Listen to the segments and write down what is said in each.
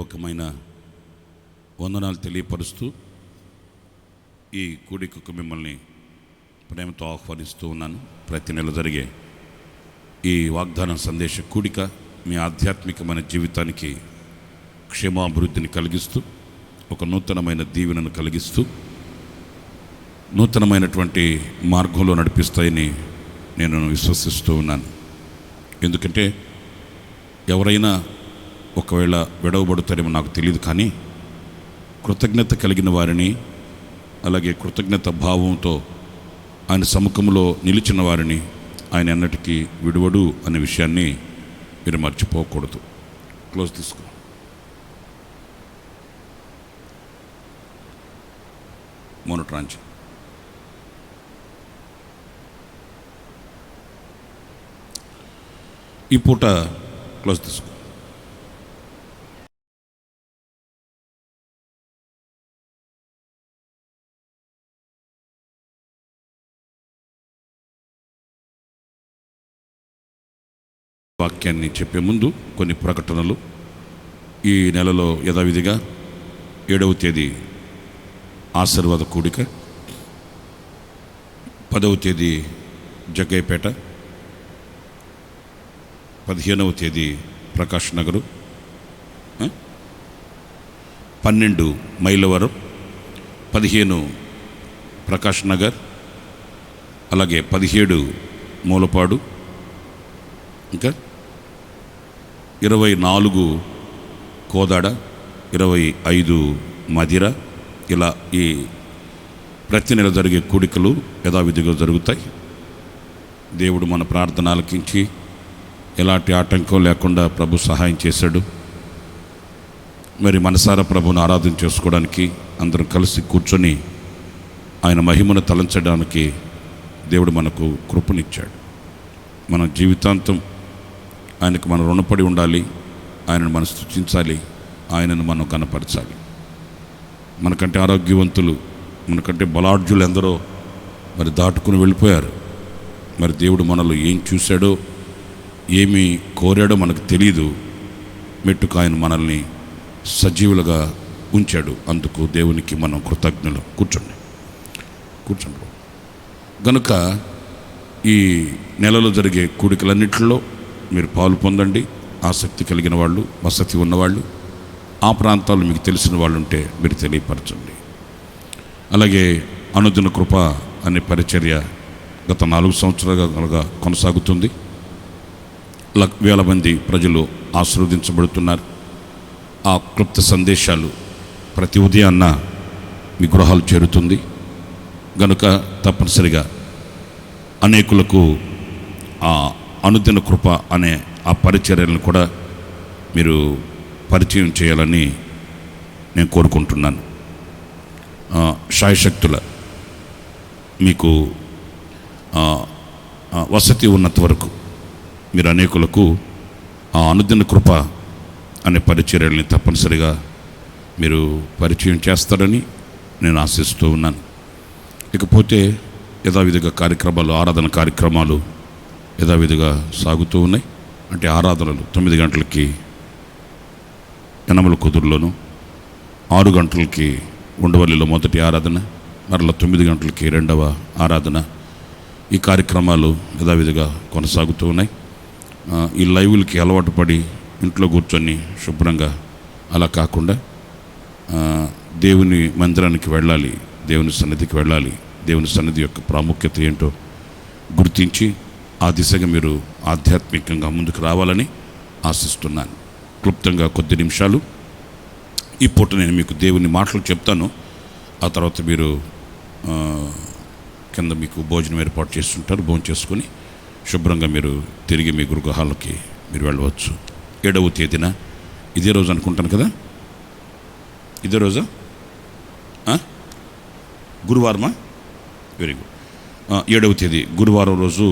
ఒకమైన వందనాలు తెలియపరుస్తూ ఈ కూడికకు మిమ్మల్ని ప్రేమతో ఆహ్వానిస్తూ ఉన్నాను. ప్రతి నెల జరిగే ఈ వాగ్దాన సందేశ కూడిక మీ ఆధ్యాత్మికమైన జీవితానికి క్షేమాభివృద్ధిని కలిగిస్తూ ఒక నూతనమైన దీవెనను కలిగిస్తూ నూతనమైనటువంటి మార్గంలో నడిపిస్తాయని నేను విశ్వసిస్తూ ఉన్నాను. ఎందుకంటే ఎవరైనా ఒకవేళ విడవబడతారేమో నాకు తెలియదు, కానీ కృతజ్ఞత కలిగిన వారిని, అలాగే కృతజ్ఞత భావంతో ఆయన సముఖంలో నిలిచిన వారిని ఆయన ఎన్నటికీ విడువడు అనే విషయాన్ని మీరు మర్చిపోకూడదు. క్లోజ్ తీసుకో. మోనోట్రాంచి ఈ పూట క్లోజ్ తీసుకో. వాక్యాన్ని చెప్పే ముందు కొన్ని ప్రకటనలు. ఈ నెలలో యథావిధిగా 7వ తేదీ ఆశీర్వాద కూడిక, 10వ తేదీ జగ్గయ్యపేట, 15వ తేదీ ప్రకాష్ నగరు, 12 మైలవరం, 15 ప్రకాష్ నగర్, అలాగే 17 మూలపాడు, ఇంకా 24 కోదాడ, 25 మదిర. ఇలా ఈ ప్రతి నెల జరిగే కూడికలు యథావిధిగా జరుగుతాయి. దేవుడు మన ప్రార్థన ఆలకించి ఎలాంటి ఆటంకం లేకుండా ప్రభు సహాయం చేశాడు. మరి మనసారా ప్రభుని ఆరాధన చేసుకోవడానికి అందరం కలిసి కూర్చొని ఆయన మహిమను తలంచడానికి దేవుడు మనకు కృపనిచ్చాడు. మన జీవితాంతం ఆయనకు మనం రుణపడి ఉండాలి. ఆయనను మనం స్తుతించాలి, ఆయనను మనం కనపరచాలి. మనకంటే ఆరోగ్యవంతులు, మనకంటే బలాఢ్యులు ఎందరో మరి దాటుకుని వెళ్ళిపోయారు. మరి దేవుడు మనలో ఏం చూశాడో, ఏమి కోరాడో మనకు తెలియదు. మెట్టుకు ఆయన మనల్ని సజీవులుగా ఉంచాడు. అందుకు దేవునికి మనం కృతజ్ఞులు. కూర్చోండి. గనుక ఈ నెలలో జరిగే కూడికలన్నింటిలో మీరు పాలు పొందండి. ఆసక్తి కలిగిన వాళ్ళు, వసతి ఉన్నవాళ్ళు, ఆ ప్రాంతాల్లో మీకు తెలిసిన వాళ్ళు ఉంటే మీరు తెలియపరచండి. అలాగే అనుదిన కృప అనే పరిచర్య గత 4 సంవత్సరాలుగా కొనసాగుతుంది. వేల మంది ప్రజలు ఆశీర్వదించబడుతున్నారు. ఆ క్లుప్త సందేశాలు ప్రతి ఉదయాన్న మీ గృహాలు చేరుతుంది. గనుక తప్పనిసరిగా అనేకులకు ఆ అనుదిన కృప అనే ఆ పరిచర్యలను కూడా మీరు పరిచయం చేయాలని నేను కోరుకుంటున్నాను. శాయశక్తుల మీకు వసతి ఉన్నంత వరకు మీరు అనేకులకు ఆ అనుదిన కృప అనే పరిచర్యల్ని తప్పనిసరిగా మీరు పరిచయం చేస్తారని నేను ఆశిస్తూ ఉన్నాను. ఇకపోతే యథావిధిగా కార్యక్రమాలు, ఆరాధన కార్యక్రమాలు యథావిధిగా సాగుతూ ఉన్నాయి. అంటే ఆరాధనలు 9 గంటలకి యనమల కుదురులోను, 6 గంటలకి ఉండవల్లిలో మొదటి ఆరాధన, మరలా 9 గంటలకి 2వ ఆరాధన. ఈ కార్యక్రమాలు యథావిధిగా కొనసాగుతూ ఉన్నాయి. ఈ లైవ్లకి అలవాటు పడి ఇంట్లో కూర్చొని శుభ్రంగా అలా కాకుండా దేవుని మందిరానికి వెళ్ళాలి, దేవుని సన్నిధికి వెళ్ళాలి. దేవుని సన్నిధి యొక్క ప్రాముఖ్యత ఏంటో గుర్తించి ఆ దిశగా మీరు ఆధ్యాత్మికంగా ముందుకు రావాలని ఆశిస్తున్నాను. క్లుప్తంగా కొద్ది నిమిషాలు ఈ పూట నేను మీకు దేవుని మాటలు చెప్తాను. ఆ తర్వాత మీరు కింద మీకు భోజనం ఏర్పాటు చేస్తుంటారు. భోజనం చేసుకొని శుభ్రంగా మీరు తిరిగి మీ గృహాలకి మీరు వెళ్ళవచ్చు. 7వ తేదీన ఇదే రోజు అనుకుంటాను కదా, ఇదే రోజా? గురువారమా? Very good. 7వ తేదీ గురువారం రోజు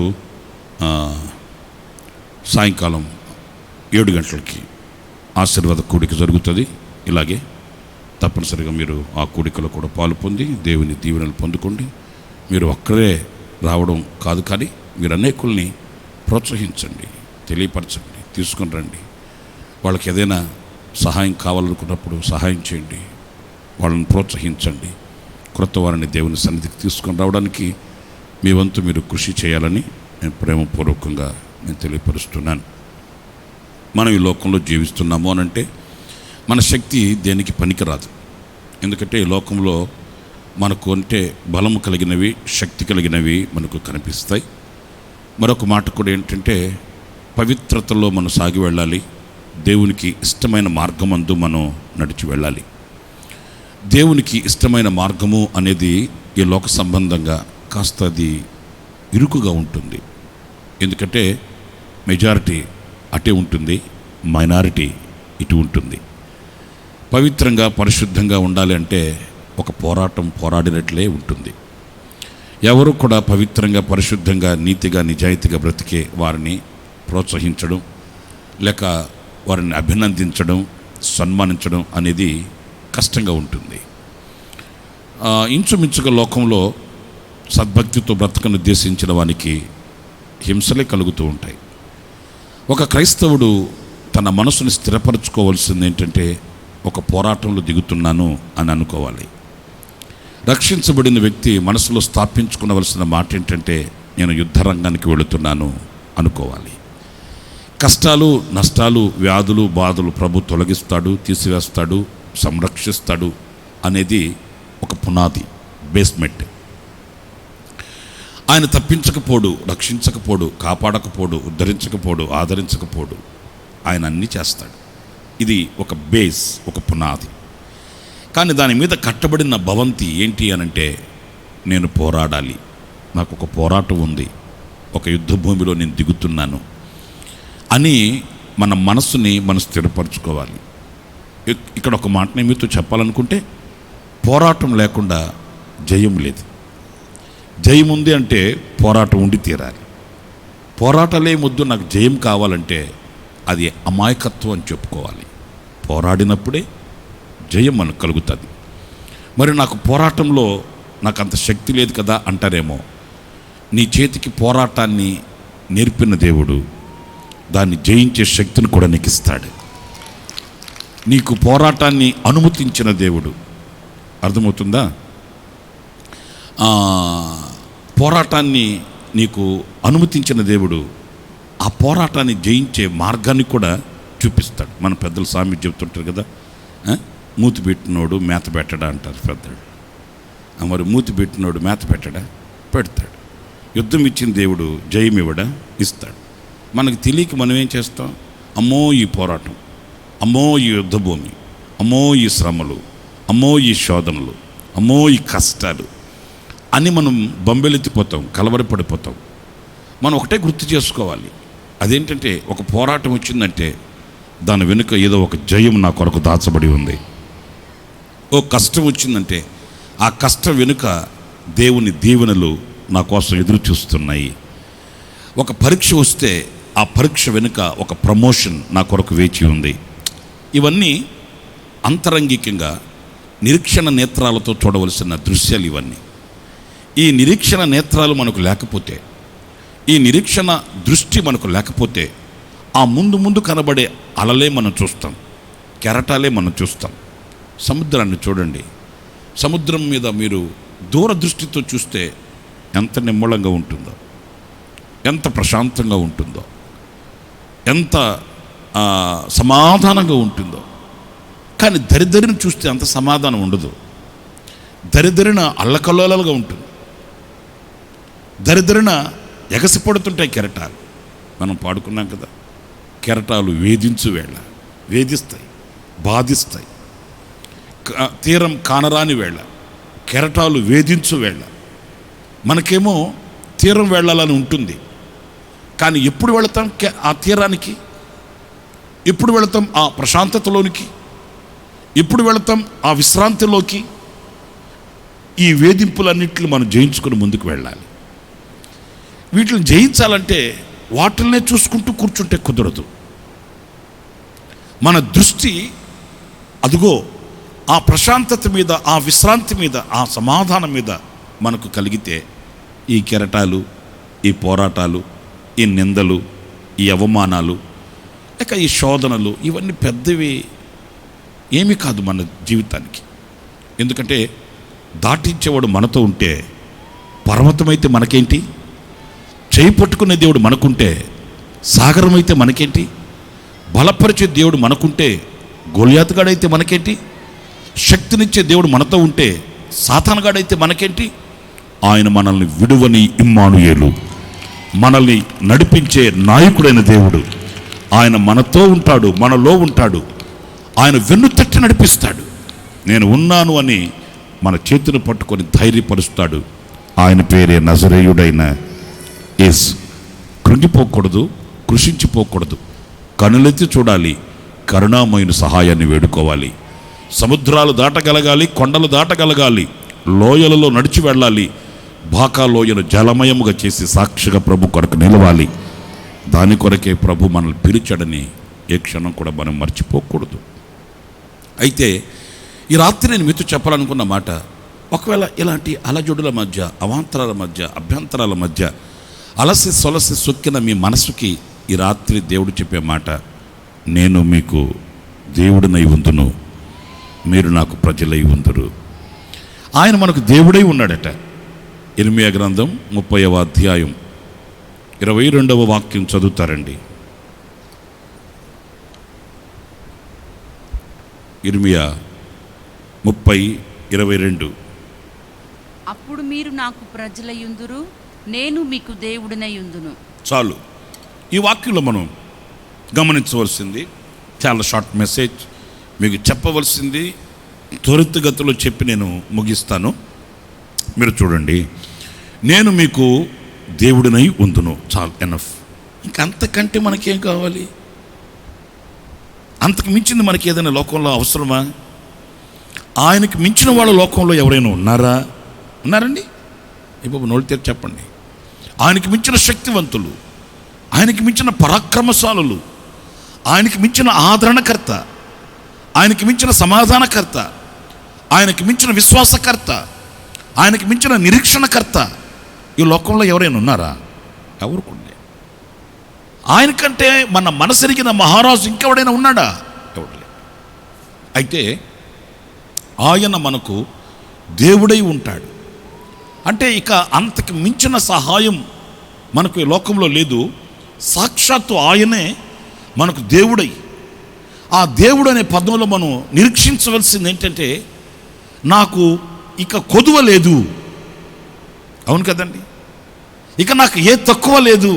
సాయంకాలం 7 గంటలకి ఆశీర్వాద కూడిక జరుగుతుంది. ఇలాగే తప్పనిసరిగా మీరు ఆ కూడికలో కూడా పాలు పొంది దేవుని దీవెనలు పొందుకోండి. మీరు ఒక్కరే రావడం కాదు, కానీ మీరు అనేకుల్ని ప్రోత్సహించండి, తెలియపరచండి, తీసుకొని రండి. వాళ్ళకి ఏదైనా సహాయం కావాలనుకున్నప్పుడు సహాయం చేయండి, వాళ్ళని ప్రోత్సహించండి. క్రొత్త వారిని దేవుని సన్నిధికి తీసుకొని రావడానికి మీ వంతు మీరు కృషి చేయాలని నేను ప్రేమపూర్వకంగా నేను తెలియపరుస్తున్నాను. మనం ఈ లోకంలో జీవిస్తున్నాము అనంటే మన శక్తి దేనికి పనికిరాదు. ఎందుకంటే ఈ లోకంలో మనకు అంటే బలము కలిగినవి, శక్తి కలిగినవి మనకు కనిపిస్తాయి. మరొక మాట కూడా ఏంటంటే పవిత్రతలో మనం సాగి వెళ్ళాలి. దేవునికి ఇష్టమైన మార్గమందు మనం నడిచి వెళ్ళాలి. దేవునికి ఇష్టమైన మార్గము అనేది ఈ లోక సంబంధంగా కాస్త అది ఇరుకుగా ఉంటుంది. ఎందుకంటే మెజారిటీ అటే ఉంటుంది, మైనారిటీ ఇటు ఉంటుంది. పవిత్రంగా పరిశుద్ధంగా ఉండాలి అంటే ఒక పోరాడినట్లే ఉంటుంది. ఎవరు కూడా పవిత్రంగా పరిశుద్ధంగా నీతిగా నిజాయితీగా బ్రతికే వారిని ప్రోత్సహించడం లేక వారిని అభినందించడం సన్మానించడం అనేది కష్టంగా ఉంటుంది. ఇంచుమించుగా లోకంలో సద్భక్తితో బ్రతకను ఉద్దేశించిన వానికి హింసలే కలుగుతూ ఉంటాయి. ఒక క్రైస్తవుడు తన మనసుని స్థిరపరచుకోవాల్సింది ఏంటంటే ఒక పోరాటంలో దిగుతున్నాను అని అనుకోవాలి. రక్షించబడిన వ్యక్తి మనసులో స్థాపించుకునవలసిన మాట ఏంటంటే నేను యుద్ధ రంగానికి వెళుతున్నాను అనుకోవాలి. కష్టాలు, నష్టాలు, వ్యాధులు, బాధలు ప్రభు తొలగిస్తాడు, తీసివేస్తాడు, సంరక్షిస్తాడు అనేది ఒక పునాది, బేస్మెంట్. ఆయన తప్పించకపోడు, రక్షించకపోడు, కాపాడకపోడు, ఉద్ధరించకపోడు, ఆదరించకపోడు. ఆయన అన్నీ చేస్తాడు. ఇది ఒక బేస్, ఒక పునాది. కానీ దాని మీద కట్టబడిన భవంతి ఏంటి అనంటే నేను పోరాడాలి, నాకు ఒక పోరాటం ఉంది, ఒక యుద్ధ భూమిలో నేను దిగుతున్నాను అని మన మనస్సుని మనం స్థిరపరచుకోవాలి. ఇక్కడ ఒక మాట నేను మీతో చెప్పాలనుకుంటే పోరాటం లేకుండా జయం లేదు. జయం ఉంది అంటే పోరాటం ఉండి తీరాలి. పోరాటాలే ముద్దు నాకు జయం కావాలంటే అది అమాయకత్వం అని చెప్పుకోవాలి. పోరాడినప్పుడే జయం మనకు కలుగుతుంది. మరి నాకు పోరాటంలో నాకు అంత శక్తి లేదు కదా అంటారేమో. నీ చేతికి పోరాటాన్ని నేర్పిన దేవుడు దాన్ని జయించే శక్తిని కూడా నీకు ఇస్తాడు. నీకు పోరాటాన్ని అనుమతించిన దేవుడు, అర్థమవుతుందా? పోరాటాన్ని నీకు అనుమతించిన దేవుడు ఆ పోరాటాన్ని జయించే మార్గాన్ని కూడా చూపిస్తాడు. మన పెద్దలు సామెత చెబుతుంటారు కదా, మూతి పెట్టినోడు మేత పెట్టడా అంటారు పెద్దలు. మరి మూతి పెట్టినోడు మేత పెట్టడా? పెడతాడు. యుద్ధం ఇచ్చిన దేవుడు జయం ఇవ్వడా? ఇస్తాడు. మనకు తెలియక మనం ఏం చేస్తాం? అమ్మో ఈ పోరాటం, అమ్మో ఈ యుద్ధ భూమి, అమ్మో ఈ శ్రమలు, అమ్మో ఈ శోధనలు, అమ్మో ఈ కష్టాలు అని మనం బొంబెలెత్తిపోతాం, కలవరపడిపోతాం. మనం ఒకటే గుర్తు చేసుకోవాలి, అదేంటంటే ఒక పోరాటం వచ్చిందంటే దాని వెనుక ఏదో ఒక జయం నా కొరకు దాచబడి ఉంది. ఓ కష్టం వచ్చిందంటే ఆ కష్టం వెనుక దేవుని దీవెనలు నా కోసం ఎదురు చూస్తున్నాయి. ఒక పరీక్ష వస్తే ఆ పరీక్ష వెనుక ఒక ప్రమోషన్ నా కొరకు వేచి ఉంది. ఇవన్నీ అంతరంగికంగా నిరీక్షణ నేత్రాలతో చూడవలసిన దృశ్యాలు ఇవన్నీ. ఈ నిరీక్షణ నేత్రాలు మనకు లేకపోతే, ఈ నిరీక్షణ దృష్టి మనకు లేకపోతే ఆ ముందు ముందు కనబడే అలలే మనం చూస్తాం, కెరటాలే మనం చూస్తాం. సముద్రాన్ని చూడండి, సముద్రం మీద మీరు దూరదృష్టితో చూస్తే ఎంత నిమ్మళంగా ఉంటుందో, ఎంత ప్రశాంతంగా ఉంటుందో, ఎంత సమాధానంగా ఉంటుందో. కానీ దరిదరిని చూస్తే అంత సమాధానం ఉండదు. దరిదరిన అల్లకల్లోలాలుగా ఉంటుంది. దరిదరిన ఎగసిపడుతుంటాయి కెరటాలు. మనం పాడుకున్నాం కదా, కెరటాలు వేధించు వేళ వేధిస్తాయి, బాధిస్తాయి. తీరం కానరాని వేళ కెరటాలు వేధించు వేళ. మనకేమో తీరం వెళ్ళాలని ఉంటుంది, కానీ ఎప్పుడు వెళతాం ఆ తీరానికి? ఎప్పుడు వెళతాం ఆ ప్రశాంతతలోనికి? ఎప్పుడు వెళతాం ఆ విశ్రాంతిలోకి? ఈ వేధింపులన్నింటిని మనం జయించుకొని ముందుకు వెళ్ళాలి. వీటిని జయించాలంటే వాటిల్నే చూసుకుంటూ కూర్చుంటే కుదరదు. మన దృష్టి అదుగో ఆ ప్రశాంతత మీద, ఆ విశ్రాంతి మీద, ఆ సమాధానం మీద మనకు కలిగితే ఈ కెరటాలు, ఈ పోరాటాలు, ఈ నిందలు, ఈ అవమానాలు, లేక ఈ శోధనలు ఇవన్నీ పెద్దవి ఏమీ కాదు మన జీవితానికి. ఎందుకంటే దాటించేవాడు మనతో ఉంటే పర్వతమైతే మనకేంటి, చేయి పట్టుకునే దేవుడు మనకుంటే సాగరం అయితే మనకేంటి, బలపరిచే దేవుడు మనకుంటే గొలియాతుగాడైతే మనకేంటి, శక్తినిచ్చే దేవుడు మనతో ఉంటే సాతానుగాడైతే మనకేంటి. ఆయన మనల్ని విడువని ఇమ్మానుయేలు, మనల్ని నడిపించే నాయకుడైన దేవుడు. ఆయన మనతో ఉంటాడు, మనలో ఉంటాడు. ఆయన వెన్ను తట్టి నడిపిస్తాడు. నేను ఉన్నాను అని మన చేతిని పట్టుకొని ధైర్యపరుస్తాడు. ఆయన పేరే నజరేయుడైన యేసు. కృంగిపోకూడదు, కృషించిపోకూడదు. కనులెత్తి చూడాలి, కరుణామయుని సహాయాన్ని వేడుకోవాలి. సముద్రాలు దాటగలగాలి, కొండలు దాటగలగాలి, లోయలలో నడిచి వెళ్ళాలి. బాకా లోయను జలమయముగా చేసి సాక్షిగా ప్రభు కొరకు నిలవాలి. దాని కొరకే ప్రభు మనల్ని పిలిచాడని ఏ క్షణం కూడా మనం మర్చిపోకూడదు. అయితే ఈ రాత్రి నేను మీతో చెప్పాలనుకున్న మాట, ఒకవేళ ఇలాంటి అలజడుల మధ్య, అవాంతరాల మధ్య, అభ్యంతరాల మధ్య అలసి సొలసి సొక్కిన మీ మనసుకి ఈ రాత్రి దేవుడు చెప్పే మాట, నేను మీకు దేవుడినై ఉందును, మీరు నాకు ప్రజలై ఉందురు. ఆయన మనకు దేవుడై ఉన్నాడట. ఇర్మియా గ్రంథం 30వ అధ్యాయం 22వ వాక్యం చదువుతారండి. ఇర్మియా 30:22. అప్పుడు మీరు నాకు ప్రజలయుందురు, నేను మీకు దేవుడినయుందును. చాలు. ఈ వాక్యంలో మనం గమనించవలసింది చాలా షార్ట్ మెసేజ్, మీకు చెప్పవలసింది త్వరితగతిలో చెప్పి నేను ముగిస్తాను. మీరు చూడండి, నేను మీకు దేవుడినై ఉందును. చాలు, ఎనఫ్. ఇంకంతకంటే మనకేం కావాలి? అంతకు మించింది మనకి ఏదైనా లోకంలో అవసరమా? ఆయనకి మించిన వాళ్ళ లోకంలో ఎవరైనా ఉన్నారండి? ఇప్పుడు నోళ్ళు తెరిచి చెప్పండి. ఆయనకి మించిన శక్తివంతులు, ఆయనకి మించిన పరాక్రమశాలులు, ఆయనకి మించిన ఆదరణకర్త, ఆయనకి మించిన సమాధానకర్త, ఆయనకి మించిన విశ్వాసకర్త, ఆయనకి మించిన నిరీక్షణకర్త ఈ లోకంలో ఎవరైనా ఉన్నారా? ఎవరుకుండే? ఆయనకంటే మన మనసెరిగిన మహారాజు ఇంకెవడైనా ఉన్నాడా? ఎవడలే. అయితే ఆయన మనకు దేవుడై ఉంటాడు. అంటే ఇక అంతకు మించిన సహాయం మనకు ఈ లోకంలో లేదు. సాక్షాత్తు ఆయనే మనకు దేవుడై, ఆ దేవుడు అనే పదంలో మనం నిరీక్షించవలసింది ఏంటంటే, నాకు ఇక కొదువ లేదు. అవును కదండి? ఇక నాకు ఏ తక్కువ లేదు,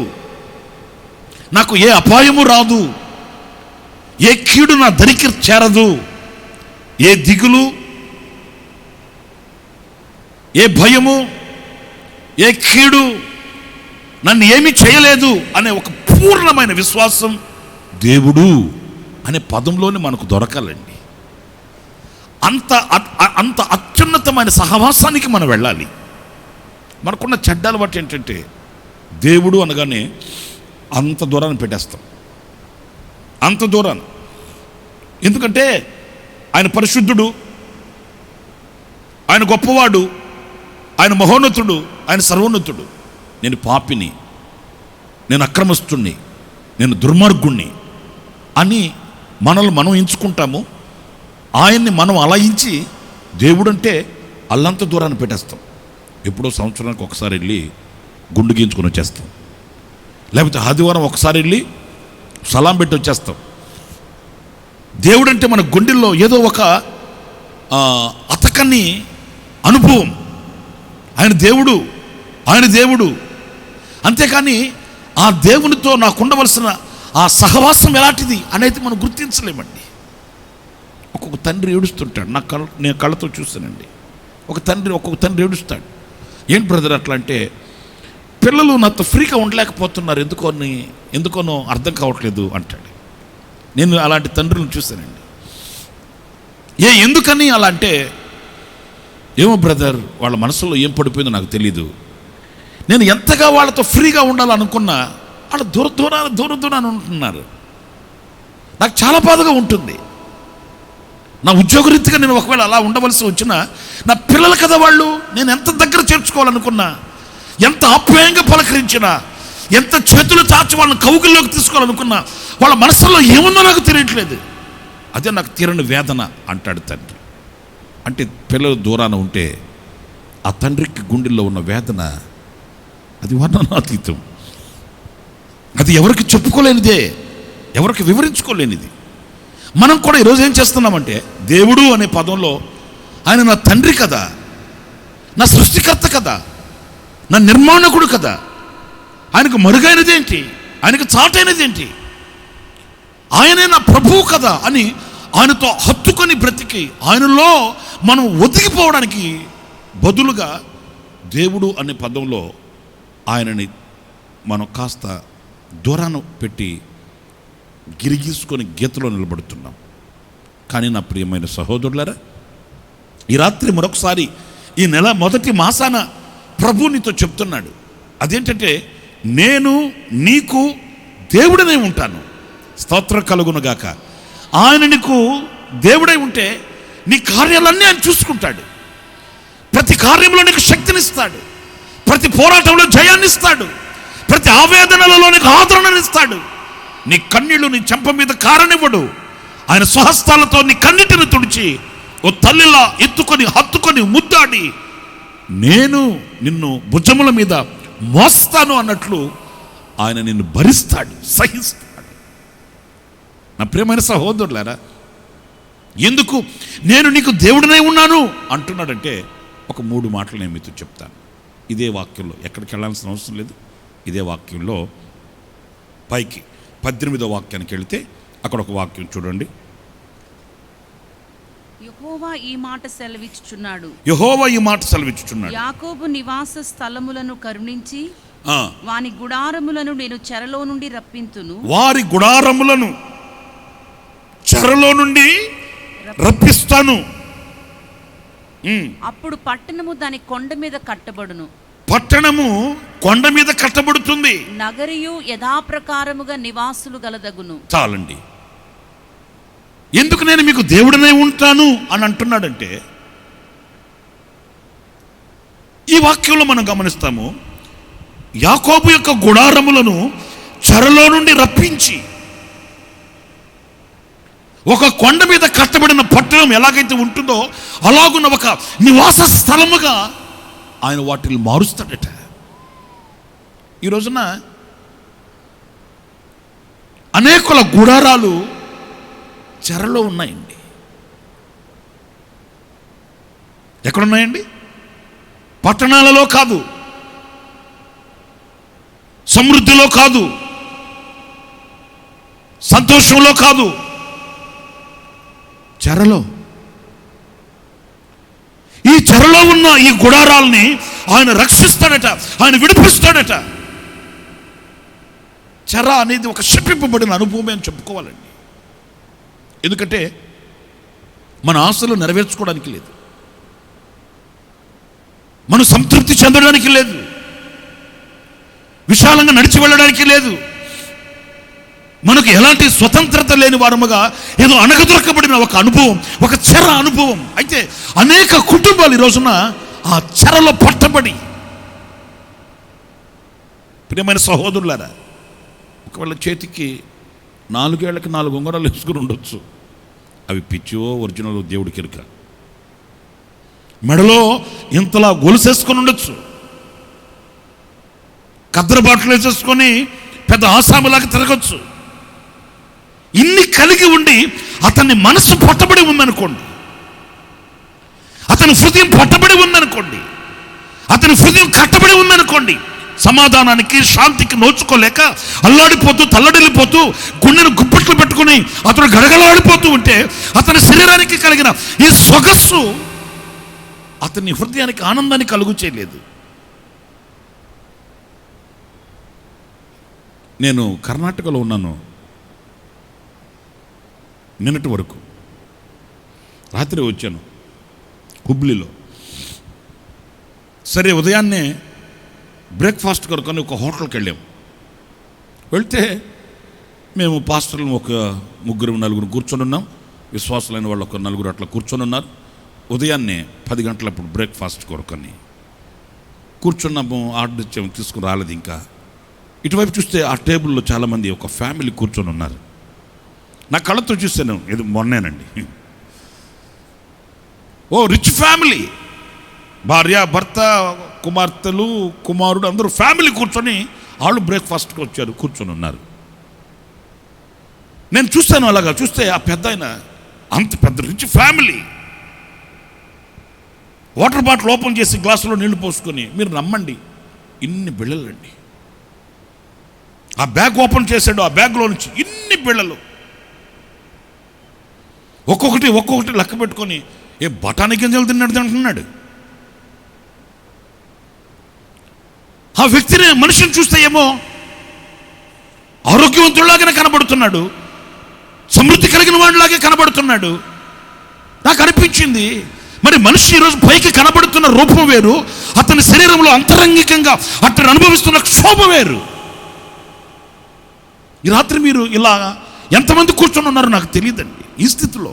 నాకు ఏ అపాయము రాదు, ఏ కీడు నా దరికి చేరదు, ఏ దిగులు, ఏ భయము, ఏ కీడు నన్ను ఏమీ చేయలేదు అనే ఒక పూర్ణమైన విశ్వాసం దేవుడు అనే పదంలోనే మనకు దొరకాలండి. అంత అత్యున్నతమైన సహవాసానికి మనం వెళ్ళాలి. మనకున్న చెడ్డ అలవాటు ఏంటంటే, దేవుడు అనగానే అంత దూరాన్ని పెట్టేస్తాం. అంత దూరాన్ని. ఎందుకంటే ఆయన పరిశుద్ధుడు, ఆయన గొప్పవాడు, ఆయన మహోన్నతుడు, ఆయన సర్వోన్నతుడు. నేను పాపిని, నేను అక్రమస్తుణ్ణి, నేను దుర్మార్గుణ్ణి అని మనల్ని మనం ఎంచుకుంటాము. ఆయన్ని మనం అలా ఎంచి దేవుడంటే అల్లంత దూరాన్ని పెట్టేస్తాం. ఎప్పుడో సంవత్సరానికి ఒకసారి వెళ్ళి గుండు గీంచుకొని వచ్చేస్తాం, లేకపోతే ఆదివారం ఒకసారి వెళ్ళి సలాం పెట్టి వచ్చేస్తాం. దేవుడంటే మన గుండెల్లో ఏదో ఒక అతకని అనుభవం. ఆయన దేవుడు. అంతేకాని ఆ దేవునితో నాకు ఉండవలసిన ఆ సహవాసం ఎలాంటిది అనేది మనం గుర్తించలేమండి. ఒక్కొక్క తండ్రి ఏడుస్తుంటాడు. నేను కళ్ళతో చూస్తానండి. ఒక్కొక్క తండ్రి ఏడుస్తాడు. ఏంటి బ్రదర్ అట్లా అంటే, పిల్లలు నాతో ఫ్రీగా ఉండలేకపోతున్నారు, ఎందుకోనో అర్థం కావట్లేదు అంటాడు. నేను అలాంటి తండ్రులను చూశానండి. ఎందుకని అలా అంటే, ఏమో బ్రదర్, వాళ్ళ మనసులో ఏం పడిపోయిందో నాకు తెలీదు. నేను ఎంతగా వాళ్ళతో ఫ్రీగా ఉండాలనుకున్నా వాళ్ళు దూరాన్ని ఉంటున్నారు. నాకు చాలా బాధగా ఉంటుంది. నా ఉద్యోగరీతిగా నేను ఒకవేళ అలా ఉండవలసి వచ్చినా, నా పిల్లలు కదా వాళ్ళు, నేను ఎంత దగ్గర చేర్చుకోవాలనుకున్నా, ఎంత ఆప్యాయంగా పలకరించినా, ఎంత చేతులు చాచి వాళ్ళని కౌగిల్లోకి తీసుకోవాలనుకున్నా, వాళ్ళ మనసులో ఏముందో నాకు తెలియట్లేదు. అదే నాకు తీరని వేదన అంటాడు తండ్రి. అంటే పిల్లలు దూరాన ఉంటే ఆ తండ్రికి గుండెల్లో ఉన్న వేదన అది వర్ణనాతీతం. అది ఎవరికి చెప్పుకోలేనిదే, ఎవరికి వివరించుకోలేనిది. మనం కూడా ఈరోజు ఏం చేస్తున్నామంటే, దేవుడు అనే పదంలో ఆయన నా తండ్రి కదా, నా సృష్టికర్త కదా, నా నిర్మాణకుడు కదా, ఆయనకు మరుగైనది ఏంటి, ఆయనకు చాటైనది ఏంటి, ఆయనే నా ప్రభువు కదా అని ఆయనతో హత్తుకొని బ్రతికి ఆయనలో మనం ఒదిగిపోవడానికి బదులుగా దేవుడు అనే పదంలో ఆయనని మనం కాస్త దూరాన పెట్టి గిరిగీసుకొని గీతలో నిలబడుతున్నాం. కానీ నా ప్రియమైన సహోదరులారా, ఈ రాత్రి మరొకసారి ఈ నెల మొదటి మాసాన ప్రభు నీతో చెప్తున్నాడు. అదేంటంటే, నేను నీకు దేవుడనే ఉంటాను. స్తోత్రం కలుగునుగాక. ఆయన నీకు దేవుడై ఉంటే నీ కార్యాలన్నీ ఆయన చూసుకుంటాడు. ప్రతి కార్యంలో నీకు శక్తినిస్తాడు, ప్రతి పోరాటంలో జయాన్నిస్తాడు, ప్రతి ఆవేదనలలో నీకు ఆదరణనిస్తాడు. నీ కన్నీళ్లు నీ చెంప మీద కారనివ్వడు. ఆయన స్వహస్తాలతో నీ కన్నిటిని తుడిచి ఓ తల్లిలా ఎత్తుకొని హత్తుకొని ముద్దాడి నేను నిన్ను భుజముల మీద మోస్తాను అన్నట్లు ఆయన నిన్ను భరిస్తాడు, సహిస్తాడు. నా ప్రియమైన సహోదరులారా, ఎందుకు నేను నీకు దేవుడినై ఉన్నాను అంటున్నాడంటే ఒక 3 మాటలు నేను మీతో చెప్తాను. ఇదే వాక్యంలో, ఎక్కడికి వెళ్ళాల్సిన అవసరం లేదు. ఇదే వాక్యంలో పైకి 18వ వాక్యానికి వెళితే అక్కడ ఒక వాక్యం చూడండి. యెహోవా ఈ మాట సెలవిచ్చుచున్నాడు. యెహోవా ఈ మాట సెలవిచ్చుచున్నాడు. యాకోబు నివాస స్థలములను కరుణించి ఆ, వాని గుడారములను నేను చెరలో నుండి రప్పింతును. వారి గుడారములను చెరలో నుండి రప్పిస్తాను. అప్పుడు పట్టణము దాని కొండ మీద కట్టబడును. పట్టణము కొండ మీద కట్టబడుతుంది. నగరియు యథాప్రకారముగా నివాసులు గలదగును. చాలండి. ఎందుకు నేను మీకు దేవుడినే ఉంటాను అని అంటున్నాడంటే, ఈ వాక్యంలో మనం గమనిస్తాము, యాకోబు యొక్క గుడారములను చెరలో నుండి రప్పించి ఒక కొండ మీద కట్టబడిన పట్టణం ఎలాగైతే ఉంటుందో అలాగున్న ఒక నివాస స్థలముగా ఆయన వాటిని మారుస్తాడట. ఈ రోజున అనేకుల గుడారాలు చెరలో ఉన్నాయండి. ఎక్కడున్నాయండి? పట్టణాలలో కాదు, సమృద్ధిలో కాదు, సంతోషంలో కాదు, చెరలో. ఈ చెరలో ఉన్న ఈ గుడారాల్ని ఆయన రక్షిస్తాడట, ఆయన విడిపిస్తాడట. చెర అనేది ఒక శపింపబడిన అనుభవమే అని చెప్పుకోవాలండి. ఎందుకంటే మన ఆశలు నెరవేర్చుకోవడానికి లేదు, మనం సంతృప్తి చెందడానికి లేదు, విశాలంగా నడిచి వెళ్ళడానికి లేదు, మనకు ఎలాంటి స్వతంత్రత లేని వారముగా ఏదో అణగదొరకబడిన ఒక అనుభవం, ఒక చెర అనుభవం. అయితే అనేక కుటుంబాలు ఈ రోజున ఆ చెరలో పట్టబడి, ప్రియమైన సహోదరులారా, ఒకవేళ చేతికి 4 ఏళ్లకి 4 ఉంగరాలు వేసుకుని ఉండొచ్చు, అవి పిచ్చివో ఒరిజినల్ దేవుడికి ఎరుక. మెడలో ఇంతలా గొలుసేసుకొని ఉండొచ్చు, కద్దరు బాటలు వేసేసుకొని పెద్ద ఆసాములాగా తిరగచ్చు. ఇన్ని కలిగి ఉండి అతని మనసు పట్టబడి ఉందనుకోండి, అతని హృదయం పట్టబడి ఉందనుకోండి, అతని హృదయం కట్టబడి ఉందనుకోండి, సమాధానానికి శాంతికి నోచుకోలేక అల్లాడిపోతూ తల్లడిల్లిపోతూ గుండెను గుప్పెట్లు పెట్టుకుని అతను గడగలాడిపోతూ ఉంటే అతని శరీరానికి కలిగిన ఈ సొగస్సు అతని హృదయానికి ఆనందాన్ని కలుగు చేయలేదు. నేను కర్ణాటకలో ఉన్నాను నిన్నటి వరకు. రాత్రి వచ్చాను హుబ్లీలో. సరే, ఉదయాన్నే బ్రేక్ఫాస్ట్ కొరకొని ఒక హోటల్కి వెళ్ళాము. వెళ్తే మేము పాస్టర్లు ఒక 3-4 కూర్చొని ఉన్నాం, విశ్వాసులైన వాళ్ళు ఒక 4 అట్లా కూర్చొని ఉన్నారు. ఉదయాన్నే 10 గంటలప్పుడు బ్రేక్ఫాస్ట్ కొరకొని కూర్చున్నాము. ఆర్డర్ ఇచ్చాము, తీసుకుని రాలేదు. ఇంకా ఇటువైపు చూస్తే ఆ టేబుల్లో చాలామంది ఒక ఫ్యామిలీ కూర్చొని ఉన్నారు. నా కళ్ళతో చూశాను, ఇది మొన్నేనండి. ఓ రిచ్ ఫ్యామిలీ, భార్య, భర్త, కుమార్తెలు, కుమారుడు, అందరూ ఫ్యామిలీ కూర్చొని వాళ్ళు బ్రేక్ఫాస్ట్కి వచ్చారు, కూర్చొని ఉన్నారు. నేను చూస్తాను, అలాగా చూస్తే ఆ పెద్ద ఆయన, అంత పెద్ద rich family, water bottle open చేసి గ్లాసులో నీళ్లు పోసుకొని, మీరు నమ్మండి, ఇన్ని బిళ్ళలండి. ఆ బ్యాగ్ ఓపెన్ చేశాడు, ఆ బ్యాగ్లో నుంచి ఇన్ని బిళ్ళలు, ఒక్కొక్కటి లెక్క పెట్టుకొని ఏ బఠానీ గింజలు తిన్నాడు అంటున్నాడు. ఆ వ్యక్తిని, మనిషిని చూస్తే ఏమో ఆరోగ్యవంతుడిలాగానే కనబడుతున్నాడు, సమృద్ధి కలిగిన వాడిలాగే కనబడుతున్నాడు. నాకు అనిపించింది, మరి మనిషి ఈరోజు పైకి కనబడుతున్న రూపం వేరు, అతని శరీరంలో అంతరంగికంగా అతను అనుభవిస్తున్న క్షోభ వేరు. ఈ రాత్రి మీరు ఇలా ఎంతమంది కూర్చొని ఉన్నారో నాకు తెలియదండి. ఈ స్థితిలో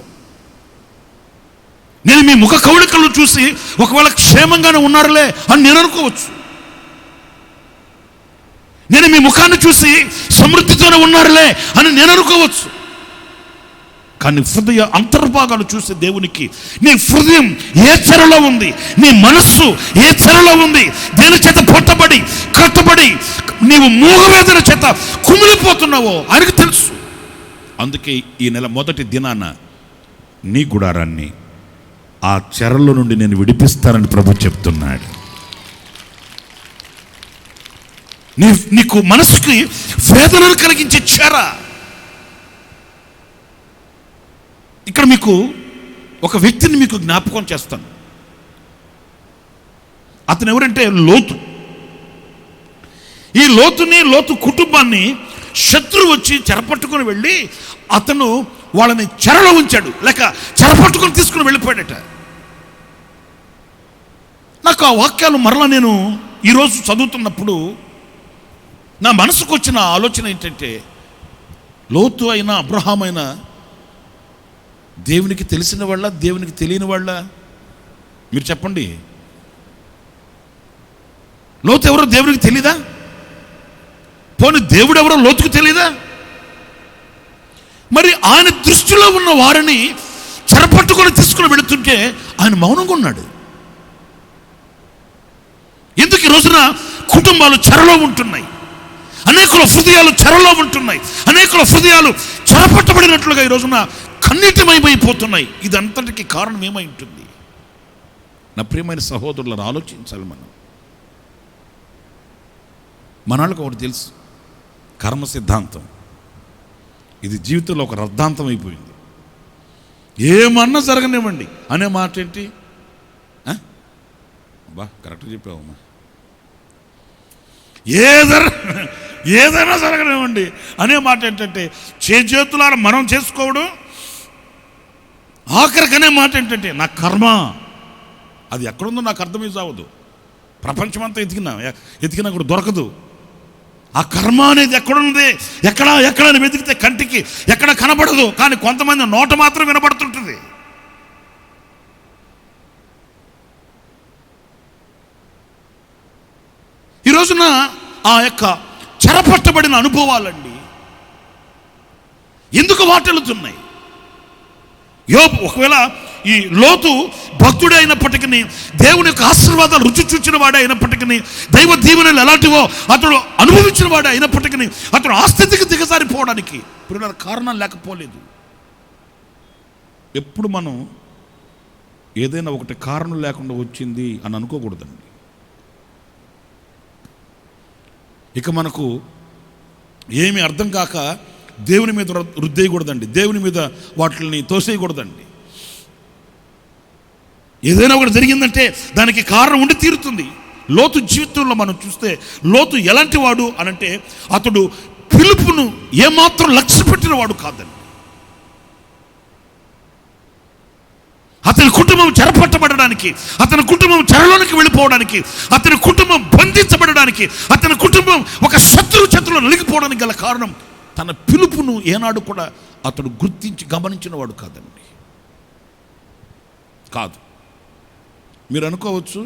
నేను మీ ముఖ కవళికలు చూసి ఒకవేళ క్షేమంగానే ఉన్నారులే అని నేను అనుకోవచ్చు. నేను మీ ముఖాన్ని చూసి సమృద్ధితోనే ఉన్నారులే అని నేను అనుకోవచ్చు. కానీ హృదయ అంతర్భాగాలు చూసే దేవునికి, నీ హృదయం ఏ చెరలో ఉంది, నీ మనస్సు ఏ చెరలో ఉంది, దేని చేత పొట్టబడి కట్టబడి నీవు మూగవేదన చేత కుమిలిపోతున్నావో ఆయనకు తెలుసు. అందుకే ఈ నెల మొదటి దినాన నీ గుడారాన్ని ఆ చెరలో నుండి నేను విడిపిస్తానని ప్రభు చెప్తున్నాడు. నీకు మనసుకి వేదనను కలిగించే చెర. ఇక్కడ మీకు ఒక వ్యక్తిని మీకు జ్ఞాపకం చేస్తాను. అతను ఎవరంటే లోతు. ఈ లోతు కుటుంబాన్ని శత్రువు వచ్చి చెరపట్టుకుని వెళ్ళి అతను వాళ్ళని చెరలో ఉంచాడు, లేక చెరపట్టుకుని తీసుకుని వెళ్ళిపోయాడట. నాకు ఆ వాక్యాలు మరలా నేను ఈరోజు చదువుతున్నప్పుడు నా మనసుకు వచ్చిన ఆలోచన ఏంటంటే, లోతు అయినా అబ్రహాం అయినా దేవునికి తెలిసిన వాళ్ళ, దేవునికి తెలియని వాళ్ళ? మీరు చెప్పండి. లోతు ఎవరో దేవునికి తెలీదా? పోనీ దేవుడు ఎవరో లోతుకు తెలీదా? మరి ఆయన దృష్టిలో ఉన్న వారిని చెరపట్టుకొని తీసుకుని వెళుతుంటే ఆయన మౌనంగా ఉన్నాడు. ఎందుకు ఈ రోజున కుటుంబాలు చెరలో ఉంటున్నాయి, అనేకుల హృదయాలు చెరలో ఉంటున్నాయి, అనేకుల హృదయాలు చెరపట్టబడినట్లుగా ఈ రోజున కన్నీటిమైపోతున్నాయి. ఇదంతటికి కారణం ఏమై ఉంటుంది? నా ప్రియమైన సహోదరులను ఆలోచించాలి. మనకు ఒకటి తెలుసు, కర్మ సిద్ధాంతం. ఇది జీవితంలో ఒక రద్ధాంతం అయిపోయింది. ఏమన్నా జరగనివ్వండి అనే మాట ఏంటి? బా కరెక్ట్గా చెప్పావమ్మా. ఏదైనా జరగనివ్వండి అనే మాట ఏంటంటే, చేతులారా మనం చేసుకోవడం. ఆఖరికనే మాట ఏంటంటే, నా కర్మ. అది ఎక్కడుందో నాకు అర్థమే చావదు. ప్రపంచమంతా ఎతికినా కూడా దొరకదు. ఆ కర్మ అనేది ఎక్కడుంది, ఎక్కడ అని వెతికితే కంటికి ఎక్కడ కనబడదు, కానీ కొంతమంది నోట మాత్రం వినబడుతుంటుంది. ఈ రోజున ఆ యొక్క చెరపట్టబడిన అనుభవాలండి ఎందుకు వాటెలుతున్నాయి? యోబు ఒకవేళ ఈ లోతు భక్తుడే అయినప్పటికీ, దేవుని యొక్క ఆశీర్వాదాలు రుచి చూచిన వాడే అయినప్పటికీ, దైవ దీవెనలు ఎలాంటివో అతడు అనుభవించిన వాడే అయినప్పటికీ, అతడు ఆ స్థితికి దిగజారిపోవడానికి కారణం లేకపోలేదు. ఎప్పుడు మనం ఏదైనా ఒకటి కారణం లేకుండా వచ్చింది అని అనుకోకూడదండి. ఇక మనకు ఏమి అర్థం కాక దేవుని మీద రుద్దేయకూడదండి, దేవుని మీద వాటిని తోసేయకూడదండి. ఏదైనా ఒకటి జరిగిందంటే దానికి కారణం ఉండి తీరుతుంది. లోతు జీవితంలో మనం చూస్తే లోతు ఎలాంటి వాడు అనంటే, అతడు పిలుపును ఏమాత్రం లక్ష్య పెట్టిన వాడు కాదండి. అతని కుటుంబం చెరపట్టబడడానికి, అతని కుటుంబం చెరలోనికి వెళ్ళిపోవడానికి, అతని కుటుంబం బంధించబడడానికి, అతని కుటుంబం ఒక శత్రువు చేతిలో నలిగిపోవడానికి గల కారణం తన పిలుపును ఏనాడు కూడా అతడు గుర్తించి గమనించిన వాడు కాదండి. కాదు. మీరు అనుకోవచ్చు,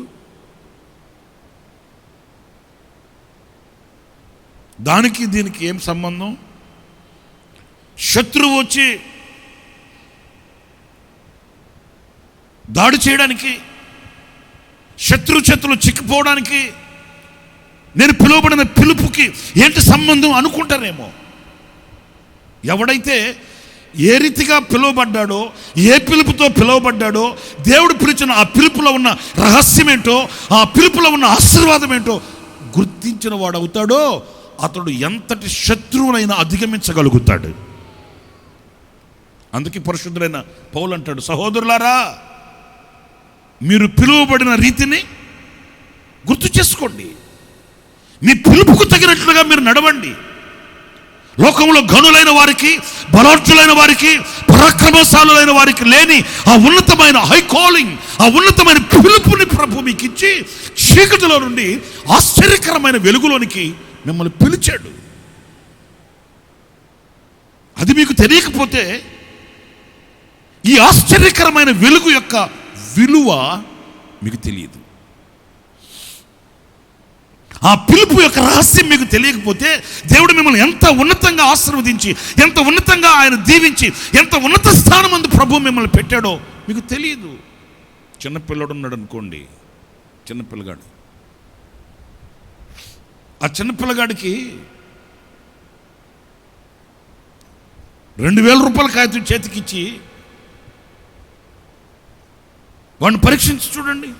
దానికి దీనికి ఏం సంబంధం? శత్రువు వచ్చి దాడి చేయడానికి, శత్రు చేతులు చిక్కిపోవడానికి నేను పిలువబడిన పిలుపుకి ఏంటి సంబంధం అనుకుంటారేమో. ఎవడైతే ఏ రీతిగా పిలువబడ్డాడో, ఏ పిలుపుతో పిలువబడ్డాడో, దేవుడు పిలిచిన ఆ పిలుపులో ఉన్న రహస్యం ఏంటో, ఆ పిలుపులో ఉన్న ఆశీర్వాదం ఏంటో గుర్తించిన వాడు అవుతాడో అతడు ఎంతటి శత్రువునైనా అధిగమించగలుగుతాడు. అందుకే పరిశుద్ధుడైన పౌలు అంటాడు, సహోదరులారా మీరు పిలువబడిన రీతిని గుర్తు చేసుకోండి, మీ పిలుపుకు తగినట్లుగా మీరు నడవండి. లోకంలో గనులైన వారికి, బలాఢ్యులైన వారికి, పరాక్రమశాలులైన వారికి లేని ఆ ఉన్నతమైన హై కాలింగ్, ఆ ఉన్నతమైన పిలుపుని ప్రభు మీకు ఇచ్చి చీకటిలో నుండి ఆశ్చర్యకరమైన వెలుగులోనికి మిమ్మల్ని పిలిచాడు. అది మీకు తెలియకపోతే ఈ ఆశ్చర్యకరమైన వెలుగు యొక్క విలువ మీకు తెలియదు. ఆ పిలుపు యొక్క రహస్యం మీకు తెలియకపోతే దేవుడు మిమ్మల్ని ఎంత ఉన్నతంగా ఆశీర్వదించి, ఎంత ఉన్నతంగా ఆయన దీవించి, ఎంత ఉన్నత స్థానం అందు ప్రభు మిమ్మల్ని పెట్టాడో మీకు తెలియదు. చిన్నపిల్లడు ఉన్నాడు అనుకోండి, చిన్నపిల్లగాడు, ఆ చిన్నపిల్లగాడికి 2000 రూపాయల కాగితం చేతికిచ్చి వాడిని పరీక్షించి చూడండి.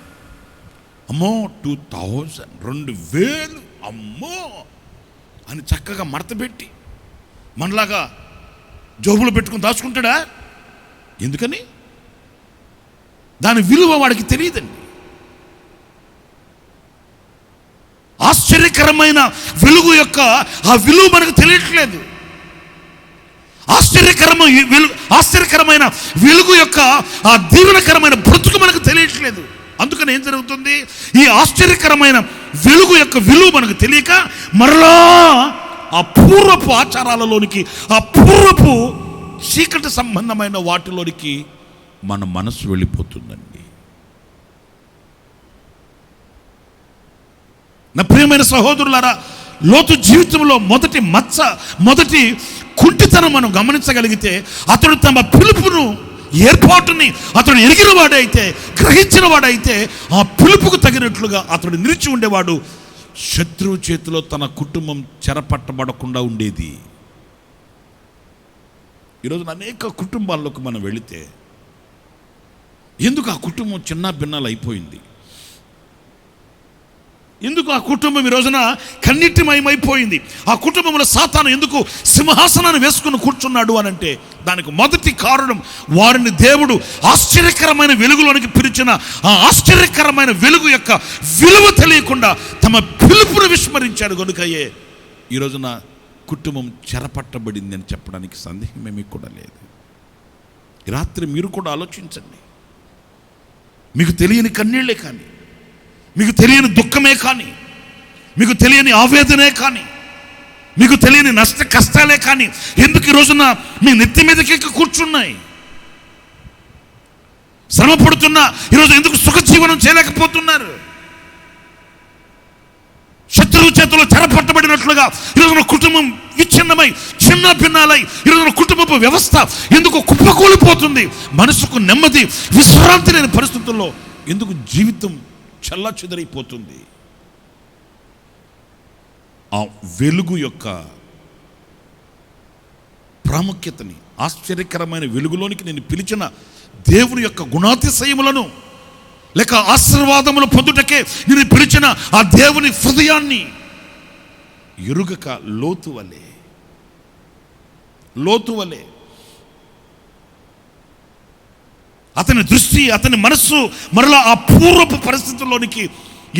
అమ్మో 2000, 2000 అమ్మో అని చక్కగా మడతపెట్టి మనలాగా జోబులో పెట్టుకుని దాచుకుంటాడా? ఎందుకని? దాని విలువ వాడికి తెలియదండి. ఆశ్చర్యకరమైన వెలుగు యొక్క ఆ విలువ మనకు తెలియట్లేదు. ఆశ్చర్యకరమైన వెలుగు యొక్క ఆ దీవెనకరమైన బ్రతుకు మనకు తెలియట్లేదు. అందుకని ఏం జరుగుతుంది? ఈ ఆశ్చర్యకరమైన వెలుగు యొక్క విలువ మనకు తెలియక మరలా ఆ పూర్వపు ఆచారాలలోనికి, ఆ పూర్వపు చీకటి సంబంధమైన వాటిలోనికి మన మనసు వెళ్ళిపోతుందండి. నా ప్రియమైన సహోదరులారా, లోతు జీవితంలో మొదటి కుంటితనం మనం గమనించగలిగితే, అతడు తమ పిలుపును, ఏర్పాటుని అతడు ఎరిగిన వాడైతే, గ్రహించిన వాడైతే, ఆ పిలుపుకు తగినట్లుగా అతడు నిలిచి ఉండేవాడు. శత్రువు చేతిలో తన కుటుంబం చెరపట్టబడకుండా ఉండేది. ఈరోజు అనేక కుటుంబాల్లోకి మనం వెళితే ఎందుకు ఆ కుటుంబం చిన్న భిన్నాలు అయిపోయింది? ఎందుకు ఆ కుటుంబం ఈ రోజున కన్నీటిమయమైపోయింది? ఆ కుటుంబంలో సాతాను ఎందుకు సింహాసనాన్ని వేసుకుని కూర్చున్నాడు అని అంటే, దానికి మొదటి కారణం వారిని దేవుడు ఆశ్చర్యకరమైన వెలుగులోనికి పిలిచిన ఆ ఆశ్చర్యకరమైన వెలుగు యొక్క విలువ తెలియకుండా తమ పిలుపును విస్మరించాడు. కనుకయే ఈ రోజున కుటుంబం చెరపట్టబడింది అని చెప్పడానికి సందేహమేమీ కూడా లేదు. ఈ రాత్రి మీరు కూడా ఆలోచించండి. మీకు తెలియని కన్నీళ్లే కానీ, మీకు తెలియని దుఃఖమే కానీ, మీకు తెలియని ఆవేదనే కానీ, మీకు తెలియని నష్ట కష్టాలే కానీ ఎందుకు ఈ రోజున మీ నెత్తి మీదకి కూర్చున్నాయి? శ్రమ పడుతున్నా ఈరోజు ఎందుకు సుఖజీవనం చేయలేకపోతున్నారు? శత్రువు చేతుల్లో చెరపట్టబడినట్లుగా ఈరోజున కుటుంబం విచ్ఛిన్నమై చిన్న భిన్నాలై ఈరోజున కుటుంబపు వ్యవస్థ ఎందుకు కుప్పకూలిపోతుంది? మనసుకు నెమ్మది, విశ్రాంతి లేని పరిస్థితుల్లో ఎందుకు జీవితం చల్లాచెదరైపోతుంది? ఆ వెలుగు యొక్క ప్రాముఖ్యతని, ఆశ్చర్యకరమైన వెలుగులోనికి నేను పిలిచిన దేవుని యొక్క గుణాతిశయములను లేక ఆశీర్వాదములు పొందుటకే నేను పిలిచిన ఆ దేవుని హృదయాన్ని ఎరుగక లోతు వలె అతని దృష్టి, అతని మనస్సు మరలా ఆ పూర్వపు పరిస్థితుల్లోనికి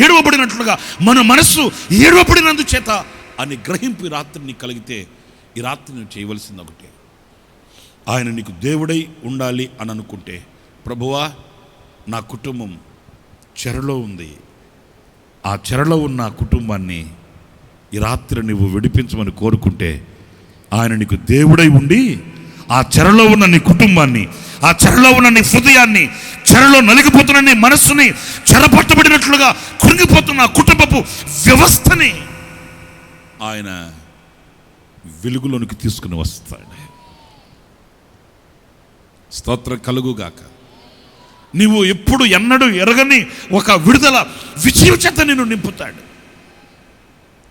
ఏడవబడినట్లుగా మన మనస్సు ఏడవబడినందు చేత అని గ్రహింపు ఈ రాత్రి నీకు కలిగితే, ఈ రాత్రి నువ్వు చేయవలసింది ఒకటే, ఆయన నీకు దేవుడై ఉండాలి అని అనుకుంటే, ప్రభువా నా కుటుంబం చెరలో ఉంది, ఆ చెరలో ఉన్న కుటుంబాన్ని ఈ రాత్రి నువ్వు విడిపించమని కోరుకుంటే, ఆయన నీకు దేవుడై ఉండి ఆ చెరలో ఉన్న నీ కుటుంబాన్ని, ఆ చెరలో ఉన్న నీ హృదయాన్ని, చెరలో నలిగిపోతున్న నీ మనస్సుని, చెరపట్టబడినట్లుగా కృంగిపోతున్న కుటుంబపు వ్యవస్థని ఆయన వెలుగులోనికి తీసుకుని వస్తాడు. స్తోత్రం కలుగుగాక. నీవు ఎప్పుడు ఎన్నడూ ఎరగని ఒక విడుదల విజయం చేత నిన్ను నింపుతాడు.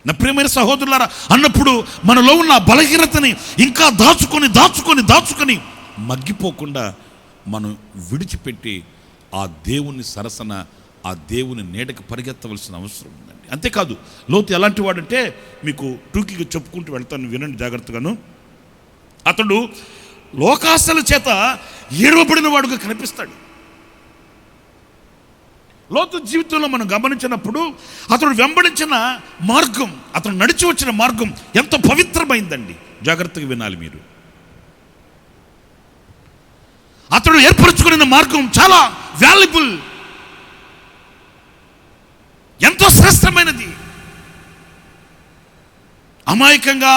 నా ప్రియమైన సహోదరులారా, అన్నప్పుడు మనలో ఉన్న బలహీనతని ఇంకా దాచుకొని మగ్గిపోకుండా మనం విడిచిపెట్టి ఆ దేవుని సరసన, ఆ దేవుని నీడకి పరిగెత్తవలసిన అవసరం ఉందండి. అంతేకాదు, లోతు ఎలాంటి వాడంటే, మీకు టూకీగా చెప్పుకుంటూ వెళ్తాను, వినండి జాగ్రత్తగాను. అతడు లోకాశల చేత ఏడవబడిన వాడుగా కనిపిస్తాడు. లోతు జీవితంలో మనం గమనించినప్పుడు అతడు వెంబడించిన మార్గం, అతడు నడిచి వచ్చిన మార్గం ఎంత పవిత్రమైందండి. జాగ్రత్తగా వినాలి మీరు. అతడు ఏర్పరచుకున్న మార్గం చాలా వాల్యుబుల్, ఎంతో శ్రేష్టమైనది. అమాయకంగా,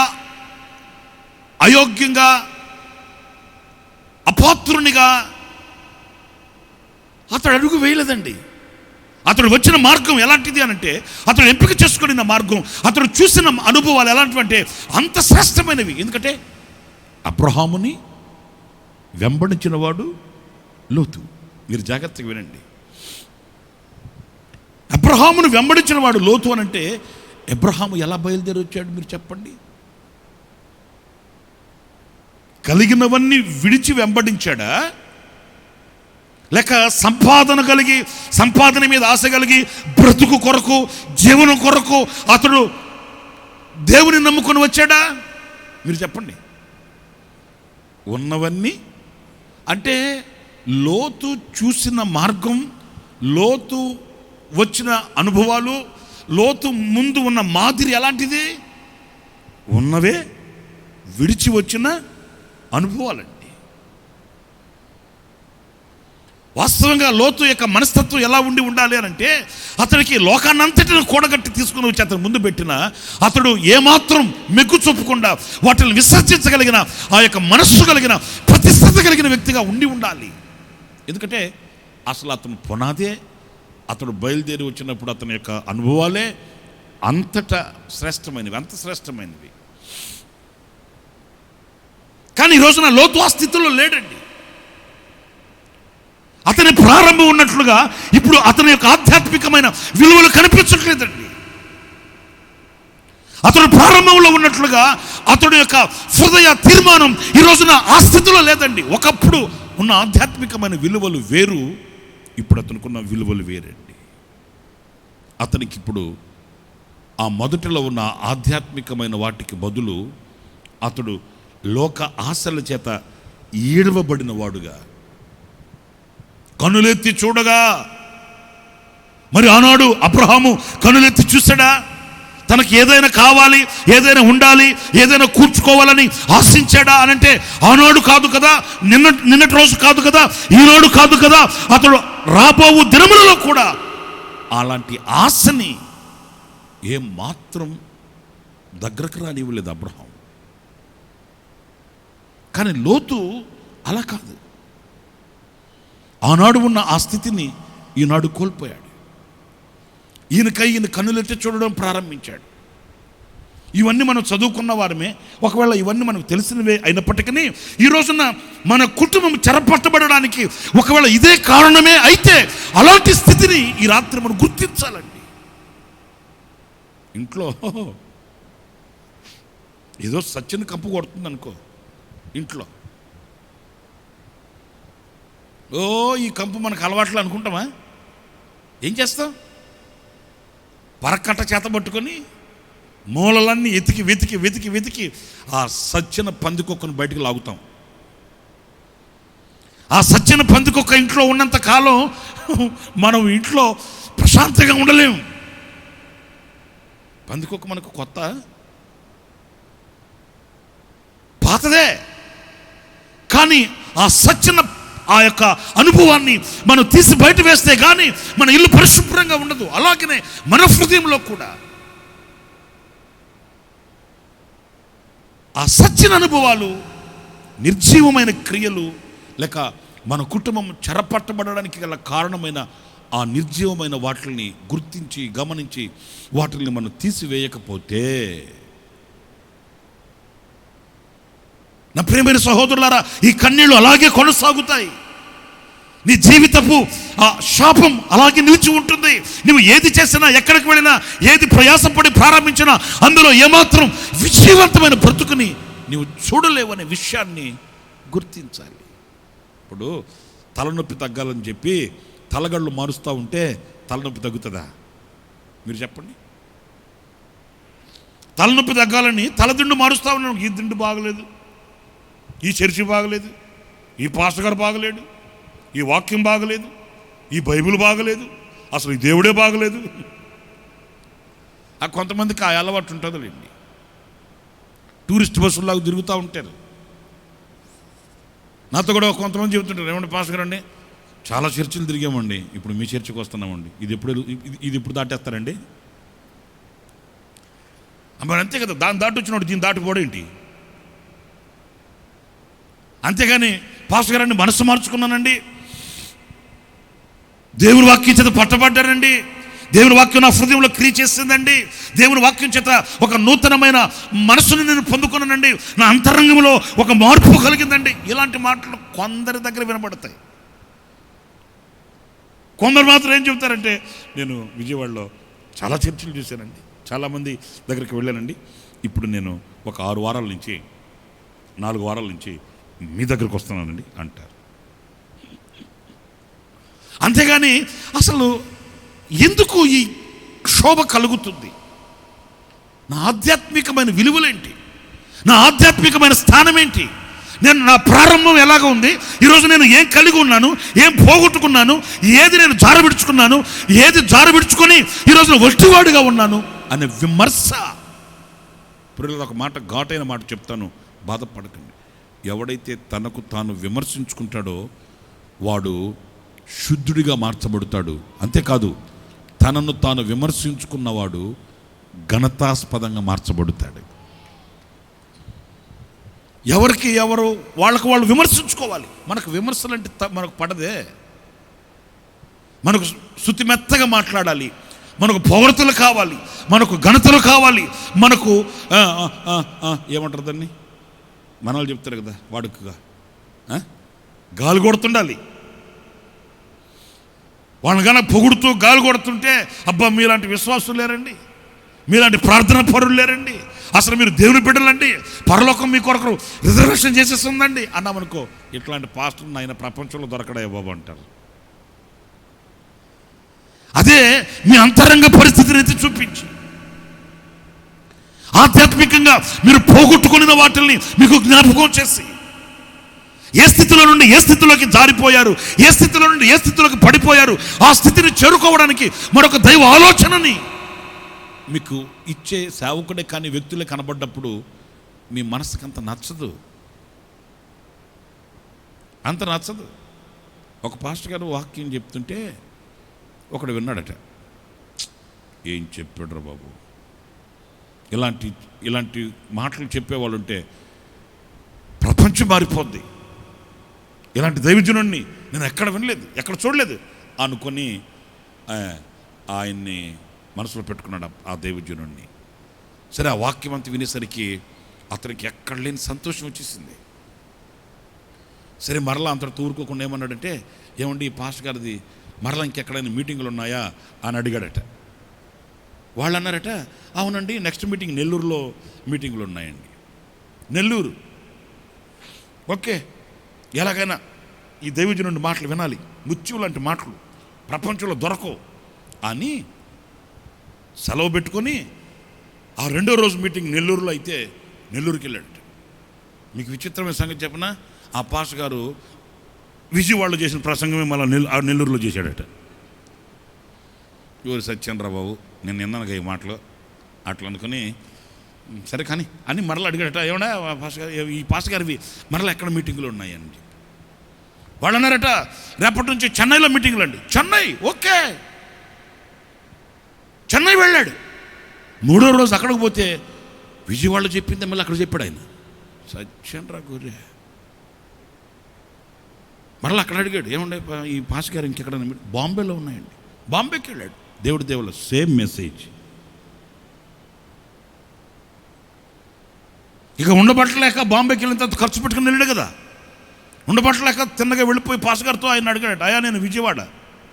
అయోగ్యంగా, అపాత్రునిగా అతడు అడుగు వేయలేదండి. అతడు వచ్చిన మార్గం ఎలాంటిది అనంటే, అతడు ఎంపిక చేసుకున్న మార్గం, అతడు చూసిన అనుభవాలు ఎలాంటివంటే అంత శ్రేష్టమైనవి. ఎందుకంటే అబ్రహాముని వెంబడించిన వాడు లోతు. మీరు జాగ్రత్తగా వినండి. అబ్రహామును వెంబడించిన వాడు లోతు అనంటే, అబ్రహాము ఎలా బయలుదేరి వచ్చాడు మీరు చెప్పండి? కలిగినవన్నీ విడిచి వెంబడించాడా, లేక సంపాదన మీద ఆశ కలిగి బ్రతుకు కొరకు, జీవనం కొరకు అతడు దేవుని నమ్ముకొని వచ్చాడా? మీరు చెప్పండి. ఉన్నవన్నీ అంటే లోతు చూసిన మార్గం, లోతు వచ్చిన అనుభవాలు, లోతు ముందు ఉన్న మాదిరి ఎలాంటిది? ఉన్నవే విడిచి వచ్చిన అనుభవాలండి. వాస్తవంగా లోతు యొక్క మనస్తత్వం ఎలా ఉండాలి అని అంటే, అతనికి లోకాన్నంతటిని కూడగట్టి తీసుకుని వచ్చి అతను ముందు పెట్టిన, అతడు ఏమాత్రం మెగ్గు చూపకుండా వాటిని విసర్జించగలిగిన, ఆ యొక్క మనస్సు కలిగిన, ప్రతిష్టత కలిగిన వ్యక్తిగా ఉండాలి. ఎందుకంటే అసలు అతను పునాదే, అతడు బయలుదేరి వచ్చినప్పుడు అతని యొక్క అనుభవాలే అంతటా శ్రేష్టమైనవి, అంత శ్రేష్టమైనవి. కానీ ఈ రోజున లోతు ఆ స్థితిలో లేడండి. అతని ప్రారంభం ఉన్నట్లుగా ఇప్పుడు అతని యొక్క ఆధ్యాత్మికమైన విలువలు కనిపించట్లేదండి. అతడు ప్రారంభంలో ఉన్నట్లుగా అతడి యొక్క హృదయ తీర్మానం ఈ రోజున ఆ స్థితిలో లేదండి. ఒకప్పుడు ఉన్న ఆధ్యాత్మికమైన విలువలు వేరు, ఇప్పుడు అతనుకున్న విలువలు వేరండి. అతనికి ఇప్పుడు ఆ మొదటిలో ఉన్న ఆధ్యాత్మికమైన వాటికి బదులు అతడు లోక ఆశల చేత ఈడవబడిన వాడుగా, కనులెత్తి చూడగా, మరి ఆనాడు అబ్రహాము కనులెత్తి చూశాడా? తనకి ఏదైనా కావాలి, ఏదైనా ఉండాలి, ఏదైనా కూర్చుకోవాలని ఆశించాడా అనంటే ఆనాడు కాదు కదా, నిన్నటి రోజు కాదు కదా, ఈనాడు కాదు కదా, అతడు రాబోవు దినములలో కూడా అలాంటి ఆశని ఏం మాత్రం దగ్గరకు రానివ్వలేదు అబ్రహాం. కానీ లోతు అలా కాదు. ఆనాడు ఉన్న ఆ స్థితిని ఈనాడు కోల్పోయాడు. ఈయన కన్నులెత్తి చూడడం ప్రారంభించాడు. ఇవన్నీ మనం చదువుకున్న వారమే, ఒకవేళ ఇవన్నీ మనకు తెలిసినవే అయినప్పటికీ ఈ రోజున మన కుటుంబం చెరపట్టబడడానికి ఒకవేళ ఇదే కారణమే అయితే, అలాంటి స్థితిని ఈ రాత్రి మనం గుర్తించాలండి. ఇంట్లో ఏదో సచ్చిని కంపు కొడుతుంది అనుకో, ఇంట్లో ఈ కంపు మనకు అలవాట్లు అనుకుంటామా? ఏం చేస్తాం? పరకట్ట చేత పట్టుకొని మూలలన్నీ వెతికి ఆ సచ్చిన పందికొక్కను బయటికి లాగుతాం. ఆ సచ్చిన పందికొక్క ఇంట్లో ఉన్నంత కాలం మనం ఇంట్లో ప్రశాంతంగా ఉండలేము. పందికొక్క మనకు కొత్త, పాతదే. కానీ ఆ సచ్చిన ఆ యొక్క అనుభవాన్ని మనం తీసి బయట వేస్తే కానీ మన ఇల్లు పరిశుభ్రంగా ఉండదు. అలాగనే మన హృదయంలో కూడా ఆ సచ్చిన అనుభవాలు, నిర్జీవమైన క్రియలు, లేక మన కుటుంబం చెరపట్టబడడానికి గల కారణమైన ఆ నిర్జీవమైన వాటిని గుర్తించి గమనించి వాటిని మనం తీసివేయకపోతే నా ప్రియమైన సహోదరులారా, ఈ కన్నీళ్లు అలాగే కొనసాగుతాయి. నీ జీవితపు ఆ శాపం అలాగే నిలిచి ఉంటుంది. నువ్వు ఏది చేసినా, ఎక్కడికి వెళ్ళినా, ఏది ప్రయాసపడి ప్రారంభించినా అందులో ఏమాత్రం విజయవంతమైన బ్రతుకుని నువ్వు చూడలేవనే విషయాన్ని గుర్తించాలి. ఇప్పుడు తలనొప్పి తగ్గాలని చెప్పి తలగళ్ళు మారుస్తూ ఉంటే తలనొప్పి తగ్గుతుందా? మీరు చెప్పండి. తలనొప్పి తగ్గాలని తలదిండు మారుస్తూ ఉన్నాను. ఈ దిండు బాగలేదు, ఈ చర్చి బాగలేదు, ఈ పాస్టర్ గారు బాగలేడు, ఈ వాక్యం బాగలేదు, ఈ బైబిల్ బాగలేదు, అసలు ఈ దేవుడే బాగలేదు. ఆ కొంతమందికి ఆ అలవాటు ఉంటుందిలేండి. టూరిస్ట్ బస్సుల్లాగా తిరుగుతూ ఉంటారు. నాతో కూడా కొంతమంది చెబుతుంటారు, ఏమంటే పాస్టర్ గారు అండి చాలా చర్చిలు తిరిగామండి, ఇప్పుడు మీ చర్చికి వస్తున్నామండి. ఇది ఇప్పుడు దాటేస్తారండి. మరి అంతే కదా, దాన్ని దాటి వచ్చినోడు దీన్ని దాటిపోడేంటి? అంతేగాని పాస్టర్ గారండి మనసు మార్చుకున్నానండి, దేవుని వాక్యం చేత పట్టబడ్డానండి, దేవుని వాక్యం నా హృదయంలో క్రియ చేసిందండి, దేవుని వాక్యం చేత ఒక నూతనమైన మనసుని నేను పొందుకున్నానండి, నా అంతరంగంలో ఒక మార్పు కలిగిందండి. ఇలాంటి మాటలు కొందరి దగ్గర వినబడతాయి. కొందరు మాత్రం ఏం చెబుతారంటే, నేను విజయవాడలో చాలా చర్చలు చూశానండి, చాలామంది దగ్గరికి వెళ్ళానండి, ఇప్పుడు నేను ఒక 4 వారాల నుంచి మీ దగ్గరకు వస్తున్నానండి అంటారు. అంతేగాని అసలు ఎందుకు ఈ క్షోభ కలుగుతుంది? నా ఆధ్యాత్మికమైన విలువలేంటి? నా ఆధ్యాత్మికమైన స్థానం ఏంటి? నా ప్రారంభం ఎలాగ ఉంది? ఈరోజు నేను ఏం కలిగి ఉన్నాను, ఏం పోగొట్టుకున్నాను, ఏది నేను జారవిడుచుకున్నాను, ఏది జారవిడుచుకొని ఈరోజు వట్టివాడుగా ఉన్నాను అనే విమర్శ. ఇప్పుడు ఒక మాట, ఘాటైన మాట చెప్తాను, బాధపడకండి. ఎవడైతే తనకు తాను విమర్శించుకుంటాడో వాడు శుద్ధుడిగా మార్చబడతాడు. అంతేకాదు, తనను తాను విమర్శించుకున్నవాడు ఘనతాస్పదంగా మార్చబడతాడు. ఎవరికి ఎవరు వాళ్ళకు వాళ్ళు విమర్శించుకోవాలి. మనకు విమర్శలు అంటే మనకు పడదే. మనకు శృతి మెత్తగా మాట్లాడాలి, మనకు పొగడతలు కావాలి, మనకు ఘనతలు కావాలి, మనకు ఏమంటారు దాన్ని, మనవాళ్ళు చెప్తారు కదా, వాడుకగా గాలి కొడుతుండాలి. వాళ్ళని కన్నా పొగుడుతూ గాలి కొడుతుంటే, అబ్బా మీలాంటి విశ్వాసులు లేరండి, మీలాంటి ప్రార్థన పరులు లేరండి, అసలు మీరు దేవుని బిడ్డలండి, పరలోకం మీ కొరకు రిజర్వేషన్ చేసేస్తుందండి అన్నామనుకో, ఇట్లాంటి పాస్టర్ ఆయన ప్రపంచంలో దొరకడా బాబు అంటారు. అదే మీ అంతరంగ పరిస్థితిని ఎత్తి చూపించి, ఆధ్యాత్మికంగా మీరు పోగొట్టుకున్న వాటిల్ని మీకు జ్ఞాపకం చేసి, ఏ స్థితిలో నుండి ఏ స్థితిలోకి జారిపోయారు, ఏ స్థితిలో నుండి ఏ స్థితిలోకి పడిపోయారు, ఆ స్థితిని చేరుకోవడానికి మరొక దైవ ఆలోచనని మీకు ఇచ్చే సేవకుడే కానీ వ్యక్తులే కనబడ్డప్పుడు మీ మనసుకు అంత నచ్చదు. ఒక పాస్టర్ గారు వాక్యం చెప్తుంటే ఒకడు విన్నాడట, ఏం చెప్పాడు రా బాబు, ఇలాంటి మాటలు చెప్పేవాళ్ళు ఉంటే ప్రపంచం మారిపోద్ది, ఇలాంటి దైవజనుడిని నేను ఎక్కడ వినలేదు, ఎక్కడ చూడలేదు అనుకొని ఆయన్ని మనసులో పెట్టుకున్నాడు ఆ దైవజనుడిని. సరే, ఆ వాక్యం అంతా వినేసరికి అతనికి ఎక్కడ లేని సంతోషం వచ్చేసింది. సరే, మరలా అంతటి ఊరుకోకుండా ఏమన్నాడంటే, ఏమండి ఈ పాస్టర్ గారిది మరలా ఇంకెక్కడైనా మీటింగులు ఉన్నాయా అని అడిగాడట. వాళ్ళు అన్నారట, అవునండి నెక్స్ట్ మీటింగ్ నెల్లూరులో మీటింగులు ఉన్నాయండి. నెల్లూరు, ఓకే, ఎలాగైనా ఈ దైవజనుడి మాటలు వినాలి, ముత్యం లాంటి మాటలు ప్రపంచంలో దొరకవు అని సెలవు పెట్టుకొని ఆ 2వ రోజు మీటింగ్ నెల్లూరులో అయితే నెల్లూరుకి వెళ్ళాడు. మీకు విచిత్రమైన సంగతి చెప్పనా, ఆ పాస్టర్ గారు విజయవాడలో చేసిన ప్రసంగమే మళ్ళీ నెల్లూరులో చేశాడట. ఎవరు సత్యేంద్ర బాబు, నేను విన్నాను ఈ మాటలు అట్లా అనుకుని, సరే కానీ అని మరలా అడిగాడట, ఏమన్నా ఈ పాస్టర్ గారివి మరలా ఎక్కడ మీటింగులు ఉన్నాయని చెప్పి. వాళ్ళు అన్నారట, రేపటి నుంచి చెన్నైలో మీటింగులు అండి. చెన్నై, ఓకే, చెన్నై వెళ్ళాడు. 3వ రోజు అక్కడికి పోతే విజయవాడలో చెప్పింది మళ్ళీ అక్కడ చెప్పాడు ఆయన. సత్యేంద్ర గొర్రె మరలా అక్కడ అడిగాడు, ఏమండే ఈ పాస్టర్ గారు ఇంకెక్కడ బాంబేలో ఉన్నాయండి. బాంబేకి వెళ్ళాడు. దేవుడు సేమ్ మెసేజ్. ఇక ఉండబట్టలేక బాంబేకి వెళ్ళిన తర్వాత ఖర్చు పెట్టుకుని వెళ్ళాడు కదా. ఉండబట్టలేక తిన్నగా వెళ్ళిపోయి పాస్ గారితో ఆయన అడిగాడు, అయ్యా నేను విజయవాడ.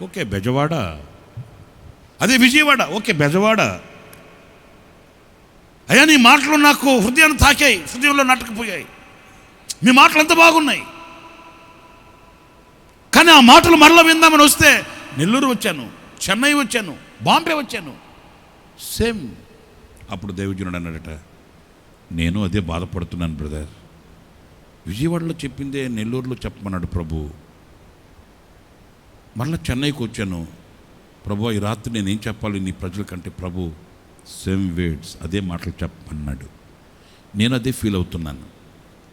ఓకే బెజవాడ, అదే విజయవాడ, ఓకే బెజవాడ. అయ్యా నీ మాటలు నాకు హృదయాన్ని తాకాయి, హృదయంలో నాటకపోయాయి, మీ మాటలు ఎంత బాగున్నాయి. కానీ ఆ మాటలు మరలా విందామని వస్తే నెల్లూరు వచ్చాను, చెన్నై వచ్చాను, బాంబే వచ్చాను, సేమ్. అప్పుడు దైవజనుడు అన్నాడట, నేను అదే బాధపడుతున్నాను బ్రదర్, విజయవాడలో చెప్పిందే నెల్లూరులో చెప్పమన్నాడు ప్రభు. మళ్ళీ చెన్నైకి వచ్చాను, ప్రభు ఈ రాత్రి నేనేం చెప్పాలి నీ ప్రజలకంటే, ప్రభు సేమ్ వర్డ్స్ అదే మాటలు చెప్పమన్నాడు. నేను అదే ఫీల్ అవుతున్నాను.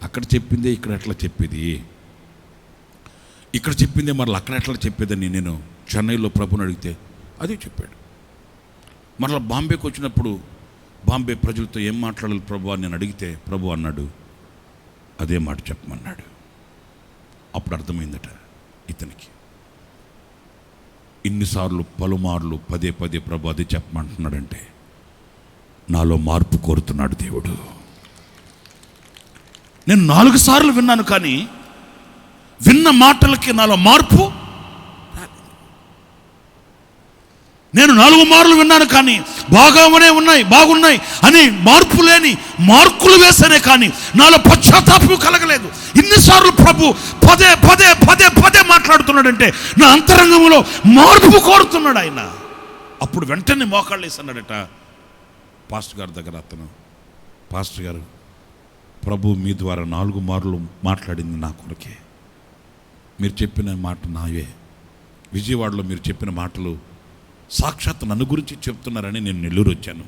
అక్కడ చెప్పిందే ఇక్కడ ఎట్లా చెప్పేది, ఇక్కడ చెప్పిందే మరలా అక్కడ ఎట్లా చెప్పేదని నేను చెన్నైలో ప్రభుని అడిగితే అదే చెప్పాడు. మరలా బాంబేకి వచ్చినప్పుడు బాంబే ప్రజలతో ఏం మాట్లాడాలి ప్రభు అని నేను అడిగితే ప్రభు అన్నాడు అదే మాట చెప్పమన్నాడు. అప్పుడు అర్థమైందట ఇతనికి. ఇన్నిసార్లు పలుమార్లు పదే పదే ప్రభు అదే చెప్పమంటున్నాడంటే నాలో మార్పు కోరుతున్నాడు దేవుడు. నేను 4 సార్లు విన్నాను, కానీ విన్న మాటలకి నాలో మార్పు రాలేదు. నేను 4 మార్లు విన్నాను, కానీ బాగున్నాయి అని మార్పు లేని మార్కులు వేసానే కానీ నాలో పశ్చాత్తాపం కలగలేదు. ఇన్నిసార్లు ప్రభు పదే పదే పదే పదే మాట్లాడుతున్నాడంటే నా అంతరంగంలో మార్పు కోరుతున్నాడు ఆయన. అప్పుడు వెంటనే మోకాళ్ళు వేసన్నాడట పాస్టర్ గారి దగ్గర. అతను, పాస్టర్ గారు ప్రభు మీ ద్వారా 4 మార్లు మాట్లాడింది నా కొరకే, మీరు చెప్పిన మాట నావే, విజయవాడలో మీరు చెప్పిన మాటలు సాక్షాత్ నన్ను గురించి చెప్తున్నారని నేను నెల్లూరు వచ్చాను,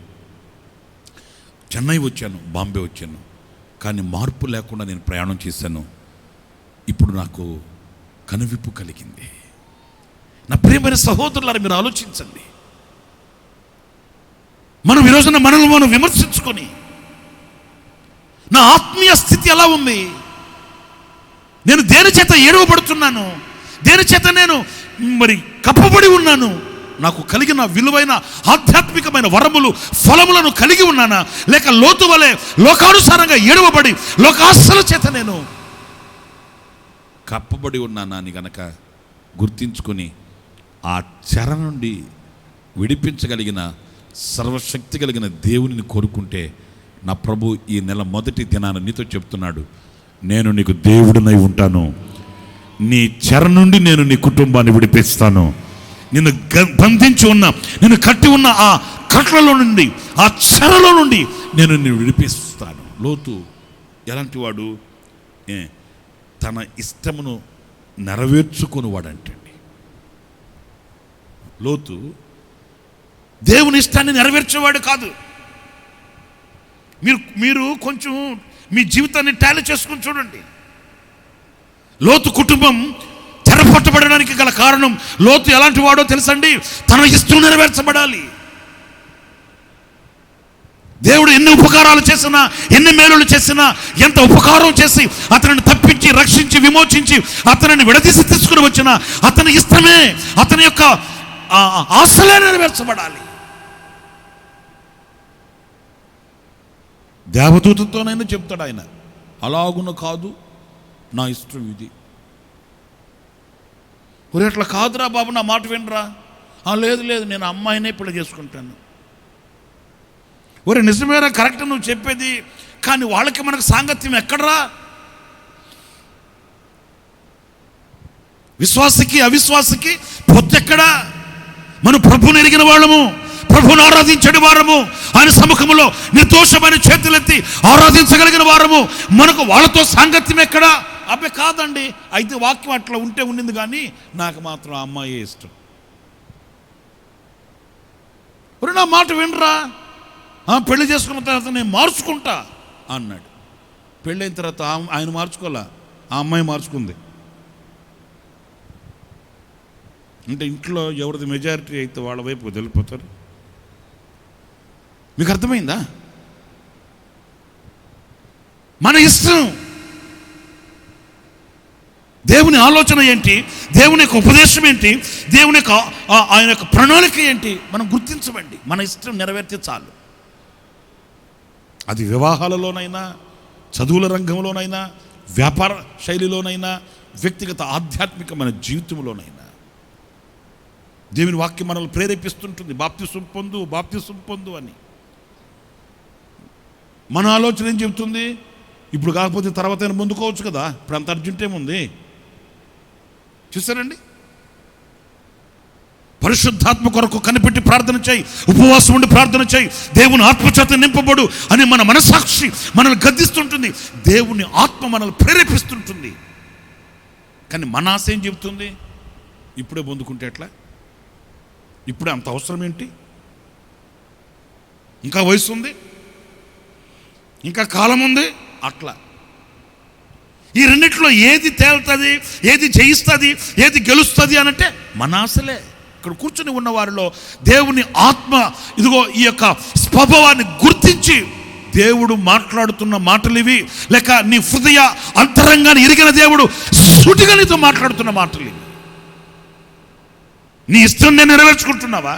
చెన్నై వచ్చాను, బాంబే వచ్చాను, కానీ మార్పు లేకుండా నేను ప్రయాణం చేశాను. ఇప్పుడు నాకు కనువిప్పు కలిగింది. నా ప్రియమైన సహోదరులారా, మీరు ఆలోచించండి. మనం ఈ రోజున మనల్ని మనం విమర్శించుకొని నా ఆత్మీయ స్థితి ఎలా ఉంది, నేను దేని చేత ఏడవబడుతున్నాను, దేని చేత నేను మరి కప్పబడి ఉన్నాను, నాకు కలిగిన విలువైన ఆధ్యాత్మికమైన వరములు ఫలములను కలిగి ఉన్నానా, లేక లోతు వలె లోకానుసారంగా ఏడవబడి లోకాశల చేత నేను కప్పబడి ఉన్నానా అని గనక గుర్తించుకొని ఆ చెర నుండి విడిపించగలిగిన సర్వశక్తి కలిగిన దేవునిని కోరుకుంటే, నా ప్రభు ఈ నెల మొదటి దినాన నీతో చెప్తున్నాడు, నేను నీకు దేవుడినై ఉంటాను, నీ చెర నుండి నేను నీ కుటుంబాన్ని విడిపిస్తాను, నిన్ను బంధించి ఉన్న, నిన్ను కట్టి ఉన్న ఆ కట్లలో నుండి, ఆ చెరలో నుండి నేను నిన్ను విడిపిస్తాను. లోతు ఎలాంటి వాడు, తన ఇష్టమును నెరవేర్చుకుని వాడంటండి. లోతు దేవుని ఇష్టాన్ని నెరవేర్చేవాడు కాదు. మీరు కొంచెం మీ జీవితాన్ని టాలీ చేసుకుని చూడండి. లోతు కుటుంబం చెరపట్టబడడానికి గల కారణం, లోతు ఎలాంటి వాడో తెలుసండి, తన ఇష్టం నెరవేర్చబడాలి. దేవుడు ఎన్ని ఉపకారాలు చేసినా, ఎన్ని మేలులు చేసినా, ఎంత ఉపకారం చేసి అతనిని తప్పించి రక్షించి విమోచించి అతనిని విడదీసి తీసుకుని వచ్చినా అతని ఇష్టమే, అతని యొక్క ఆశలే నెరవేర్చబడాలి. దేవదూతతోనైనా చెప్తాడు ఆయన, అలాగున కాదు నా ఇష్టం ఇది. ఒరే అట్లా కాదురా బాబు, నా మాట వినరా. లేదు నేను అమ్మాయినే పెళ్లి చేసుకుంటాను. ఒరే నిజమేరా, కరెక్ట్ నువ్వు చెప్పేది, కానీ వాళ్ళకి మనకు సాంగత్యం ఎక్కడరా? విశ్వాసకి అవిశ్వాసకి పొత్తెక్కడా? మనం ప్రభుని ఎరిగిన వాళ్ళము, ప్రభుని ఆరాధించని వారము, ఆయన సముఖంలో నిర్దోషమైన చేతులెత్తి ఆరాధించగలిగిన వారము, మనకు వాళ్ళతో సాంగత్యం ఎక్కడా? అబ్బే కాదండి, అయితే వాక్యం అట్లా ఉంటే ఉండింది, కానీ నాకు మాత్రం ఆ అమ్మాయే ఇష్టం. ఒరే నా మాట వినరా, పెళ్లి చేసుకున్న తర్వాత నేను మార్చుకుంటా అన్నాడు. పెళ్ళైన తర్వాత ఆయన మార్చుకోలే, ఆ అమ్మాయి మార్చుకుంది. అంటే ఇంట్లో ఎవరిది మెజారిటీ అయితే వాళ్ళ వైపు వెళ్ళిపోతారు. మీకు అర్థమైందా? మన ఇష్టం. దేవుని ఆలోచన ఏంటి, దేవుని యొక్క ఉపదేశం ఏంటి, దేవుని యొక్క ఆయన యొక్క ప్రణాళిక ఏంటి మనం గుర్తించమండి. మన ఇష్టం నెరవేర్తే చాలు. అది వివాహాలలోనైనా, చదువుల రంగంలోనైనా, వ్యాపార శైలిలోనైనా, వ్యక్తిగత ఆధ్యాత్మికమైన జీవితంలోనైనా దేవుని వాక్యం మనల్ని ప్రేరేపిస్తుంటుంది. బాప్తిసం పొందు అని. మన ఆలోచన ఏం చెబుతుంది? ఇప్పుడు కాకపోతే తర్వాత అయినా పొందుకోవచ్చు కదా, ఇప్పుడు అంత అర్జెంట్ ఏముంది? చూసారండి, పరిశుద్ధాత్మ కొరకు కనిపెట్టి ప్రార్థన చేయి, ఉపవాసం ఉండి ప్రార్థన చేయి, దేవుని ఆత్మచేత నింపబడు అని మన మనసాక్షి మనల్ని గద్దిస్తుంటుంది. దేవుని ఆత్మ మనల్ని ప్రేరేపిస్తుంటుంది. కానీ మన ఆశ ఏం చెబుతుంది? ఇప్పుడే పొందుకుంటే ఎట్లా? ఇప్పుడే అంత అవసరం ఏంటి? ఇంకా వయసు ఉంది, ఇంకా కాలం ఉంది. అట్లా ఈ రెండిట్లో ఏది తేలుతుంది, ఏది జయిస్తుంది, ఏది గెలుస్తుంది అనంటే మన ఆశలే. ఇక్కడ కూర్చుని ఉన్న వారిలో దేవుని ఆత్మ ఇదిగో ఈ యొక్క స్వభావాన్ని గుర్తించి దేవుడు మాట్లాడుతున్న మాటలు ఇవి, లేక నీ హృదయ అంతరంగాన్ని ఎరిగిన దేవుడు సూటిగా నీతో మాట్లాడుతున్న మాటలు ఇవి. నీ ఇష్టం నేను నెరవేర్చుకుంటున్నావా?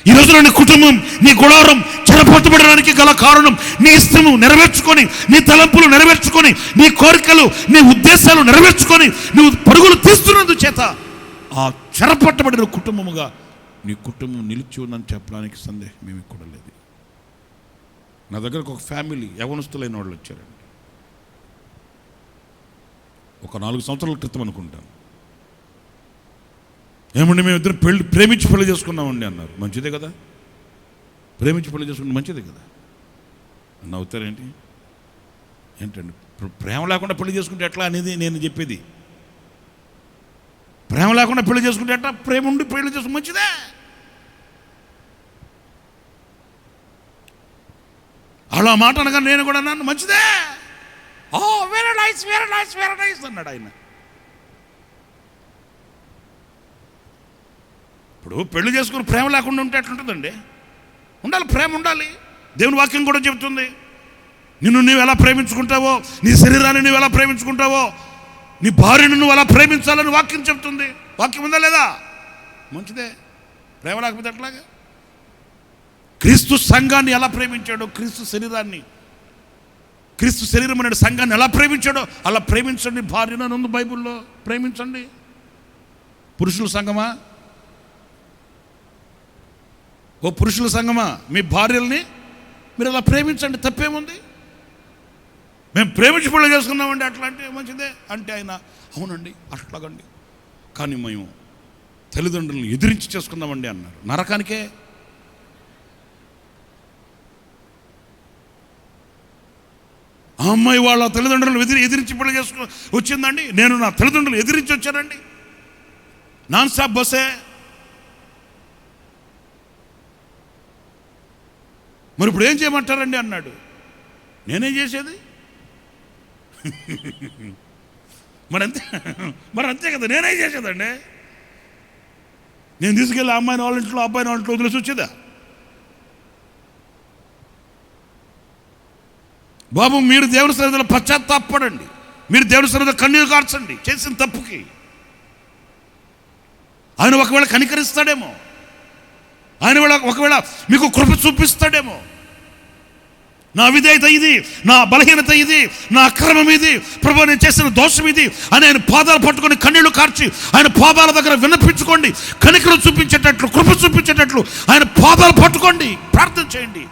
ఈ రోజున నీ కుటుంబం, నీ గుడారం చెరపట్టబడడానికి గల కారణం నీ ఇష్టము నెరవేర్చుకొని, నీ తలంపులు నెరవేర్చుకొని, నీ కోరికలు, నీ ఉద్దేశాలు నెరవేర్చుకొని నువ్వు పరుగులు తీస్తున్నందు చేత ఆ చెరపట్టబడిన కుటుంబముగా నీ కుటుంబం నిలిచి ఉందని చెప్పడానికి సందేహం ఏమీ కూడా లేదు. నా దగ్గరకు ఒక ఫ్యామిలీ యవనస్తులైన వాళ్ళు వచ్చారండి. ఒక 4 సంవత్సరాల క్రితం అనుకుంటాను. ఏమండి మేము ఇద్దరు ప్రేమించి పెళ్లి చేసుకున్నామండి అన్నారు. మంచిదే కదా, ప్రేమించి పెళ్లి చేసుకుంటే మంచిదే కదా. నవ్వుతారేంటి? ఏంటండి ప్రేమ లేకుండా పెళ్లి చేసుకుంటే ఎట్లా అనేది నేను చెప్పేది. ప్రేమ లేకుండా పెళ్లి చేసుకుంటే ఎట్లా? ప్రేమ ఉండి పెళ్లి చేసుకుంటే మంచిదే. అలా మాట అనగా నేను కూడా అన్నాను మంచిదే. Oh very nice very nice very nice అన్నాడు ఆయన. ఇప్పుడు పెళ్లి చేసుకుని ప్రేమ లేకుండా ఉంటే ఎట్లుంటుందండి? ఉండాలి, ప్రేమ ఉండాలి. దేవుని వాక్యం కూడా చెబుతుంది, నిన్ను నువ్వు ఎలా ప్రేమించుకుంటావో, నీ శరీరాన్ని నువ్వు ఎలా ప్రేమించుకుంటావో, నీ భార్యను నువ్వు ఎలా ప్రేమించాలని వాక్యం చెబుతుంది. వాక్యం ఉందా లేదా? మంచిదే. ప్రేమ లేకపోతే ఎట్లాగా? క్రీస్తు సంఘాన్ని ఎలా ప్రేమించాడో, క్రీస్తు శరీరాన్ని, క్రీస్తు శరీరం అనే సంఘాన్ని ఎలా ప్రేమించాడో అలా ప్రేమించండి. భార్యను అని ఉంది బైబిల్లో, ప్రేమించండి. పురుషుల సంఘమా, ఓ పురుషుల సంఘమా, మీ భార్యల్ని మీరు అలా ప్రేమించండి. తప్పేముంది? మేము ప్రేమించి పెళ్లి చేసుకున్నామండి అట్లా అంటే మంచిదే అంటే ఆయన అవునండి అట్లాగండి, కానీ మేము తల్లిదండ్రులను ఎదిరించి చేసుకున్నామండి అన్నారు. నరకానికే. ఆ అమ్మాయి వాళ్ళ తల్లిదండ్రులను ఎదిరించి పెళ్లి చేసుకు వచ్చిందండి. నేను నా తల్లిదండ్రులు ఎదిరించి వచ్చానండి. నాన్ స్టాప్ బస్సే. మరి ఇప్పుడు ఏం చేయమంటారండి అన్నాడు. నేనేం చేసేది? మరి అంతే కదా, నేనేం చేసేదండి? నేను తీసుకెళ్ళి అమ్మాయిని వాళ్ళ ఇంట్లో, అబ్బాయిని వాళ్ళ ఇంట్లో వదిలేసి వచ్చేదా? బాబు మీరు దేవుని సన్నిధిలో పశ్చాత్తాపడండి, మీరు దేవుని సన్నిధిలో కన్నీరు కార్చండి చేసిన తప్పుకి. ఆయన ఒకవేళ కనికరిస్తాడేమో, ఆయన ఒకవేళ మీకు కృప చూపిస్తాడేమో. నా విధేయత ఇది, నా బలహీనత ఇది, నా అక్రమం ఇది, ప్రభు నేను చేసిన దోషం ఇది అని ఆయన పాదాలు పట్టుకొని కన్నీళ్లు కార్చి ఆయన పాదాల దగ్గర విన్నపించుకోండి. కనికరం చూపించేటట్లు, కృప చూపించేటట్లు ఆయన పాదాలు పట్టుకోండి, ప్రార్థన చేయండి.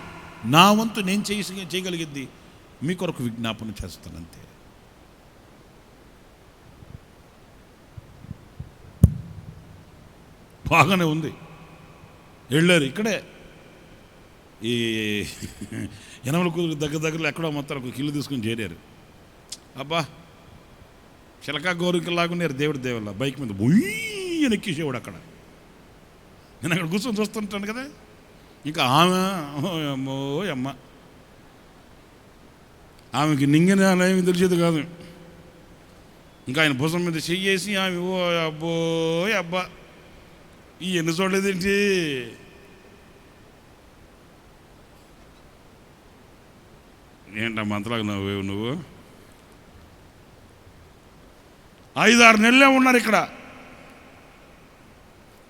నా వంతు నేను చేయగలిగింది మీ కొరకు విజ్ఞాపన చేస్తానంతే. బాగానే ఉంది. వెళ్ళారు ఇక్కడే ఈ యనమల కుదురు దగ్గరలో ఎక్కడో మొత్తం ఒక కిల్లు తీసుకుని చేరారు. అబ్బా చిలకా గోరికలాగున్నారు. దేవుడి దేవుళ్ళ బైక్ మీద బొయ్యని ఎక్కేసేవాడు అక్కడ. నేను అక్కడ కూర్చొని చూస్తుంటాను కదా. ఇంకా ఆమె అమ్మో అమ్మ, ఆమెకి నింగిన ఏమి తెలిసేది కాదు. ఇంకా ఆయన భుజం మీద చెయ్యేసి ఆమె ఓ అబ్బో అబ్బా ఈ ఎన్ని చూడలేదేంటి. ఏంటమ్మా అంతలాగా నువ్వు 5-6 నెలలే ఉన్నారు ఇక్కడ.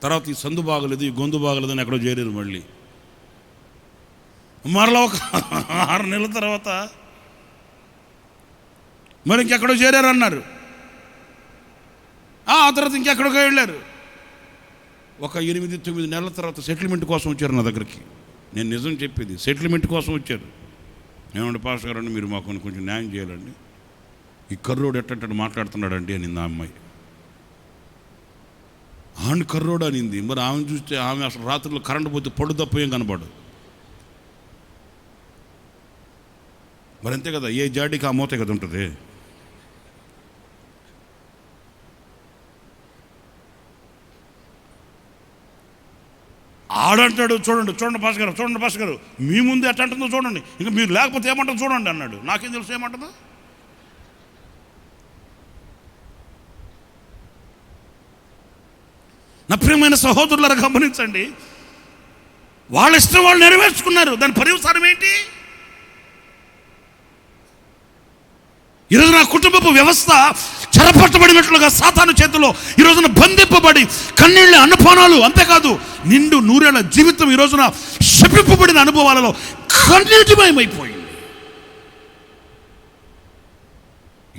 తర్వాత ఈ సందు బాగలేదు, ఈ గొంతు బాగలేదు అని ఎక్కడో చేరారు. మళ్ళీ మరలా ఒక 6 నెలల తర్వాత మరి ఇంకెక్కడో చేరారు అన్నారు. ఆ తర్వాత ఇంకెక్కడికో వెళ్ళారు. ఒక 8-9 నెలల తర్వాత సెటిల్మెంట్ కోసం వచ్చారు నా దగ్గరికి. నేను నిజం చెప్పేది, సెటిల్మెంట్ కోసం వచ్చారు. ఏమంటే పాస్టర్ గారు, మీరు మాకు కొంచెం న్యాయం చేయాలండి, ఈ కర్రోడు ఎట్టంటే మాట్లాడుతున్నాడండి అనింది ఆ అమ్మాయి. ఆమె కర్రోడు అనింది. మరి ఆమెను చూస్తే ఆమె అసలు రాత్రిలో కరెంటు పోతే పడు తప్ప ఏం కనబడు. మరి అంతే కదా, ఏ జాడికి ఆ మోతే కదా ఉంటుంది. ఆడంటాడు, చూడండి పాస్టర్ గారు మీ ముందు ఎట్ట అంటుందో చూడండి, ఇంకా మీరు లేకపోతే ఏమంటుందో చూడండి అన్నాడు. నాకేం తెలుసు ఏమంటుందో. నా ప్రియమైన సహోదరులారా గమనించండి, వాళ్ళ ఇష్టం వాళ్ళు నెరవేర్చుకున్నారు. దాని పర్యవసానం ఏంటి? ఈరోజు నా కుటుంబపు వ్యవస్థ చెరపట్టబడినట్లుగా సాతాను చేతిలో ఈ రోజున బంధింపబడి కన్నీళ్ళ అన్నపానాలు, అంతేకాదు నిండు నూరేళ్ల జీవితం ఈ రోజున శపింపబడిన అనుభవాలలో కన్నీటిమయమైపోయింది.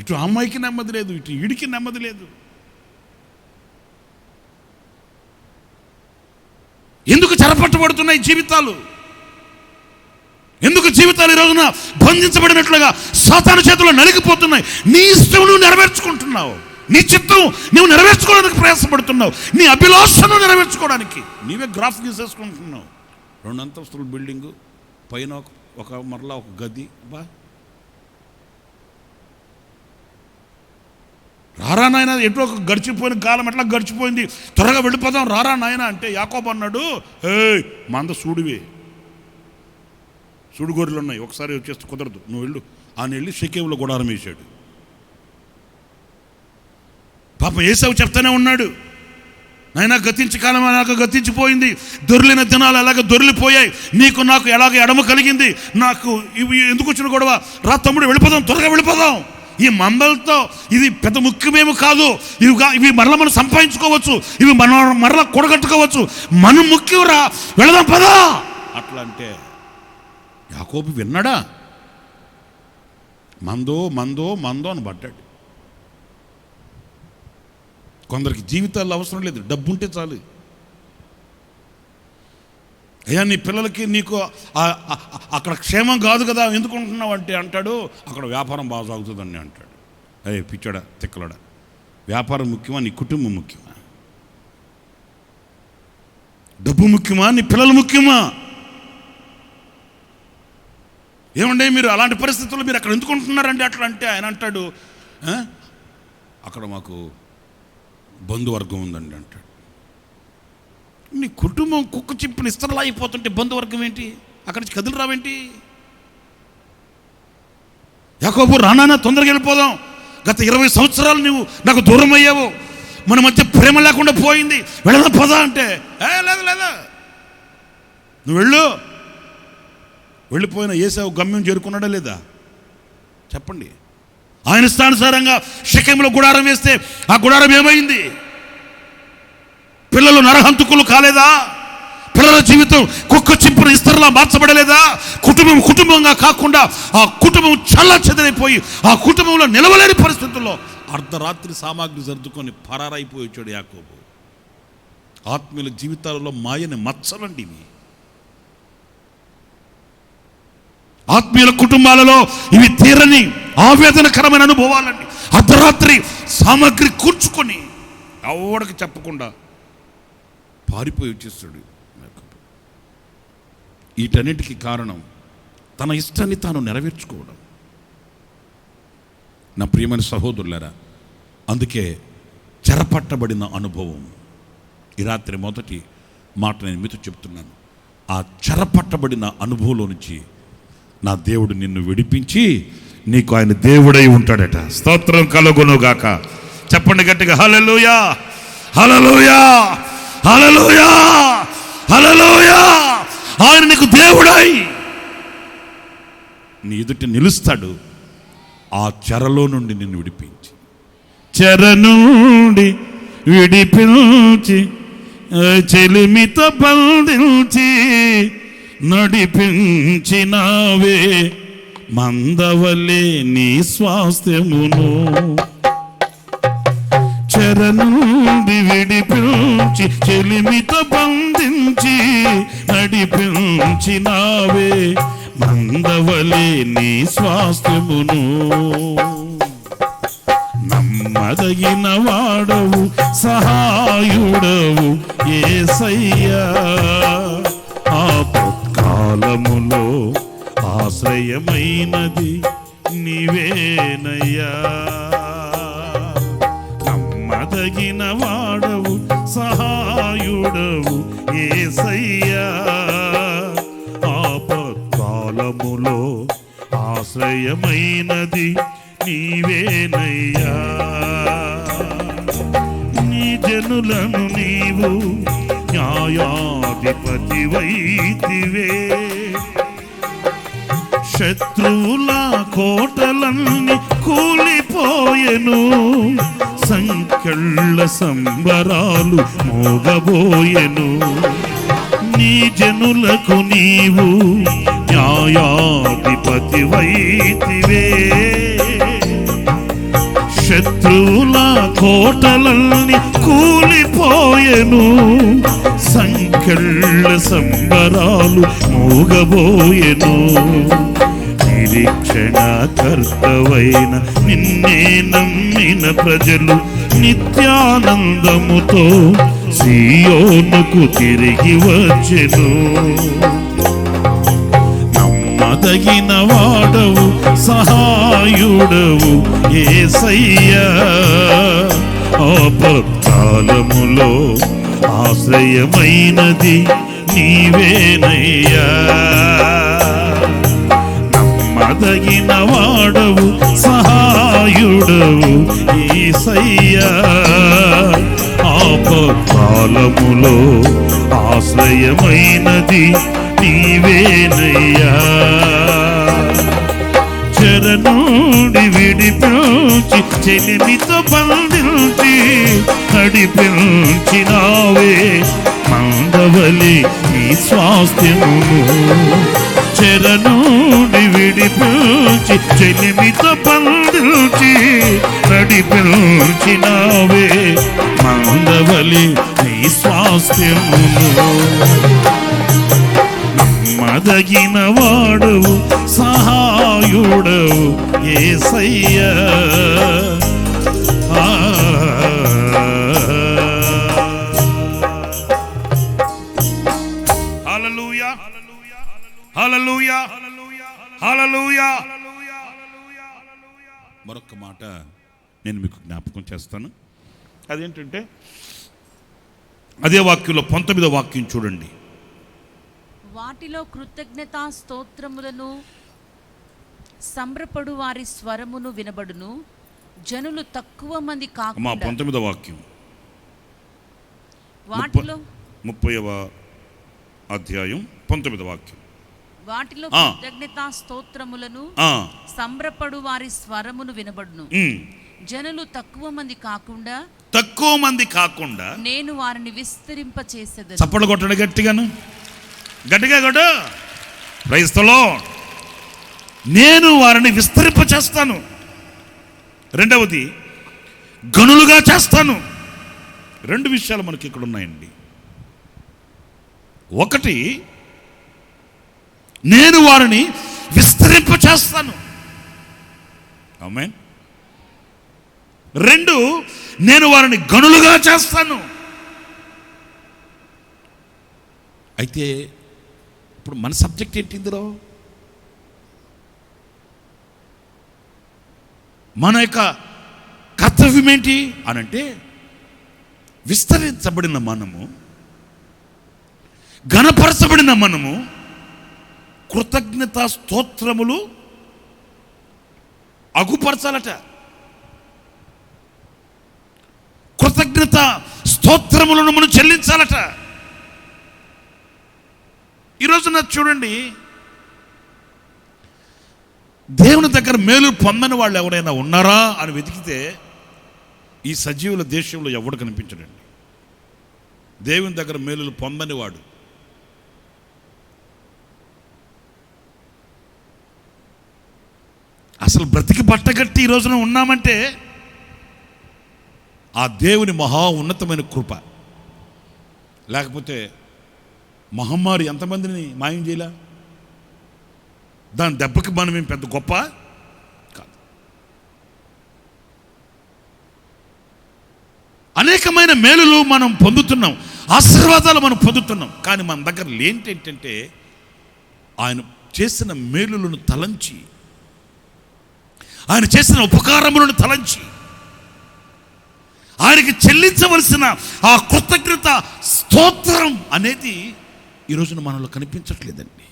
ఇటు అమ్మాయికి నెమ్మది లేదు, ఇటు ఈడికి నెమ్మది లేదు. ఎందుకు చెరపట్టబడుతున్నాయి జీవితాలు? ఎందుకు జీవితాలు ఈ రోజున బంధించబడినట్లుగా సాతాను చేతుల్లో నలిగిపోతున్నాయి? నీ ఇష్టం నువ్వు నెరవేర్చుకుంటున్నావు, నీ చిత్తం నువ్వు నెరవేర్చుకోవడానికి ప్రయాసపడుతున్నావు, నీ అభిలాషను నెరవేర్చుకోవడానికి నీవే గ్రాఫ్ గీసేసుకుంటున్నావు. 2 అంతస్తుల బిల్డింగు, పైన ఒక మరలా ఒక గది. బా రారా నాయన, ఎట్లా గడిచిపోయిన కాలం ఎట్లా గడిచిపోయింది, త్వరగా వెళ్ళిపోదాం రారా నాయన అంటే యాకోబు అన్నాడు, మంద సూడివే, సుడిగోరులు ఉన్నాయి, ఒకసారి వచ్చేస్తే కుదరదు, నువ్వు వెళ్ళు. ఆయన వెళ్ళి షెకెములో గుడారం వేశాడు. పాపం ఏసావు చెప్తానే ఉన్నాడు, నాయన గతించి కాలం అలాగ గతించిపోయింది, దొర్లిన దినాలు అలాగ దొర్లిపోయాయి, నీకు నాకు ఎలాగ ఎడమ కలిగింది, నాకు ఇవి ఎందుకు వచ్చిన గొడవ, రా తమ్ముడు వెళ్ళిపోదాం, త్వరగా వెళ్ళిపోదాం. ఈ మందలతో ఇది పెద్ద ముఖ్యమేమో కాదు, ఇవి మరలా మనం సంపాదించుకోవచ్చు, ఇవి మరలా కూడగట్టుకోవచ్చు, మనం ముఖ్యం రా, వెళదాం పదా. అట్లా అంటే యాకోబు విన్నాడా? మందో మందో మందో అని పడ్డాడు. కొందరికి జీవితాల్లో అవసరం లేదు, డబ్బు ఉంటే చాలు. అయ్యా నీ పిల్లలకి నీకు అక్కడ క్షేమం కాదు కదా, ఎందుకు ఉంటున్నావు అంటే అంటాడు, అక్కడ వ్యాపారం బాగా సాగుతుందని అంటాడు. అయ్యే పిచ్చోడా తిక్కలోడా, వ్యాపారం ముఖ్యమా, నీ కుటుంబం ముఖ్యమా? డబ్బు ముఖ్యమా, నీ పిల్లలు ముఖ్యమా? ఏమంటే మీరు అలాంటి పరిస్థితుల్లో మీరు అక్కడ ఎందుకు ఉంటున్నారండి అట్లా అంటే ఆయన అంటాడు, అక్కడ మాకు బంధువర్గం ఉందండి అంటాడు. నీ కుటుంబం కుక్క చిప్పుని ఇస్తరలా అయిపోతుంటే బంధువర్గం ఏంటి? అక్కడి నుంచి కదులు రావేంటి? యాకోబు రానా తొందరగా వెళ్ళిపోదాం, గత 20 సంవత్సరాలు నువ్వు నాకు దూరం అయ్యావు, మన మధ్య ప్రేమ లేకుండా పోయింది, వెళ్ళదా పోదా అంటే లేదు లేదా, నువ్వు వెళ్ళు. వెళ్ళిపోయిన ఏసావు గమ్యం చేరుకున్నాడా లేదా చెప్పండి? ఆయన స్థానుసారంగా షెకెములో గుడారం వేస్తే ఆ గుడారం ఏమైంది? పిల్లలు నరహంతకులు కాలేదా? పిల్లల జీవితం కుక్క చింపున ఇస్తరలా మార్చబడలేదా? కుటుంబంగా కాకుండా ఆ కుటుంబం చల్ల చెదరైపోయి ఆ కుటుంబంలో నిలవలేని పరిస్థితుల్లో అర్ధరాత్రి సామాగ్రి సర్దుకొని పరారైపోయి వచ్చాడు యాకోబు. ఆత్మీయుల జీవితాలలో మాయని మచ్చలండి ఇవి. ఆత్మీయుల కుటుంబాలలో ఇవి తీరని ఆవేదనకరమైన అనుభవాలండి. అర్ధరాత్రి సామాగ్రి కూర్చుకొని ఎవడికి చెప్పకుండా పారిపోయి వచ్చేస్తాడు. వీటన్నిటికీ కారణం తన ఇష్టాన్ని తాను నెరవేర్చుకోవడం. నా ప్రియమైన సహోదరులారా, అందుకే చెరపట్టబడిన అనుభవం. ఈ రాత్రి మొదటి మాట నేను మీతో చెప్తున్నాను. ఆ చెరపట్టబడిన అనుభవంలో నుంచి నా దేవుడు నిన్ను విడిపించి నీకు ఆయన దేవుడై ఉంటాడట. స్తోత్రం కలుగునుగాక. చెప్పండి గట్టిగా, హల్లెలూయా, హల్లెలూయా, హల్లెలూయా, హల్లెలూయా. ఆయన నీకు దేవుడై నీ ఎదుట నిలుస్తాడు. ఆ చెరలో నుండి నిన్ను విడిపించి, చెర నుండి విడిపించి, చెలిమితో బంధించి నడిపించినావే మందవలే నీ స్వాస్థ్యమును చెర నుండి విడిపించి చెలిమితో బంధించి నడిపించినావే మందవలే నీ స్వాస్థ్యమును నమ్మదగిన వాడవు సహాయుడవు యేసయ్యా ఆపత్కాలములో ఆశ్రయమైనది నీవేనయ్యా నమ్మదగిన వాడవు సహాయుడవు యేసయ్యా ఆపత్కాలములో ఆశ్రయమైనది నీవేనయ్యా నీ జనులను నీవు న్యాయాధిపతి వైతివే శత్రువుల కోటలన్నీ కూలిపోయెను సంకెళ్ళ సంబరాలు మోగబోయెను నీ జనులకు నీవు న్యాయాధిపతి వైతివే శత్రువుల కోటలన్నీ కూలిపోయెను సంకెళ్ళ సంబరాలు మోగబోయెను నిరీక్షణకర్తవైన నిన్నే నమ్మిన ప్రజలు నిత్యానందముతో సీయోనుకు తిరిగి వచ్చెను నమ్మదగిన వాడవు సహాయుడవు యేసయ్యా ఆపత్కాలములో ఆశ్రయమైనది నీవేనయ్యా నమ్మదగిన వాడవు సహాయుడవు యేసయ్యా ఆపత్కాలములో ఆశ్రయమైనది నీవేనయ్యా చెర నుండి విడిపించి చెలిమితో బంధించి నడిపించినావే మందవలే నీ స్వాస్థ్యమును చెర నుండి విడిపించి చెలిమితో బంధించి నడిపించినావే మందవలే నీ స్వాస్థ్యమును నమ్మదగిన వాడవు సహాయుడవు యేసయ్యా హల్లెలూయా హల్లెలూయా హల్లెలూయా మరొక మాట నేను మీకు జ్ఞాపకం చేస్తాను అదేంటంటే అదే వాక్యంలో 19వ వాక్యం చూడండి వాటిలో కృతజ్ఞతా స్తోత్రములను సంబరపడు వారి స్వరమును వినబడును జనులు తక్కువ మంది కాకుండా 19వ వాక్యం వాటిలో 30వ అధ్యాయం 19వ వాక్యం వాటిలో కృతజ్ఞతా స్తోత్రములను సంబరపడు వారి స్వరమును వినబడును జనులు తక్కువ మంది కాకుండా నేను వారిని విస్తరింప చేసేదను చప్పట్లు కొట్టండి గట్టిగాను గట్టిగా కొట్టు ప్రైజ్ ది లార్డ్ నేను వారిని విస్తరింప చేస్తాను రెండవది గనులుగా చేస్తాను రెండు విషయాలు మనకి ఇక్కడ ఉన్నాయండి ఒకటి నేను వారిని విస్తరింప చేస్తాను ఆమేన్ రెండు నేను వారిని గనులుగా చేస్తాను అయితే ఇప్పుడు మన సబ్జెక్ట్ ఏంటి ఇందులో మన యొక్క కర్తవ్యం ఏంటి అనంటే విస్తరించబడిన మనము ఘనపరచబడిన మనము కృతజ్ఞతా స్తోత్రములు అగుపరచాలట కృతజ్ఞత స్తోత్రములను మనం చెల్లించాలట ఈరోజున చూడండి దేవుని దగ్గర మేలు పొందని వాళ్ళు ఎవరైనా ఉన్నారా అని వెతికితే ఈ సజీవుల దేశంలో ఎవడు కనిపించడండి దేవుని దగ్గర మేలులు పొందని వాడు అసలు బ్రతికి బట్టగట్టి ఈ రోజున ఉన్నామంటే ఆ దేవుని మహా ఉన్నతమైన కృప. లేకపోతే మహమ్మారి ఎంతమందిని మాయం చేయలే? దాని దెబ్బకి మనం ఏం పెద్ద గొప్ప కాదు. అనేకమైన మేలులు మనం పొందుతున్నాం, ఆశీర్వాదాలు మనం పొందుతున్నాం. కానీ మన దగ్గర ఏంటంటే ఆయన చేసిన మేలులను తలంచి, ఆయన చేసిన ఉపకారములను తలంచి, ఆయనకి చెల్లించవలసిన ఆ కృతజ్ఞత స్తోత్రం అనేది ఈ రోజున మనలో కనిపించట్లేదండి.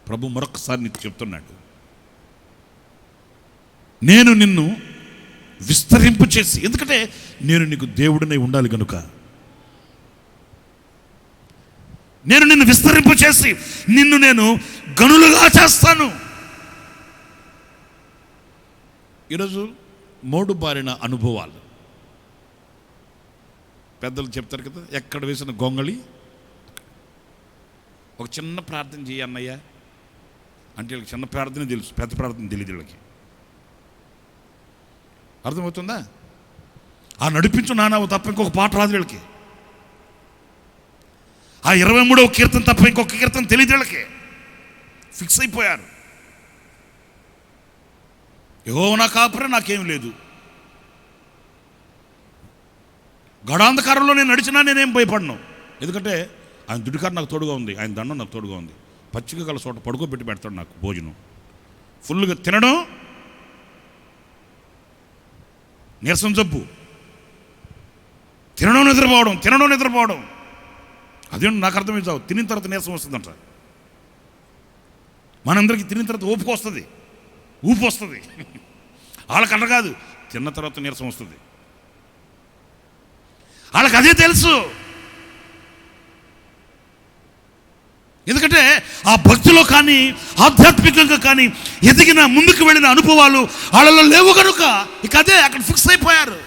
ప్రభు మరొకసారి నీకు చెప్తున్నాడు, నేను నిన్ను విస్తరింపు చేసి, ఎందుకంటే నేను నీకు దేవుడినై ఉండాలి కనుక, నేను నిన్ను విస్తరింపు చేసి నిన్ను నేను గనులుగా చేస్తాను. ఈరోజు మోడు బారిన అనుభవాలు పెద్దలు చెప్తారు కదా, ఎక్కడ వేసిన గొంగళి. ఒక చిన్న ప్రార్థన చేయి అన్నయ్య అంటే వీళ్ళకి చిన్న ప్రార్థన తెలుసు, పెద్ద ప్రార్థన తెలియదు వీళ్ళకి. అర్థమవుతుందా? ఆ నడిపించు నానావు తప్ప ఇంకొక పాట రాదు వీళ్ళకి. ఆ 23వ కీర్తన తప్ప ఇంకొక కీర్తన తెలియదు వీళ్ళకి. ఫిక్స్ అయిపోయారు, యెహోవా నా కాపరి, నాకేం లేదు. గడాంధకారంలో నేను నడిచినా నేనేం భయపడను, ఎందుకంటే ఆయన దుడికారు నాకు తోడుగా ఉంది, ఆయన దండం నాకు తోడుగా ఉంది. పచ్చిక గల చోట పడుకోబెట్టి పెడతాడు నాకు భోజనం, ఫుల్గా తినడం, నీరసం జబ్బు, తినడం నిద్రపోవడం. అదేంటి నాకు అర్థమైంది, చావు తినిన తర్వాత నీరసం వస్తుందంట. మనందరికీ తినిన తర్వాత ఊపు వస్తుంది. వాళ్ళకన్నా కాదు, తిన్న తర్వాత నీరసం వస్తుంది. వాళ్ళకి అదే తెలుసు. ఎందుకంటే ఆ భక్తిలో కానీ ఆధ్యాత్మికంగా కానీ ఎదిగిన ముందుకు వెళ్ళిన అనుభవాలు వాళ్ళలో లేవు కనుక ఇక అదే అక్కడ ఫిక్స్ అయిపోయారు.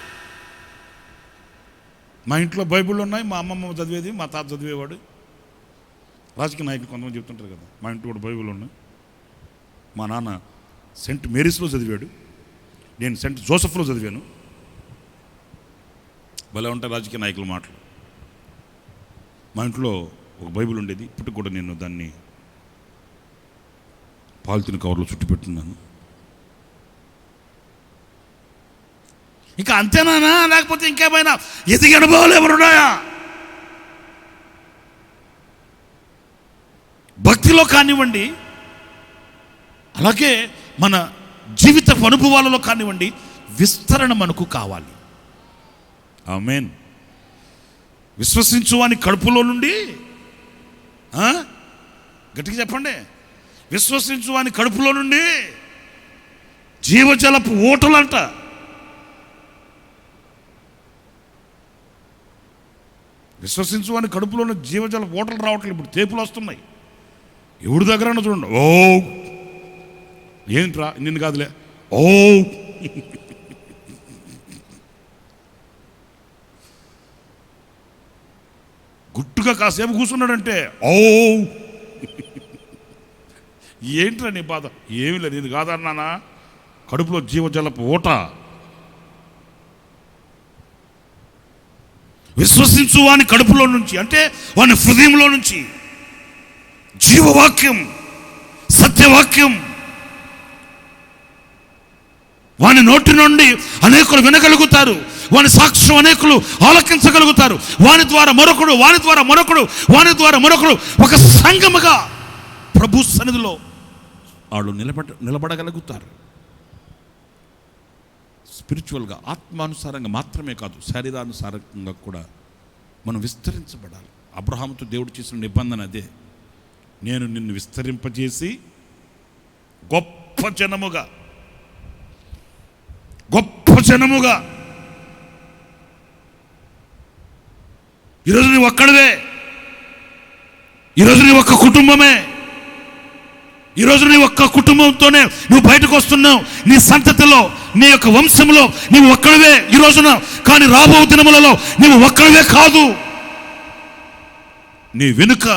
మా ఇంట్లో బైబిల్ ఉన్నాయి, మా అమ్మమ్మ చదివేది, మా తాత చదివేవాడు. రాజకీయ నాయకులు కొంతమంది చెప్తుంటారు కదా, మా ఇంట్లో కూడా బైబిల్ ఉన్నాయి. మా నాన్న సెంట్ మేరీస్లో చదివాడు, నేను సెంట్ జోసెఫ్లో చదివాను. భలే ఉంటాయి రాజకీయ నాయకుల మాటలు. మా ఇంట్లో ఒక బైబిల్ ఉండేది, ఇప్పటికి కూడా నేను దాన్ని పాలిథిన్ కవర్లో చుట్టి పెట్టున్నాను. ఇంకా అంతేనా, లేకపోతే ఇంకేమైనా ఎదిగి అనుభవాలు ఎవరున్నాయా? భక్తిలో కానివ్వండి, అలాగే మన జీవిత అనుభవాలలో కానివ్వండి, విస్తరణ మనకు కావాలి. ఆమేన్. విశ్వసించు అని కడుపులో నుండి, గట్టిగా చెప్పండి, విశ్వసించు అని కడుపులో నుండి జీవజలపు ఓటలంట. విశ్వసించు అని కడుపులో జీవజలపు ఓటలు రావట్లేదు, ఇప్పుడు తేపులు వస్తున్నాయి. ఎవరి దగ్గర చూడండి, ఓ ఏంట్రా నిన్ను కాదులే, ఓ గుట్టుగా కాసేపు కూర్చున్నాడంటే ఓ ఏంట్రా నీ బాధ? ఏమి లేదు, నేను కాదన్నానా, కడుపులో జీవజలపు ఓట. విశ్వసించు వాని కడుపులో నుంచి అంటే వాని హృదయంలో నుంచి జీవవాక్యం, సత్యవాక్యం వాని నోటి నుండి అనేకులు వినగలుగుతారు, వాని సాక్ష్యం అనేకులు ఆలకించగలుగుతారు. వాని ద్వారా మరొకడు, వాని ద్వారా మరొకడు, వాని ద్వారా మరొకడు, ఒక సంఘముగా ప్రభు సన్నిధిలో వాళ్ళు నిలబడగలుగుతారు. స్పిరిచువల్గా, ఆత్మానుసారంగా మాత్రమే కాదు, శరీరానుసారంగా కూడా మనం విస్తరించబడాలి. అబ్రహాముతో దేవుడు చేసిన నిబంధన అదే, నేను నిన్ను విస్తరింపజేసి గొప్ప జనముగా. ఈరోజు నీ ఒక్కడివే, ఈరోజు నీ ఒక్క కుటుంబమే, ఈరోజు నీ ఒక్క కుటుంబంతోనే నువ్వు బయటకు వస్తున్నావు. నీ సంతతిలో, నీ యొక్క వంశంలో నీవు ఒక్కడివే ఈ రోజున. కానీ రాబో దినములలో నీవు ఒక్కడివే కాదు, నీ వెనుక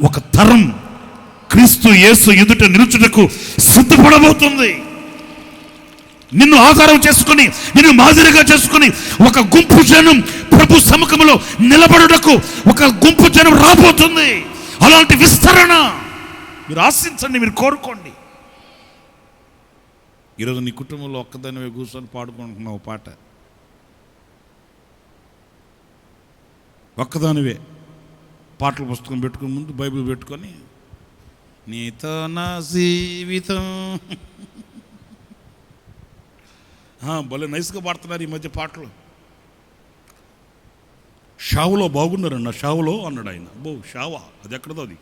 ఒక తరం క్రీస్తు యేసు ఎదుట నిలుచుటకు సిద్ధపడబోతుంది. నిన్ను ఆధారం చేసుకుని, నిన్ను మాదిరిగా చేసుకుని ఒక గుంపు జనం ప్రభు సముఖంలో నిలబడుటకు ఒక గుంపు జనం రాబోతుంది. అలాంటి విస్తరణ మీరు ఆశించండి, మీరు కోరుకోండి. ఈరోజు నీ కుటుంబంలో ఒక్కదానివే కూర్చొని పాడుకుంటున్నావు పాట, ఒక్కదానివే పాటల పుస్తకం పెట్టుకుని ముందు బైబిల్ పెట్టుకొని నీతో నా జీవితం భలే నైస్గా పాడుతున్నారు ఈ మధ్య పాటలు. షావులో బాగున్నారన్న, షావులో అన్నాడు ఆయన. షావా అది ఎక్కడదో అది,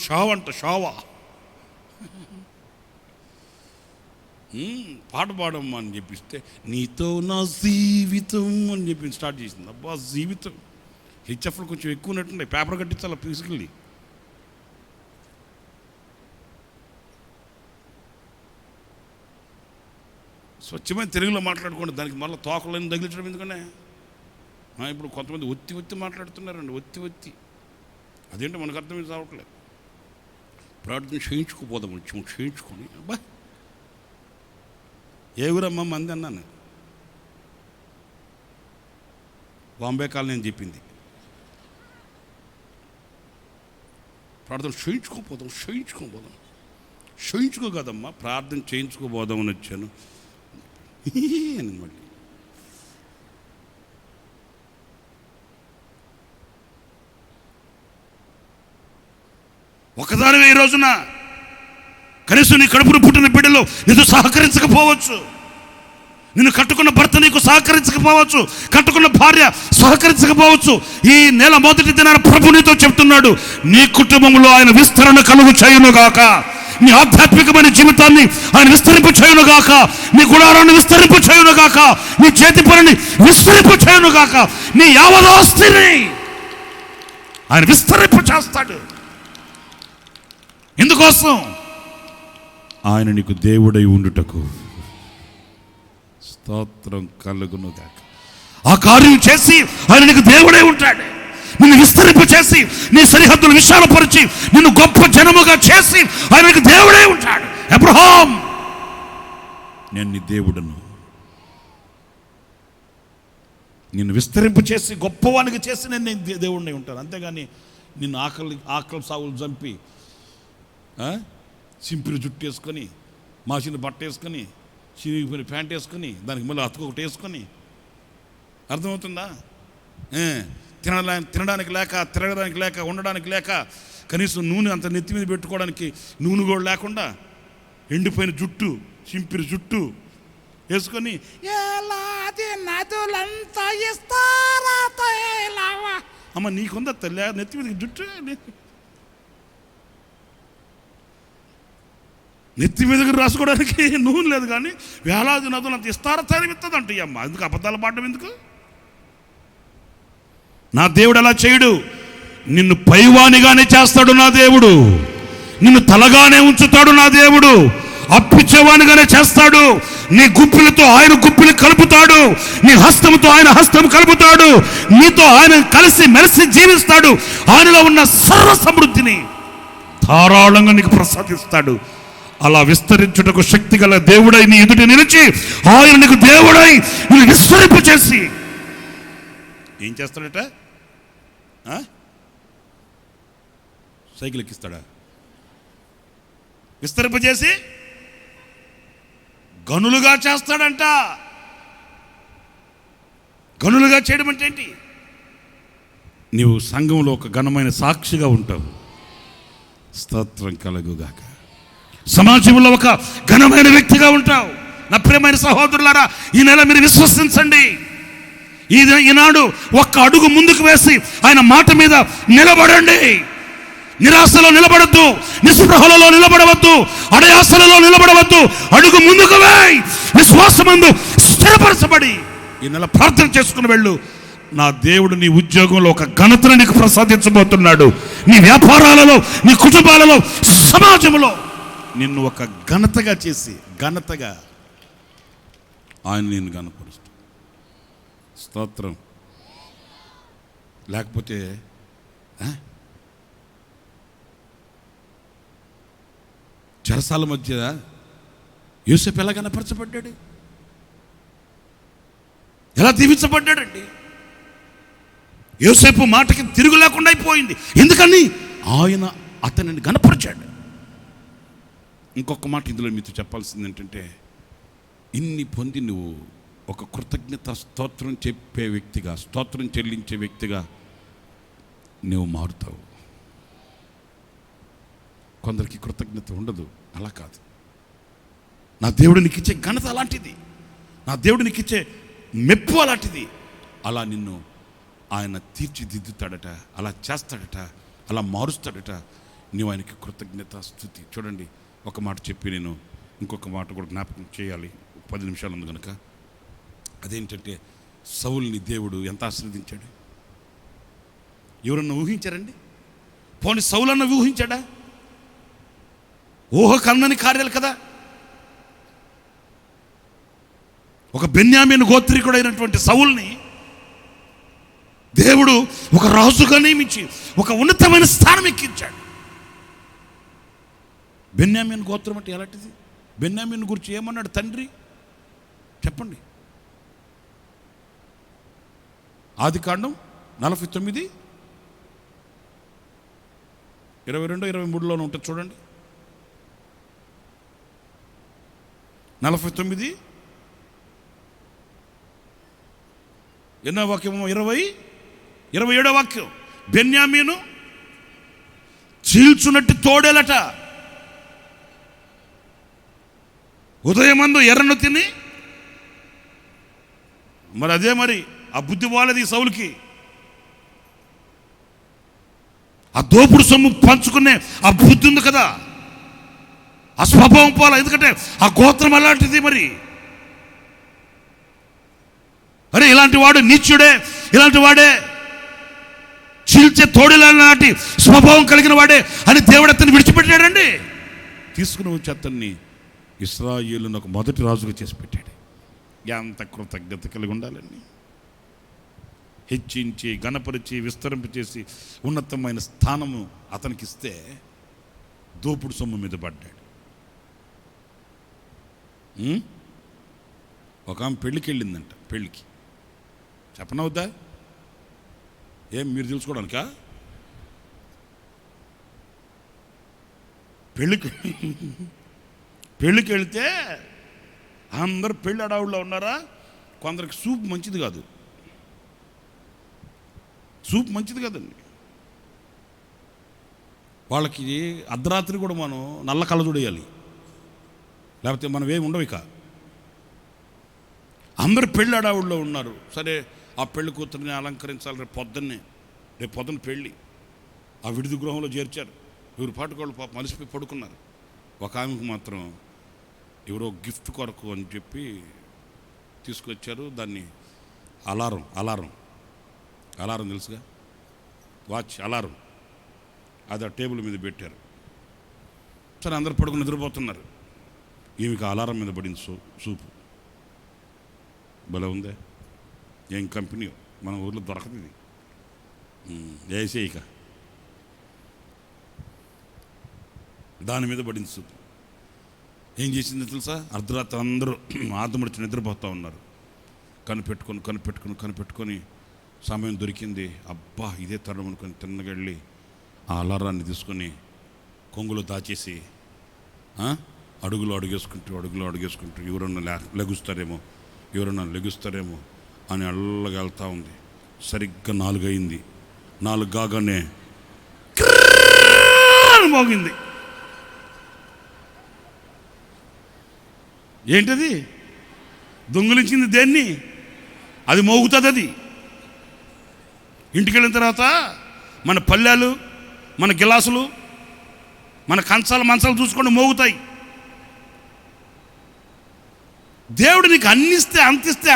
షావ అంట, షావా. పాట పాడమ్మా అని చెప్పిస్తే నీతో నా జీవితం అని చెప్పి స్టార్ట్ చేసింది. అబ్బా జీవితం హెచ్ఎఫ్లు కొంచెం ఎక్కువ ఉన్నట్టుండే, పేపర్ కట్టించాలి ఫిజికల్లీ. స్వచ్ఛమైన తెలుగులో మాట్లాడుకోండి, దానికి మళ్ళీ తోకలను తగిలించడం ఎందుకనే. ఇప్పుడు కొంతమంది ఒత్తి మాట్లాడుతున్నారండి, ఒత్తి. అదేంటో మనకు అర్థం కావట్లేదు. ప్రార్థన చేయించుకోపోదాం, చేయించుకొని. అబ్బా ఏ ఊరమ్మా మంది అన్నాను, బాంబే కాలనీ అని చెప్పింది. ప్రార్థన చేయించుకోపోదాం చేయించుకో కదమ్మా, ప్రార్థన చేయించుకోపోదామని వచ్చాను అని. మళ్ళీ ఒకదానివే ఈ రోజున కనీసం నీ కడుపును పుట్టిన బిడ్డలు నీతో సహకరించకపోవచ్చు, నిన్ను కట్టుకున్న భర్త నీకు సహకరించకపోవచ్చు, కట్టుకున్న భార్య సహకరించకపోవచ్చు. ఈ నెల మొదటి దినాన ప్రభు నీతో చెప్తున్నాడు, నీ కుటుంబంలో ఆయన విస్తరణ కలుగు చేయునుగాక, నీ ఆధ్యాత్మికమైన జీవితాన్ని ఆయన విస్తరింపు చేయునుగాక, నీ గుడారాన్ని విస్తరింపు చేయునుగాక, నీ చేతి పనిని విస్తరింపు చేయునుగాక, నీ యావదాస్తిని ఆయన విస్తరింపు చేస్తాడు. ఎందుకోసం? ఆయన నీకు దేవుడై ఉండుటకు. స్తోత్రం కలుగునుగాక. ఆ కార్యం చేసి ఆయన నీకు దేవుడై ఉంటాడు. నిన్ను విస్తరింపు చేసి, నీ సరిహద్దులు విశాలపరిచి, నిన్ను గొప్ప జనముగా చేసి ఆయన నీకు దేవుడై ఉంటాడు. అబ్రహాం, నేను నీ దేవుడను, నిన్ను విస్తరింపు చేసి గొప్పవానికి చేసి నేను నీ దేవుడిని ఉంటాను. అంతేగాని నిన్ను ఆకలి సాగులు చంపి సింపిరి జుట్టు వేసుకొని, మాసిన బట్ట వేసుకొని, చిరిగిపోయిన ప్యాంట్ వేసుకొని, దానికి మళ్ళీ అతుకొకటి వేసుకొని, అర్థమవుతుందా? తినడానికి లేక, తిరగడానికి లేక, ఉండడానికి లేక, కనీసం నూనె అంత నెత్తి మీద పెట్టుకోవడానికి నూనె కూడా లేకుండా ఎండిపోయిన జుట్టు, చింపిరి జుట్టు వేసుకొని నదులంతా ఇస్తారా అమ్మ నీకుందా తల్లి నెత్తి మీద జుట్టు? నెత్తి మీదకి రాసుకోవడానికి నూనె లేదు, కానీ వేలాది నదులు అంత ఇస్తారా తరిమిస్తుందంట ఈ అమ్మ. ఎందుకు అబద్ధాలు పాడడం ఎందుకు? నా దేవుడు అలా చేయడు. నిన్ను పైవానిగానే చేస్తాడు నా దేవుడు, నిన్ను తలగానే ఉంచుతాడు నా దేవుడు, అప్పిచ్చేవానిగానే చేస్తాడు. నీ గుప్పిలతో ఆయన గుప్పిలు కలుపుతాడు, నీ హస్తముతో ఆయన హస్తం కలుపుతాడు, నీతో ఆయన కలిసి మెలిసి జీవిస్తాడు. ఆయనలో ఉన్న సర్వ సమృద్ధిని ధారాళంగా నీకు ప్రసాదిస్తాడు. అలా విస్తరించుటకు శక్తి గల దేవుడై నీ ఎదుట నిలిచి, ఆయన నీకు దేవుడై నిన్ను విస్తరింపు చేసి ఏం చేస్తాడట? సైకిల్ ఎక్కిస్తాడా? విస్తరింపజేసి గనులుగా చేస్తాడంట. గనులుగా చేయడం అంటే ఏంటి? నీవు సంఘంలో ఒక ఘనమైన సాక్షిగా ఉంటావు. స్తోత్రం కలుగుగాక. సమాజంలో ఒక ఘనమైన వ్యక్తిగా ఉంటావు. నా ప్రియమైన సహోదరులారా, ఈ నెల మీరు విశ్వసించండి. ఈనాడు ఒక్క అడుగు ముందుకు వేసి ఆయన మాట మీద నిలబడండి. నిరాశలో నిలబడద్దు, నిస్పృహలలో నిలబడవద్దు, అడయాసలలో నిలబడవద్దు. అడుగు ముందుకు వేయి, విశ్వాసమందు స్థిరపరచబడి ఈ నెల ప్రార్థన చేసుకుని వెళ్ళు. నా దేవుడు నీ ఉద్యోగంలో ఒక ఘనతను నీకు ప్రసాదించబోతున్నాడు. నీ వ్యాపారాలలో, నీ కుటుంబాలలో, సమాజంలో నిన్ను ఒక ఘనతగా చేసి, ఘనతగా ఆయన నిన్ను ఘనపరుస్తాడు. స్తోత్రం. లేకపోతే చెరసాల మధ్య యోసేపు ఎలా కనపరచబడ్డాడు, ఎలా దీవించబడ్డాడండి. యోసేపు మాటకి తిరుగు లేకుండా అయిపోయింది. ఎందుకని? ఆయన అతనిని గనపరిచాడు. ఇంకొక మాట ఇందులో మీతో చెప్పాల్సింది ఏంటంటే, ఇన్ని పొంది నువ్వు ఒక కృతజ్ఞత స్తోత్రం చెప్పే వ్యక్తిగా, స్తోత్రం చెల్లించే వ్యక్తిగా నువ్వు మారుతావు. కొందరికి కృతజ్ఞత ఉండదు. అలా కాదు. నా దేవుడు నీకు ఇచ్చే ఘనత అలాంటిది, నా దేవుడు నీకు ఇచ్చే మెప్పు అలాంటిది. అలా నిన్ను ఆయన తీర్చిదిద్దుతాడట, అలా చేస్తాడట, అలా మారుస్తాడట. నువ్వు ఆయనకి కృతజ్ఞత స్తుతి. చూడండి, ఒక మాట చెప్పి నేను ఇంకొక మాట కూడా జ్ఞాపకం చేయాలి, 10 నిమిషాలు ఉంది కనుక. అదేంటంటే, సౌలుని దేవుడు ఎంత ఆశీర్వదించాడు. ఎవరన్నా ఊహించారండి? పోనీ సౌలన్న ఊహించాడా? ఊహ కన్నని కార్యాలు కదా. ఒక బెన్యామీను గోత్రీకుడైనటువంటి సౌలుని దేవుడు ఒక రాజుగా నియమించి ఒక ఉన్నతమైన స్థానం ఎక్కించాడు. బెన్యామీను గోత్రం అంటే ఎలాంటిది? బెన్యామీను గురించి ఏమన్నాడు తండ్రి? చెప్పండి. ఆదికాండం 49, 22, 23లోనే ఉంటుంది చూడండి. 49 ఎన్నో వాక్యము? 27వ వాక్యం. బెన్యామీను చీల్చునట్టు తోడేలట, ఉదయమందు ఎర్రను తిని. మరి అదే మరి ఆ బుద్ధి వాళ్ళది సౌలుకి. ఆ దోపుడు సొమ్ము పంచుకునే ఆ బుద్ధి ఉంది కదా, ఆ స్వభావం పోలా. ఎందుకంటే ఆ గోత్రం అలాంటిది. మరి అరే ఇలాంటి వాడు నీచుడే, ఇలాంటి వాడే, చీల్చే తోడేలాంటి స్వభావం కలిగిన వాడే అని దేవుడు అతన్ని విడిచిపెట్టాడండి. తీసుకుని వచ్చి అతన్ని ఇశ్రాయేలును ఒక మొదటి రాజుగా చేసి పెట్టాడు. ఎంత కృతజ్ఞత కలిగి ఉండాలండి. హెచ్చించి, ఘనపరిచి, విస్తరింపచేసి ఉన్నతమైన స్థానము అతనికి ఇస్తే దోపుడు సొమ్ము మీద పడ్డాడు. ఒక ఆమె పెళ్ళికి వెళ్ళిందంట. పెళ్ళికి చెప్పనవుద్దా? ఏం మీరు తెలుసుకోవడానికా? పెళ్ళికి వెళితే అందరు పెళ్ళి అడావుల్లో ఉన్నారా. కొందరికి సూప్ మంచిది కాదు. సూప్ మంచిది కదండి. వాళ్ళకి అర్ధరాత్రి కూడా మనం నల్ల కళ్ళజోడు వేయాలి, లేకపోతే మనం ఏమి ఉండవు. ఇక అందరు పెళ్ళి అడావుల్లో ఉన్నారు. సరే, ఆ పెళ్లి కూతురిని అలంకరించాలి. రేపు పొద్దున్న పెళ్ళి. ఆ విడిది గృహంలో చేర్చారు. ఎవరి పాటుకోళ్ళు పాపం అలసిపోయి పడుకున్నారు. ఒక ఆమెకు మాత్రం ఎవరో గిఫ్ట్ కొరకు అని చెప్పి తీసుకొచ్చారు. దాన్ని అలారం తెలుసుగా, వాచ్ అలారం, అది ఆ టేబుల్ మీద పెట్టారు. సరే, అందరు పడుకుని నిద్రపోతున్నారు. ఈమెకి అలారం మీద పడింది సూపు. భలే ఉందే, ఏం కంపెనీ, మన ఊర్లో దొరకదు ఇది. వేసే ఇక దాని మీద పడింది సూపు. ఏం చేసింది తెలుసా? అర్ధరాత్రి అందరూ ఆదముడిచి నిద్రపోతూ ఉన్నారు. కనిపెట్టుకొని సమయం దొరికింది. అబ్బా ఇదే తరుణం అనుకొని తిన్నగెళ్ళి ఆ అలారాన్ని తీసుకొని కొంగులో దాచేసి అడుగులో అడుగేసుకుంటూ ఎవరన్నా లెగుస్తారేమో అని అల్లగా వెళ్తూ ఉంది. సరిగ్గా 4 అయింది. 4 కాగానే మోగింది. ఏంటది? దొంగిలించింది దేన్ని? అది మోగుతుంది. అది ఇంటికి వెళ్ళిన తర్వాత మన పళ్ళాలు, మన గిలాసులు, మన మంచాలు చూసుకొని మోగుతాయి. దేవుడు నీకు అంతిస్తే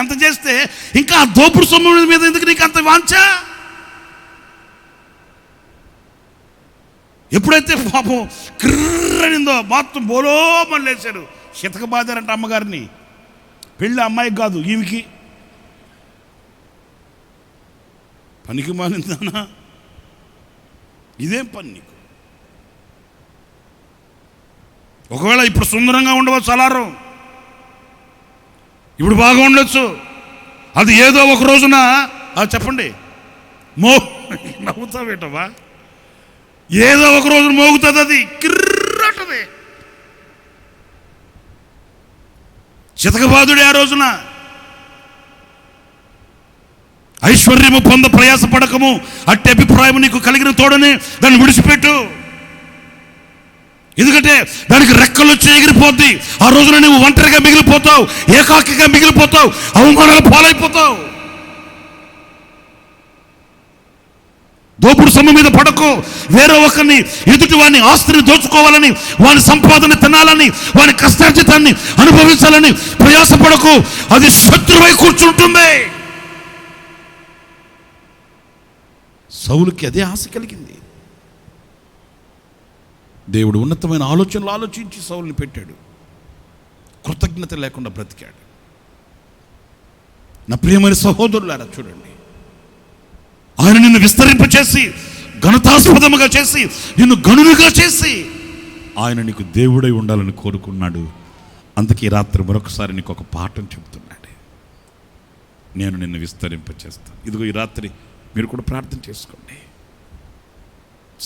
అంత చేస్తే ఇంకా ఆ దోపుడు సొమ్ము మీద ఎందుకు నీకు అంత వాంఛ? ఎప్పుడైతే పాపం క్రిర్రనిందో మొత్తం బోలో మళ్ళేశారు. చితక బాధారంట అమ్మగారిని. పెళ్ళి అమ్మాయికి కాదు, ఈమెకి. పనికి మాలిందానా? ఇదేం పని నీకు? ఒకవేళ ఇప్పుడు సుందరంగా ఉండవచ్చు అలారం, ఇప్పుడు బాగా ఉండొచ్చు, అది ఏదో ఒక రోజున చెప్పండి నవ్వుతావేటవా, ఏదో ఒక రోజున మోగుతుంది, అది కిర్రటది. చితకబాదుడే ఆ రోజున. ఐశ్వర్యము పొంద ప్రయాసపడకము, అట్టి అభిప్రాయం నీకు కలిగిన తోడని దాన్ని విడిచిపెట్టు. ఎందుకంటే దానికి రెక్కలు వచ్చి ఎగిరిపోద్ది. ఆ రోజున నువ్వు ఒంటరిగా మిగిలిపోతావు, ఏకాకిగా మిగిలిపోతావు, అవమానాలు పాలైపోతావు. దోపుడు సొమ్ము మీద పడకు. వేరే ఒకరిని ఎదుటి వాడిని ఆస్తిని దోచుకోవాలని, వాని సంపాదన తినాలని, వాని కష్టార్జితాన్ని అనుభవించాలని ప్రయాసపడకు. అది శత్రువై కూర్చుంటుంది. సౌలుకి అదే ఆశ కలిగింది. దేవుడు ఉన్నతమైన ఆలోచనలు ఆలోచించి సౌలుని పెట్టాడు. కృతజ్ఞత లేకుండా బ్రతికాడు. నా ప్రియమైన సహోదరులారా చూడండి, ఆయన నిన్ను విస్తరింపచేసి, ఘనతాస్పదముగా చేసి, నిన్ను గనులుగా చేసి, ఆయన నీకు దేవుడై ఉండాలని కోరుకున్నాడు. అందుకే రాత్రి మరొకసారి నీకు ఒక పాఠం చెబుతున్నాడు. నేను నిన్ను విస్తరింపచేస్తాను. ఇదిగో ఈ రాత్రి మీరు కూడా ప్రార్థన చేసుకోండి.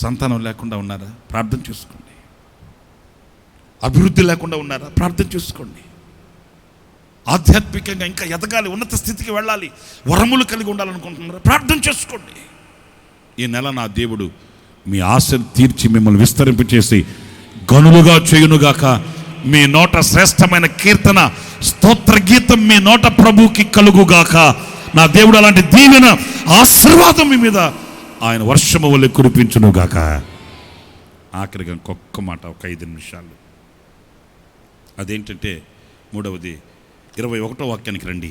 సంతానం లేకుండా ఉన్నారా? ప్రార్థన చేసుకోండి. అభివృద్ధి లేకుండా ఉన్నారా? ప్రార్థన చేసుకోండి. ఆధ్యాత్మికంగా ఇంకా ఎదగాలి, ఉన్నత స్థితికి వెళ్ళాలి, వరములు కలిగి ఉండాలనుకుంటున్నారా? ప్రార్థన చేసుకోండి. ఈ నెల నా దేవుడు మీ ఆశను తీర్చి మిమ్మల్ని విస్తరింపచేసి గనులుగా చేయునుగాక. మీ నోట శ్రేష్టమైన కీర్తన, స్తోత్ర గీతం మీ నోట ప్రభువుకి కలుగుగాక. నా దేవుడు అలాంటి దీవెన, ఆశీర్వాదం మీ మీద ఆయన వర్షము వల్లే కురిపించునుగాక. ఆఖరిగా ఇంకొక మాట, ఒక 5 నిమిషాలు. అదేంటంటే మూడవది 21వ వాక్యానికి రండి.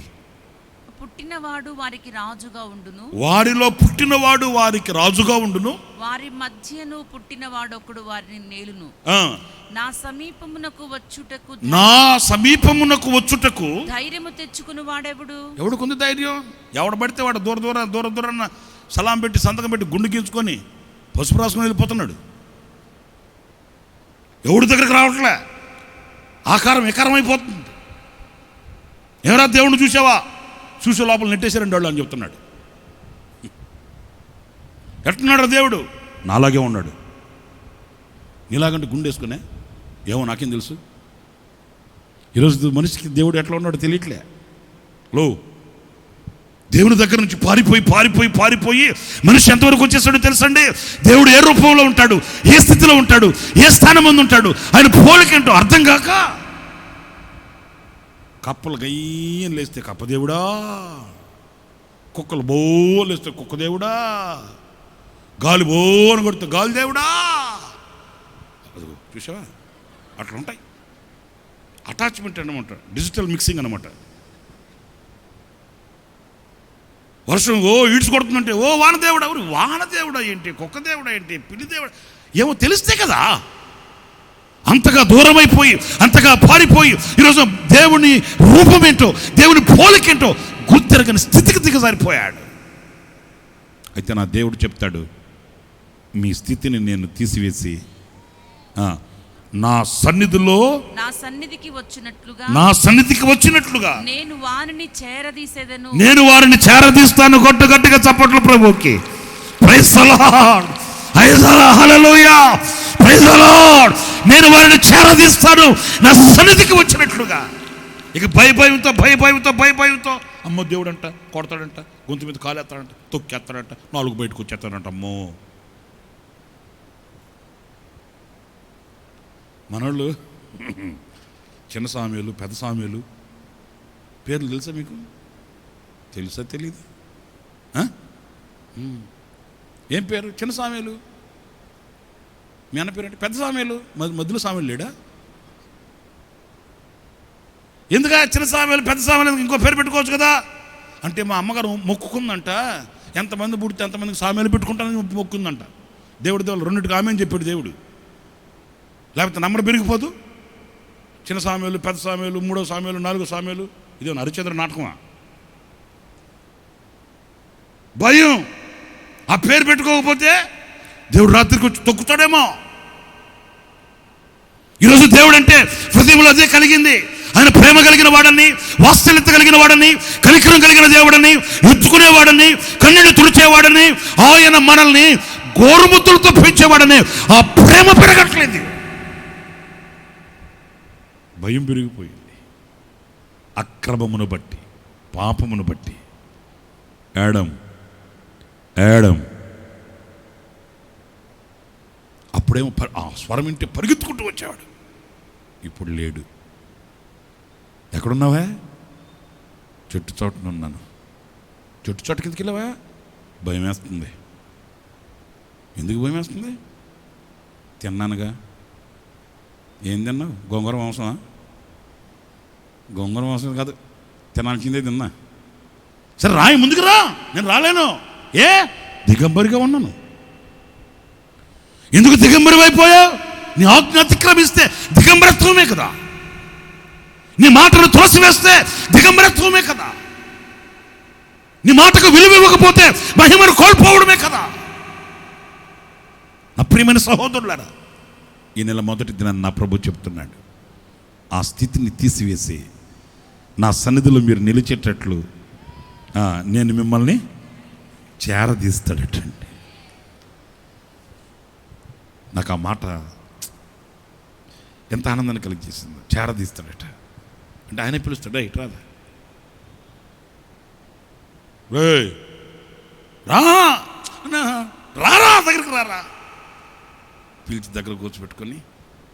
పుట్టినవాడు వారికి రాజుగా ఉండును, వారిలో పుట్టినవాడు వారికి రాజుగా ఉండును, వారి మధ్యను పుట్టినవాడొకడు వారిని నేలును. నా సమీపమునకు వచ్చుటకు ధైర్యము తెచ్చుకుని వాడెవడు? ఎవడుకుంది ధైర్యం? ఎవడు పడితే వాడు దూర సలాం పెట్టి సంతకం పెట్టి గుండు గీంచుకొని పసుపు రాసుకొని వెళ్ళిపోతున్నాడు. ఎవడి దగ్గరికి రావట్లే, ఆకారం వికారం అయిపోతుంది. ఎవరా దేవుడిని చూసావా? చూసే లోపల నెట్టేశారండి వాళ్ళు అని చెప్తున్నాడు. ఎట్టున్నాడు దేవుడు? నాలాగే ఉన్నాడు. నీలాగంటే గుండేసుకునే ఏమో నాకేం తెలుసు. ఈరోజు మనిషికి దేవుడు ఎట్లా ఉన్నాడో తెలియట్లే. దేవుని దగ్గర నుంచి పారిపోయి మనిషి ఎంతవరకు వచ్చేసాడో తెలుసండి. దేవుడు ఏ రూపంలో ఉంటాడు, ఏ స్థితిలో ఉంటాడు, ఏ స్థానం ముందు ఉంటాడు, ఆయన పోలికేంటో అర్థం కాక కప్పలు గయ్యం లేస్తే కప్పదేవుడా, కుక్కలు బోలేస్తే కుక్క దేవుడా, గాలి బోని కొడితే గాలి దేవుడా. చూసావా? అట్లా ఉంటాయి. అటాచ్మెంట్ అన్నమాట, డిజిటల్ మిక్సింగ్ అన్నమాట. వర్షం ఈడ్చి కొడుతుందంటే వానదేవుడా. వానదేవుడా ఏంటి, కుక్క దేవుడా ఏంటి, పిల్లి దేవుడా ఏమో తెలిస్తే కదా. అంతగా దూరమైపోయి, అంతగా పారిపోయి ఈరోజు దేవుని రూపమేంటో, దేవుని పోలికేంటో గుర్తెరగని స్థితికి దిగజారిపోయాడు. అయితే నా దేవుడు చెప్తాడు, మీ స్థితిని నేను తీసివేసి నా సన్నిధికి వచ్చినట్లుగా నేను వారిని చేరదీస్తాను. గట్టిగా చప్పట్లు ప్రభువుకి. Praise the lord, hallelujah, praise the lord. నేను వారిని చేరదీస్తాను నా సన్నిధికి వచ్చినట్లుగా. ఇక భయభయంతో అమ్మో దేవుడు అంట కొడతాడంట, గొంతు మీద కాలేస్తాడంట, తొక్కేస్తాడంట, 4 బయటకు వచ్చేస్తాడంట. అమ్మో మనోళ్ళు చిన్న సామ్యులు, పెద్ద సామ్యులు పేర్లు తెలుసా మీకు? తెలుసా తెలీదు? ఏం పేరు? చిన్న సామ్యులు. మీ అన్న పేరు అంటే పెద్ద సామ్యులు. మధ్యలో సామ్యులు లేడా? ఎందుక చిన్న సామ్యులు పెద్ద సామ్యులు ఇంకో పేరు పెట్టుకోవచ్చు కదా అంటే, మా అమ్మగారు మొక్కుకుందంట, ఎంతమంది పుడితే ఎంతమందికి సామ్యులు పెట్టుకుంటానని మొక్కుందంట. దేవుడు 2 ఆమె అని చెప్పాడు దేవుడు. లేకపోతే నమ్మడం పెరిగిపోదు. చిన్న సామ్యులు, పెద్ద సామ్యులు, 3వ సామ్యులు, 4వ సామ్యులు. ఇదే హరిశ్చంద్ర నాటకమా? భయం. ఆ పేరు పెట్టుకోకపోతే దేవుడు రాత్రికి వచ్చి తొక్కుతాడేమో. ఈరోజు దేవుడు అంటే హృదయంలో అదే కలిగింది. ఆయన ప్రేమ కలిగిన వాడని, వాత్సల్యత కలిగిన వాడని, కనికరం కలిగిన దేవుడని, ఎత్తుకునేవాడని, కన్నీళ్లు తుడిచేవాడని, ఆయన మనల్ని గోరుముద్దులతో పెంచేవాడని. ఆ ప్రేమ పెరగట్లేదు, భయం పెరిగిపోయింది. అక్రమమును బట్టి, పాపమును బట్టి. యాడమ్ అప్పుడేమో ఆ స్వరం వింటే పరిగెత్తుకుంటూ వచ్చేవాడు. ఇప్పుడు లేడు. ఎక్కడున్నావా? చెట్టు చోటున ఉన్నాను. చెట్టు చోటు కిందకి వెళ్ళావా? భయం వేస్తుంది. ఎందుకు భయం వేస్తుంది? తిన్నానుగా. ఏం తిన్నావు? గోంగూర మాంసమా? గోంగూర మాంసం కాదు, తినాల్సిందే తిన్నా. సరే రాయి, ముందుకు రా. నేను రాలేను. దిగంబరిగా ఉన్నాను. ఎందుకు దిగంబరి అయిపోయావు? నీ ఆజ్ఞ అతిక్రమిస్తే దిగంబరత్వమే కదా. నీ మాటను త్రోసివేస్తే దిగంబరత్వమే కదా. నీ మాటకు విలువ ఇవ్వకపోతే మహిమను కోల్పోవడమే కదా. నా ప్రియమైన సహోదరులారా, ఈ నెల మొదటి దినాన్ని నా ప్రభు చెప్తున్నాడు, ఆ స్థితిని తీసివేసి నా సన్నిధిలో మీరు నిలిచేటట్లు నేను మిమ్మల్ని చేరదీస్తాడటండి. నాకు ఆ మాట ఎంత ఆనందాన్ని కలిగజేసింది. చేరదీస్తాడట అంటే ఆయనే పిలుస్తాడా? ఇటు రాదా? రారా దగ్గరికి రారా పిలిచి దగ్గర కూర్చోబెట్టుకొని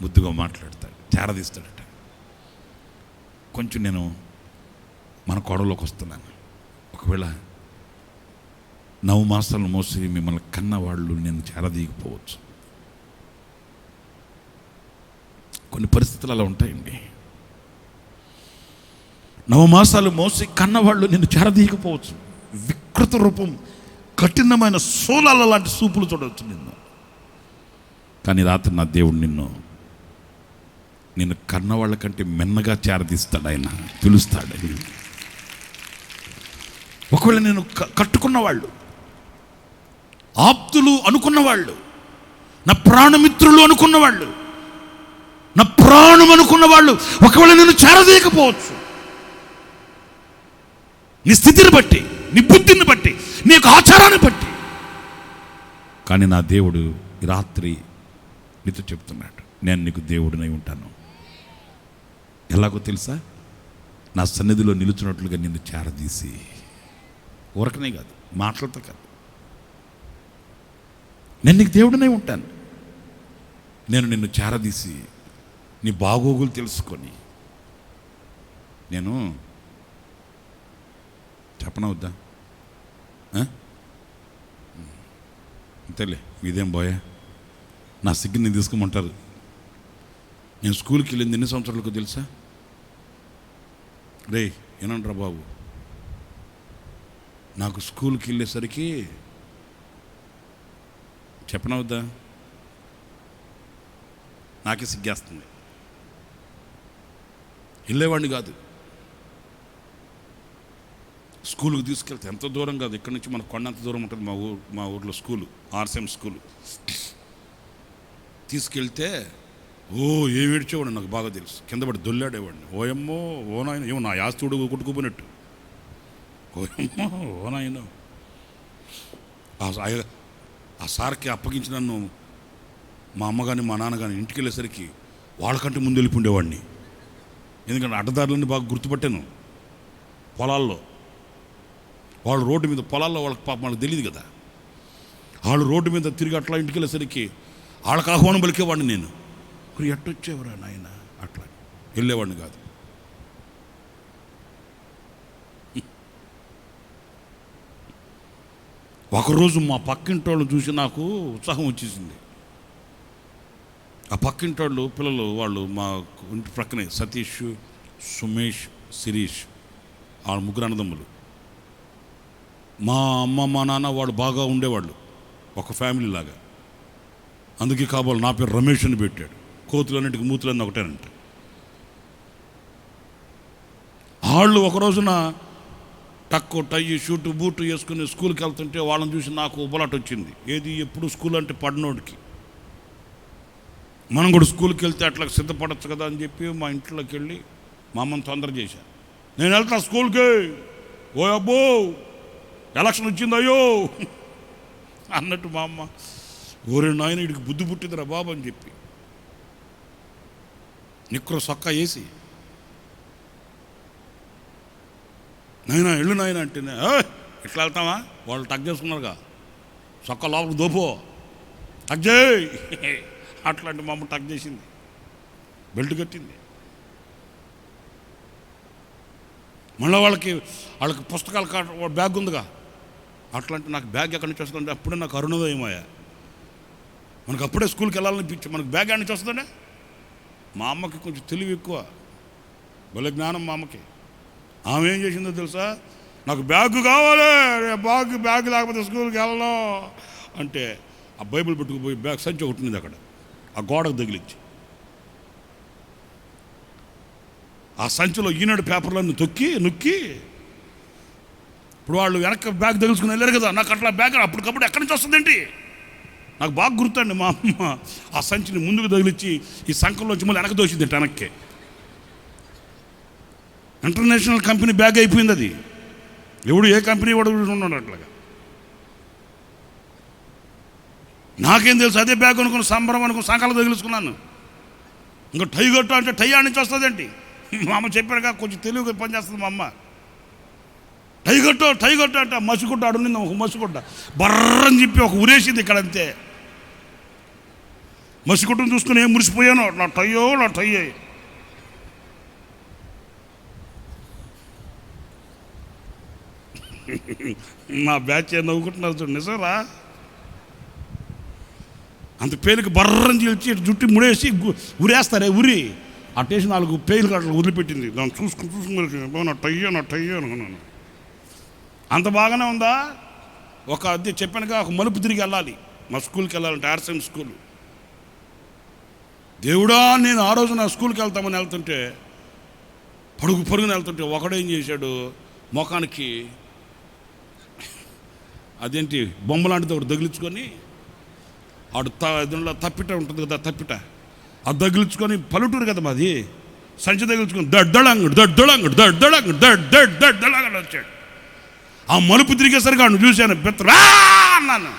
ముద్దుగా మాట్లాడతాడు, చేరదీస్తాడట. కొంచెం నేను మన కోడలోకి వస్తున్నాను. ఒకవేళ 9 మాసాలు మోసి మిమ్మల్ని కన్నవాళ్ళు నేను చేరదీయకపోవచ్చు. కొన్ని పరిస్థితులు అలా ఉంటాయండి. 9 మాసాలు మోసి కన్నవాళ్ళు నిన్ను చేరదీయకపోవచ్చు. వికృత రూపం, కఠినమైన సోలాల లాంటి సూపులు చూడవచ్చు నిన్ను. కానీ రాత్రి నా దేవుడు నిన్ను కన్నవాళ్ళ కంటే మెన్నగా చేరదీస్తాడు. ఆయన పిలుస్తాడు. ఒకవేళ నేను కట్టుకున్నవాళ్ళు, ఆప్తులు అనుకున్నవాళ్ళు, నా ప్రాణమిత్రులు అనుకున్నవాళ్ళు, నా ప్రాణం అనుకున్నవాళ్ళు ఒకవేళ నేను చేరదీయకపోవచ్చు. నీ స్థితిని బట్టి, నీ బుద్ధిని బట్టి, నీ యొక్క ఆచారాన్ని బట్టి. కానీ నా దేవుడు ఈ రాత్రి నీతో చెప్తున్నాడు, నేను నీకు దేవుడినై ఉంటాను. ఎలాగో తెలుసా? నా సన్నిధిలో నిలుచున్నట్లుగా నిన్ను చేరదీసి, ఊరకనే కాదు, మాటలతో కాదు, నేను నీకు దేవుడినై ఉంటాను. నేను నిన్ను చేరదీసి నీ బాగోగులు తెలుసుకొని, నేను చెప్పనవద్దా? అంతేలే, ఇదేం పోయా, నా సిగ్గుని తీసుకోమంటారు. నేను స్కూల్కి వెళ్ళింది ఎన్ని సంవత్సరాలకు తెలుసా? రే ఏనంటారా బాబు, నాకు స్కూల్కి వెళ్ళేసరికి చెప్పనవద్దా? నాకే సిగ్గేస్తుంది. వెళ్ళేవాడిని కాదు. స్కూల్కి తీసుకెళ్తే ఎంత దూరం కాదు, ఇక్కడ నుంచి మన కొండంత దూరం ఉంటుంది మా ఊర్లో స్కూలు, ఆర్సీఎం స్కూలు. తీసుకెళ్తే ఏం ఏడ్చేవాడు నాకు బాగా తెలుసు. కింద పడి దొల్లాడేవాడిని. ఓయమ్మో ఓ నాయన, ఏమో నా యాస్తుడు కొట్టుకుపోయినట్టు. ఓయమ్మో ఓ నాయన. ఆ సార్కి అప్పగించి నన్ను మా అమ్మ కానీ మా నాన్న కానీ ఇంటికి వెళ్ళేసరికి వాళ్ళకంటే ముందు వెళ్ళిపోండేవాడిని. ఎందుకంటే అడ్డదారులన్నీ బాగా గుర్తుపట్టాను. పొలాల్లో వాళ్ళు రోడ్డు మీద, పొలాల్లో వాళ్ళకి పాపం వాళ్ళకి తెలియదు కదా, వాళ్ళు రోడ్డు మీద తిరిగి అట్లా ఇంటికి వెళ్ళేసరికి వాళ్ళకి ఆహ్వానం పలికేవాడిని నేను. ఎట్టొచ్చేవరా నాయన, అట్లా వెళ్ళేవాడిని కాదు. ఒకరోజు మా పక్కింటి వాళ్ళు చూసి నాకు ఉత్సాహం వచ్చేసింది. ఆ పక్కింటి వాళ్ళు పిల్లలు, వాళ్ళు మా ఇంటి ప్రక్కనే సతీష్, సుమేష్, శిరీష్, వాళ్ళ ముగ్గురు అన్నదమ్ములు. మా అమ్మ మా నాన్న వాళ్ళు బాగా ఉండేవాళ్ళు, ఒక ఫ్యామిలీ లాగా. అందుకే కాబోలు నా పేరు రమేష్ అని పెట్టాడు. కోతులన్నింటికి మూతులన్నీ ఒకటేనంట. వాళ్ళు ఒక రోజున టక్కు టై షూటు బూటు వేసుకుని స్కూల్కి వెళ్తుంటే వాళ్ళని చూసి నాకు ఉబలాట వచ్చింది. ఏది ఎప్పుడు స్కూల్ అంటే పడినోడికి. మనం కూడా స్కూల్కి వెళ్తే అట్లా సిద్ధపడచ్చు కదా అని చెప్పి మా ఇంట్లోకి వెళ్ళి మా అమ్మని తొందర చేశాను. నేను వెళ్తా స్కూల్కి, ఓ అబ్బో ఎలక్షన్ వచ్చిందయ్యో అన్నట్టు మా అమ్మ, ఓరే నాయన వీడికి బుద్ధి పుట్టిందిరా బాబు అని చెప్పి నిక్కరు సొక్కా వేసి, నాయన ఎళ్ళు నాయన అంటేనే ఇట్లా వెళ్తామా, వాళ్ళు టక్ చేసుకున్నారుగా, సొక్క లోపలికి దోపో టక్ చేయి అట్లాంటి మా అమ్మ టక్ చేసింది, బెల్ట్ కట్టింది. మళ్ళీ వాళ్ళకి పుస్తకాలు బ్యాగ్ ఉందిగా, అట్లాంటి నాకు బ్యాగ్ ఎక్కడి నుంచి వస్తుందంటే అప్పుడే నాకు అరుణోదయమయ్యా. మనకు అప్పుడే స్కూల్కి వెళ్ళాలనిపించి మనకు బ్యాగ్ ఎక్కడి నుంచి వస్తుందంటే, మా అమ్మకి కొంచెం తెలివి ఎక్కువ, భలే జ్ఞానం మా అమ్మకి. ఆమె ఏం చేసిందో తెలుసా, నాకు బ్యాగ్ కావాలి, బ్యాగ్ లేకపోతే స్కూల్కి వెళ్ళను అంటే ఆ బైబిల్ పెట్టుకుపోయి బ్యాగ్ సంచి ఒకటి ఉంది అక్కడ ఆ గోడకు తగిలించి, ఆ సంచిలో ఈనాడు పేపర్లన్నీ నొక్కి ఇప్పుడు వాళ్ళు వెనక బ్యాగ్ తగులుచుకుని వెళ్ళారు కదా, నాకు అట్లా బ్యాగ్ అప్పటికప్పుడు ఎక్కడి నుంచి వస్తుందేంటి, నాకు బాగా గుర్తండి. మా అమ్మ ఆ సంచిని ముందుకు తగిలిచ్చి ఈ సంఖంలోంచి మళ్ళీ వెనక దోసింది వెనక్కి. ఇంటర్నేషనల్ కంపెనీ బ్యాగ్ అయిపోయింది అది, ఎవడు ఏ కంపెనీ వాడు ఉన్నాడు అట్లాగా. నాకేం తెలుసు, అదే బ్యాగ్ అనుకుని సంబరం అనుకుని సంఖాలు తగిలించుకున్నాను. ఇంకా టై కొట్టు అంటే టై ఆడి నుంచి వస్తుందేంటి, మా అమ్మ చెప్పారుగా కొంచెం తెలివిగా పనిచేస్తుంది మా అమ్మ. టై కొట్టు అంటే మసిగుడ్డ ఆడుంది, ఒక మసిగుడ్డ బర్రని చెప్పి ఒక ఉరేసింది ఇక్కడ అంతే. మసిగుడ్డను చూసుకుని ఏం మురిసిపోయాను, నా టై నా బ్యాచ్ నవ్వుకుంటున్నారు చూడు, నిజరా అంత పేరుకి బర్రని చీల్చి జుట్టు ముడేసి ఉరేస్తారే, ఉరి అట్టేసి 4 పేర్లు అట్లా వదిలిపెట్టింది. దాన్ని చూసుకుని నా టయ్యో అనుకున్నాను. అంత బాగానే ఉందా. అది చెప్పానుగా, ఒక మలుపు తిరిగి వెళ్ళాలి మా స్కూల్కి వెళ్ళాలంటే, ఆర్సీఎం స్కూల్. దేవుడా, నేను ఆ రోజు నా స్కూల్కి వెళ్తామని వెళ్తుంటే పరుగుని వెళ్తుంటే ఒకడేం చేశాడు, ముఖానికి అదేంటి బొమ్మ లాంటిది ఒకటి తగిలించుకొని, ఆడు తప్పిట ఉంటుంది కదా, తప్పిట అది తగిలించుకొని, పల్లెటూరు కదా మాది, సంచి తగిలించుకొని దడ్డళంగుడు వచ్చాడు. ఆ మలుపు తిరిగేసరికి ఆడు చూశాను, బెత్తరా అన్నాను.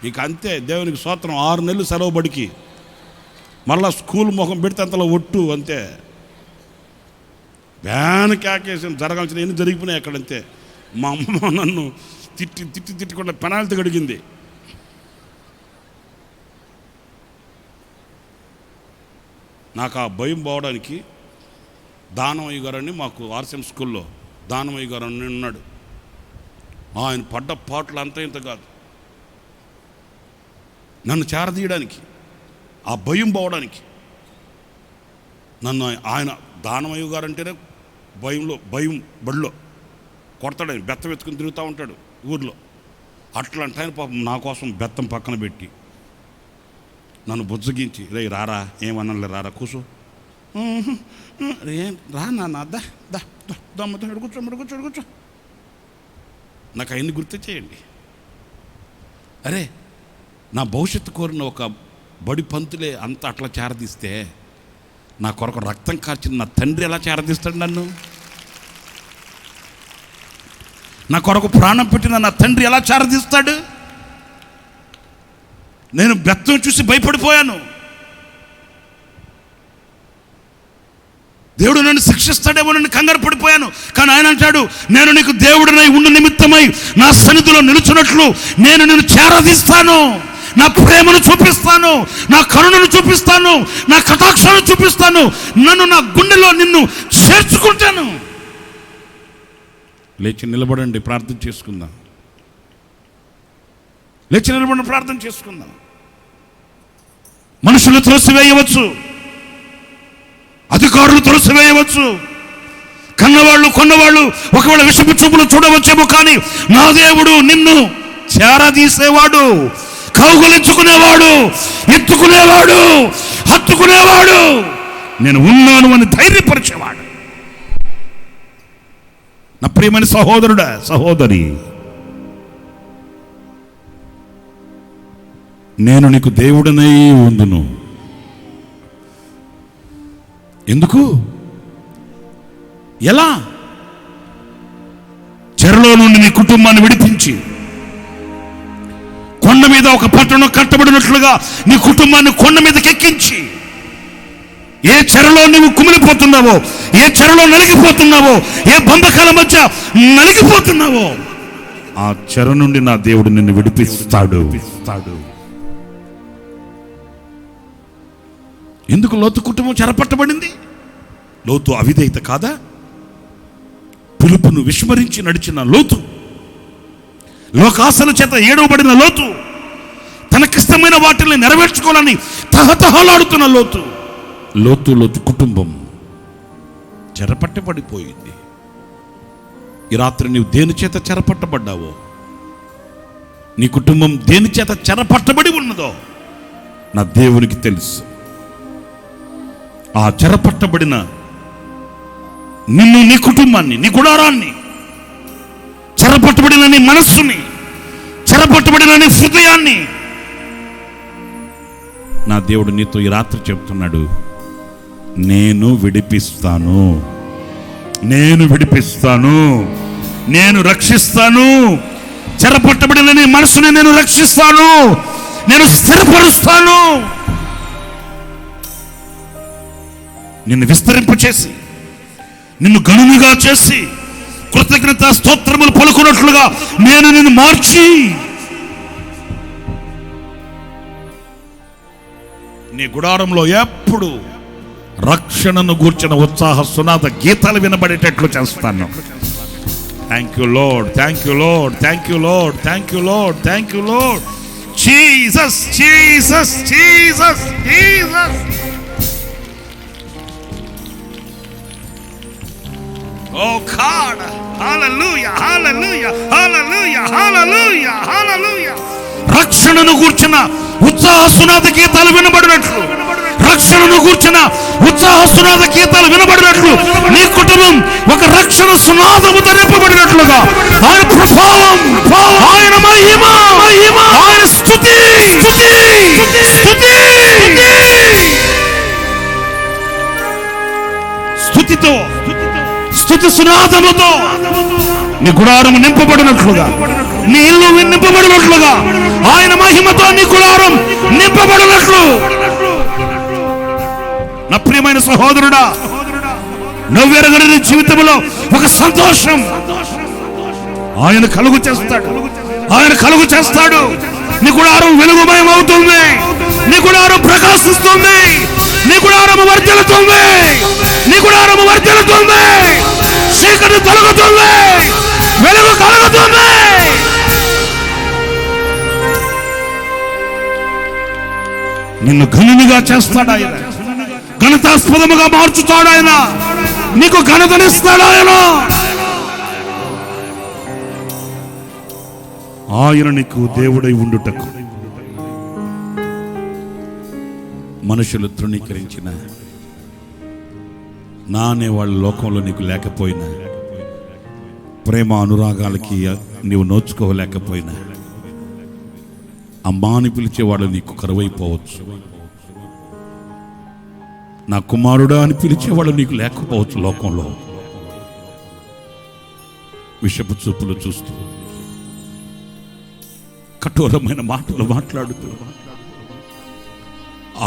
ఇక అంతే, దేవునికి స్తోత్రం. 6 నెలలు సెలవు బడికి, మళ్ళా స్కూల్ ముఖం పెడితే అంతలో ఒట్టు అంతే. వ్యాన్ కేకేసి జరగాల్సిన ఎన్ని జరిగిపోయినాయి అక్కడంతే. మా అమ్మ నన్ను తిట్టుకుండా పెనాల్టీ గడిగింది. నాకు ఆ భయం పోవడానికి దానమయ్య గారని, మాకు ఆర్సీఎం స్కూల్లో దానమయ్య గారు అని ఉన్నాడు. ఆయన పడ్డ పాటలు అంత ఇంత కాదు, నన్ను చేరదీయడానికి, ఆ భయం పోవడానికి. నన్ను ఆయన దానమయ్య గారు అంటేనే భయం బడిలో కొడతాడు, ఆయన బెత్తం ఎత్తుకుని తిరుగుతూ ఉంటాడు ఊర్లో. అట్లాంటి ఆయన పాపం నా కోసం బెత్తం పక్కన పెట్టి నన్ను బుజ్జగించి, రే రారా, ఏమన్నా రారా, కూర్చో, ఏం రా నాన్న, కూర్చో. నాకు అవన్నీ గుర్తు చేయండి. అరే, నా భవిష్యత్తు కోరిన ఒక బడి పంతులే అంత అట్లా చేరదీస్తే, నా కొరకు రక్తం కార్చిన నా తండ్రి ఎలా చేరదీస్తాడు నన్ను? నా కొరకు ప్రాణం పెట్టిన నా తండ్రి ఎలా చేరదీస్తాడు? నేను బెత్తం చూసి భయపడిపోయాను. దేవుడు నన్ను శిక్షిస్తాడేమో నన్ను కంగారు పడిపోయాను. కానీ ఆయన అంటాడు, నేను నీకు దేవుడినై ఉండు నిమిత్తమై నా సన్నిధిలో నిలుచున్నట్లు నేను నిన్ను చేరదీస్తాను, నా ప్రేమను చూపిస్తాను, నా కరుణను చూపిస్తాను, నా కటాక్షాలను చూపిస్తాను, నన్ను నా గుండెలో నిన్ను చేర్చుకుంటాను. లేచి నిలబడండి, ప్రార్థన చేసుకుందాం. లేచి నిలబడి ప్రార్థన చేసుకుందాం. మనుషులు త్రోసివేయవచ్చు, అధికారులు త్రోసివేయవచ్చు, కన్నవాళ్ళు కొన్నవాళ్ళు ఒకవేళ విషపు చూపులు చూడవచ్చేమో, కానీ నా దేవుడు నిన్ను చేరదీసేవాడు, కౌగులించుకునేవాడు, ఎత్తుకునేవాడు, హత్తుకునేవాడు, నేను ఉన్నాను అని ధైర్యపరిచేవాడు. నా ప్రియమైన సహోదరుడా, సహోదరి, నేను నీకు దేవుడనై ఉందును. ఎందుకు? ఎలా? చెరలో నుండి నీ కుటుంబాన్ని విడిపించి కొండ మీద ఒక పట్టణం కట్టబడినట్లుగా నీ కుటుంబాన్ని కొండ మీదకి ఎక్కించి, ఏ చెరలో నువ్వు కుమిలిపోతున్నావో, ఏ చెరలో నలిగిపోతున్నావో, ఏ బంధకాల మధ్య నలిగిపోతున్నావో, ఆ చెర నుండి నా దేవుడు నిన్ను విడిపిస్తాడు. ఎందుకు లోతు కుటుంబం చెరపట్టబడింది? లోతు అవిధేయత కాదా? పిలుపును విస్మరించి నడిచిన లోతు, లోకాసల చేత ఏడవబడిన లోతు, తనకిష్టమైన వాటిని నెరవేర్చుకోవాలని తహతహలాడుతున్న లోతు కుటుంబం చెరపట్టబడిపోయింది. ఈ రాత్రి నీవు దేని చేత చెరపట్టబడ్డావో, నీ కుటుంబం దేని చేత చెరపట్టబడి ఉన్నదో నా దేవునికి తెలుసు. ఆ చెరపట్టబడిన నిన్ను, నీ కుటుంబాన్ని, నీ గుడారాన్ని, చెరపట్టబడిన నీ మనస్సుని, చెరపట్టబడిన నీ హృదయాన్ని నా దేవుడు నీతో ఈ రాత్రి చెప్తున్నాడు, నేను విడిపిస్తాను, నేను విడిపిస్తాను, నేను రక్షిస్తాను. చెరపట్టబడిన నీ మనసుని నేను రక్షిస్తాను, నేను స్థిరపరుస్తాను. నిన్ను విస్తరింపచేసి, నిన్ను గనునిగా చేసి, కృతజ్ఞత స్తోత్రములు పలుకున్నట్లుగా నేను నిన్ను మార్చి, నీ గుడారంలో ఎప్పుడు రక్షణను గూర్చిన ఉత్సాహ సునాద గీతాలు వినబడేటట్లు చేస్తాను. Thank you lord, thank you lord, thank you lord, thank you lord, thank you lord. Jesus, Jesus, Jesus, Jesus. Oh God, hallelujah, hallelujah, hallelujah, hallelujah, hallelujah. రక్షణను గూర్చిన ఉత్సాహ సునాద గీతాలు వినబడినట్లు, రక్షణను గూర్చిన ఉత్సాహ సునాద గీతాలు వినబడినట్లు, నీ కుటుంబం ఒక రక్షణ సునాదముతో నింపబడినట్లుగా ఆయన ప్రభావం, ఆయన మహిమ, ఆయన స్తుతి, స్తుతితో, స్తుతి సునాదముతో నీ గుడారము నింపబడినట్లుగా, నీ ఇల్లు నింపబడినట్లుగా, ఆయన మహిమతో నీ గుడారం నింపబడినట్లు. నా ప్రియమైన సహోదరుడా, నువ్వెరగని నీ జీవితంలో ఒక సంతోషం ఆయన కలుగు చేస్తాడు, ఆయన కలుగు చేస్తాడు. నీ గుడారం వెలుగుమయం అవుతుంది, నీ గుడారం ప్రకాశిస్తుంది, నీ గుడారము వర్ధిల్లుతుంది, నీ గుడారము వర్ధిల్లుతుంది. చీకటి తొలగుతుంది, వెలుగు కలుగుతుంది. నిన్ను ఘనునిగా చేస్తాడు ఆయన, ఘనతాస్పదముగా మార్చుతాడు ఆయన, నీకు ఘనతనిస్తాడు ఆయన. ఆయన నీకు దేవుడై ఉండుటకు మనుషులు తృణీకరించిన నా అనే వాళ్ళ లోకంలో నీకు లేకపోయినా, ప్రేమ అనురాగాలకి నీవు నోచుకోలేకపోయినా, అమ్మా అని పిలిచేవాళ్ళు నీకు కరువైపోవచ్చు, నా కుమారుడా అని పిలిచేవాళ్ళు నీకు లేకపోవచ్చు. లోకంలో విషపు చూపులు చూస్తూ, కఠోరమైన మాటలు మాట్లాడుతూ,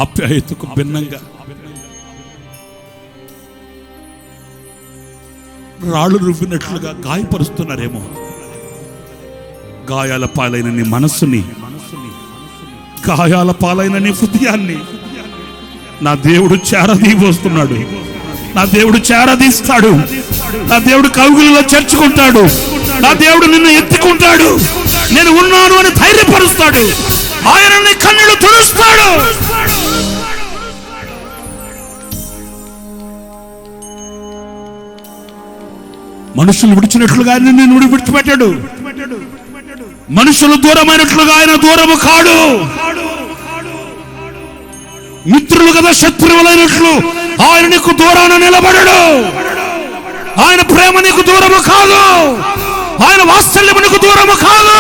ఆప్యాయతకు భిన్నంగా రాళ్ళు రువ్వినట్లుగా గాయపరుస్తున్నారేమో. గాయాల పాలైన నీ మనస్సుని, గాయాల పాలైన నీ హృదయాన్ని నా దేవుడు చేరదీవస్తున్నాడు, నా దేవుడు చేరదీస్తాడు, నా దేవుడు కౌగులిలో చేర్చుకుంటాడు, నా దేవుడు నిన్ను ఎత్తుకుంటాడు, నేను ఉన్నాను అని ధైర్యపరుస్తాడు, ఆయన నీ కన్నులు తుడుస్తాడు. మనుషులు విడిచినట్లుగా ఆయన నిన్ను విడిచిపెట్టాడు, మనుషులు దూరమైనట్లుగా ఆయన దూరము కాడు. మిత్రులు కదా శత్రువులైనట్లు ఆయన నీకు దూరాన నిలబడడు. ఆయన ప్రేమ నీకు దూరము కాదు, ఆయన వాత్సల్యము నీకు దూరము కాదు,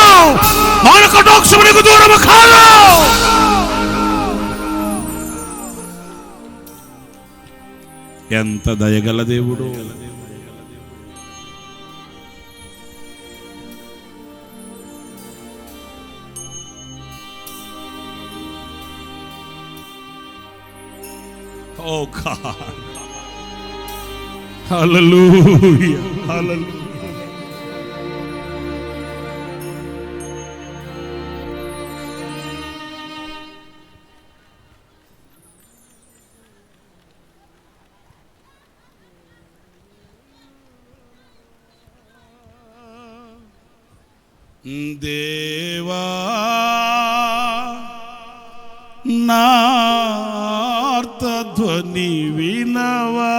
ఆయన కటాక్షము నీకు దూరము కాదు. ఎంత దయగల దేవుడు. ఓ గాడ్, హల్లెలూయా, హల్లెలూయా. దేవా నా ఆర్తధ్వని వినవా,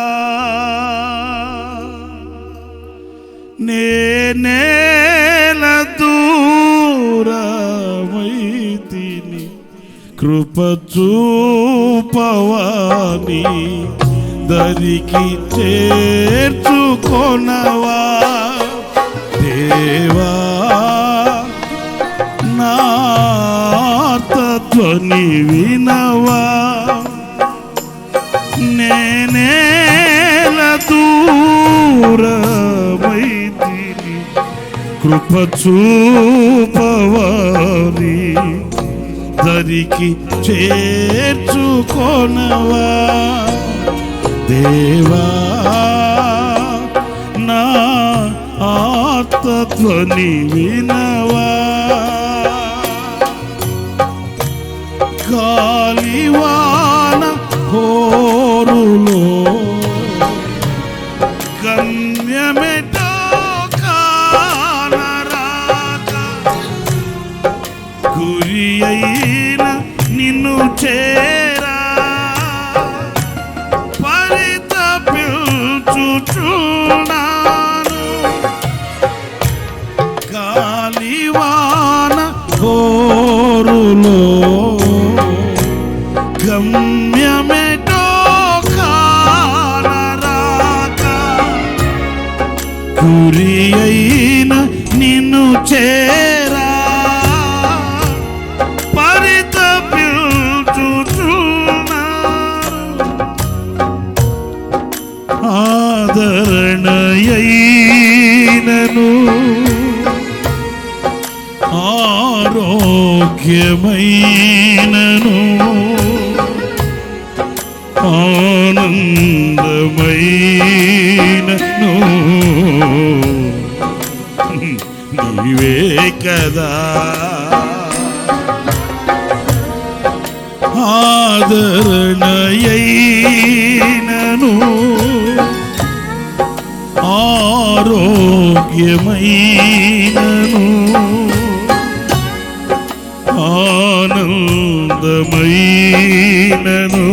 నేనేల దూరమైతిని కృప చూపవాని దరికి చేర్చుకొనవా. దేవా నా ఆర్తధ్వని వినవా, నేనేల దూరమైతిని కృప చూపవాని దరికి చేర్చుకొనవా. దేవా నా ఆర్తధ్వని వినవా, గాలివాన హోరులో గమ్యమెటో కానరాక, గురి అయిన నిన్ను చేరా పరితపిల్చుచున్నాను. గాలివాన హోరులో గమ్యమెటో కానరాక, గురి అయిన నిన్ను చేరా పరితపిల్చుచున్నాను. ఆదరణయైనను ఆరోగ్యమైనను ఆనందమైనను నీవే కదా. ఆదరణయైనను ఆరోగ్యమైనను ఆనందమైనను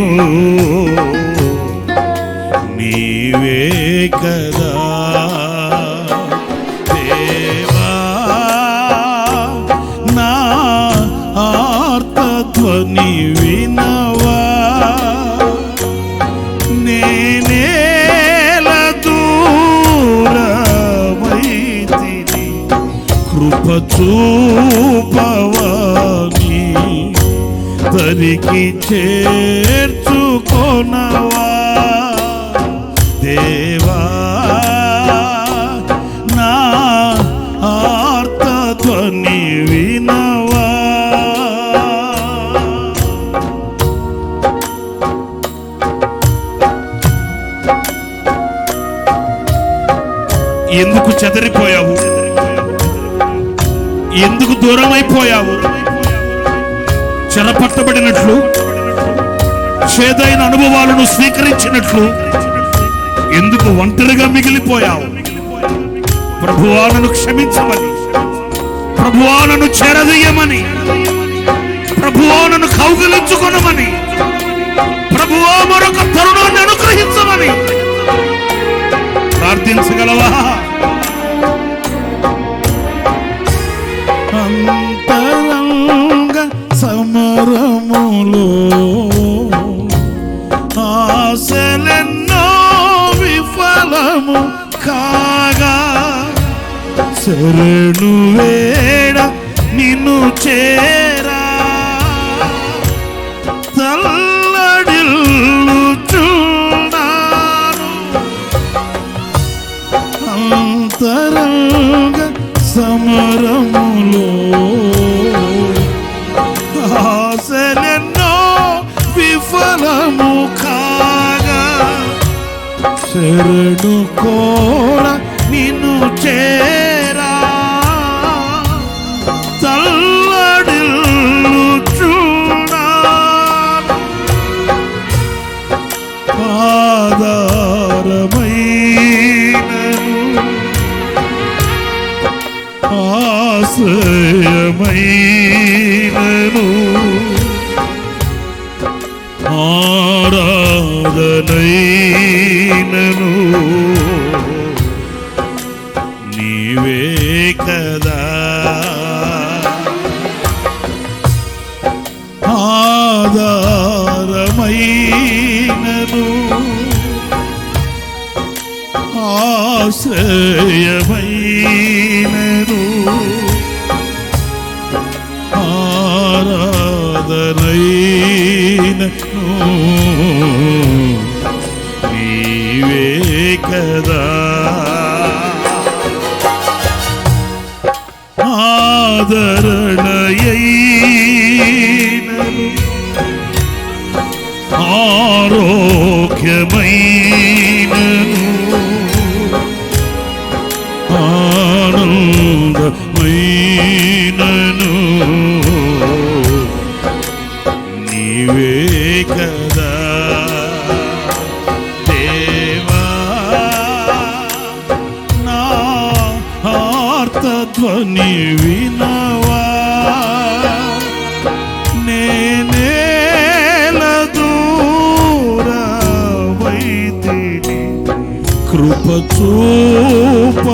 నీవే కదా. దేవా నా ఆర్తధ్వని వినవా, నేనేల దూరమైతిని కృప చూపవాని దరికి చేర్చుకొనవా. దేవా నా ఆర్తధ్వని వినవా. ఎందుకు చెదరిపోయావు? ఎందుకు దూరం అయిపోయావు? చెరపట్టబడినట్లు, చేదైన అనుభవాలను స్వీకరించినట్లు ఎందుకు ఒంటరిగా మిగిలిపోయావు? ప్రభువా నన్ను క్షమించమని, ప్రభువా నన్ను చేరదీయమని, ప్రభువా నన్ను కౌగిలించుకొనమని, ప్రభువా మరొక తరుణాన్ని అనుగ్రహించమని ప్రార్థించగలవా? అంతరంగ సమరములో ఆశలెన్నో విఫలము కాగా, శరణు వేడ నిన్ను చేరా తల్లడిల్లుచున్నాను. శరణు కోర నిన్ను చేరా తల్లడిల్లు చూడా ఆధారమైనను ఆశ్రయమైనను ఆరాధనైనను నీవే కదా ఆధారమైనను ఆశ్రయమైనను ఆరాధనైనను నీవే కదా ఆదరణయైనను ఆరోగ్యమైనను ఆనందమైనను నీవే కదా దేవా నా ఆర్తధ్వని వినవా నేనేల దూరవైతిని కృప చూపవాని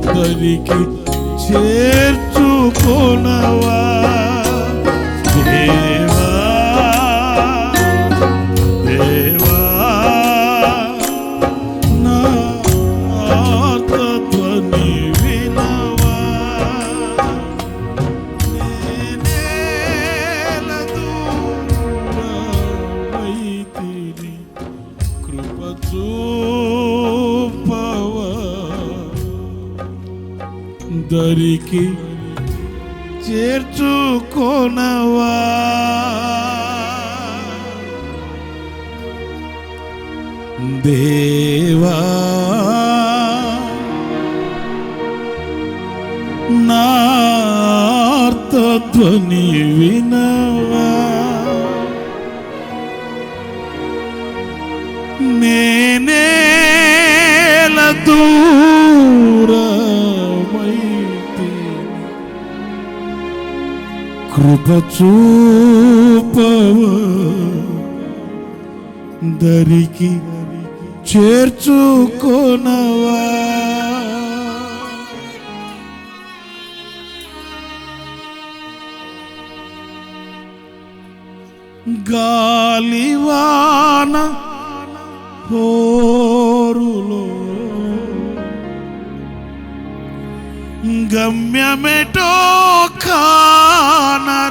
దరికి చేర్చుకొనవా దేవా దేవా నా ఆర్తధ్వని వినవా నేనేల దూరవైతిని కృప చూపవా దరికి చేర్చుకొనవా దేవా నా ఆర్తధ్వని వినవా నేనేల దూరమైతిని కృప చూపవా దరికి చేర్చుకొనవా గాలివాన పోరులో గమ్యమెటో కానరాక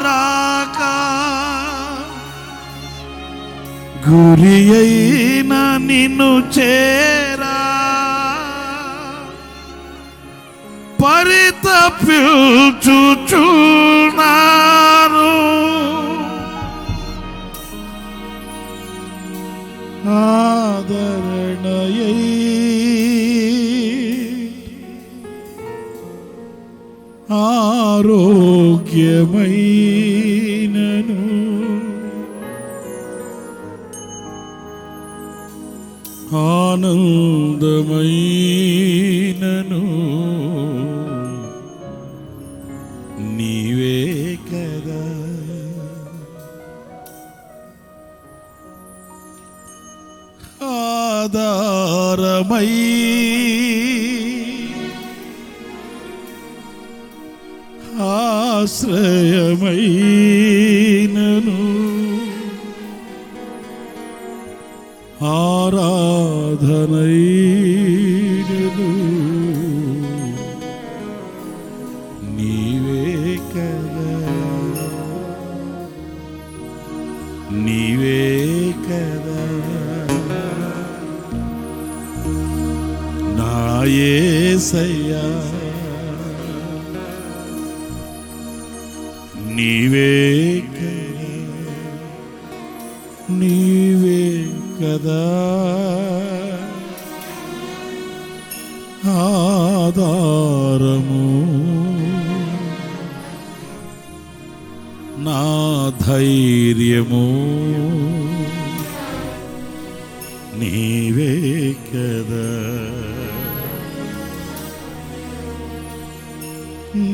గురి అయిన నిన్ను చేరా పరితపించుచున్నారు ఆదరణయై ఆరోగ్యమైనను ఆనందమైనను నీవే కదా ఆధారమై ఆశ్రయమైనను ఆరాధనైనను నీవే కదా నీవే కదా నా యేసయ్యా నీవే కదా నీవే కదా ఆధారము, నా ధైర్యము నీవే కదా,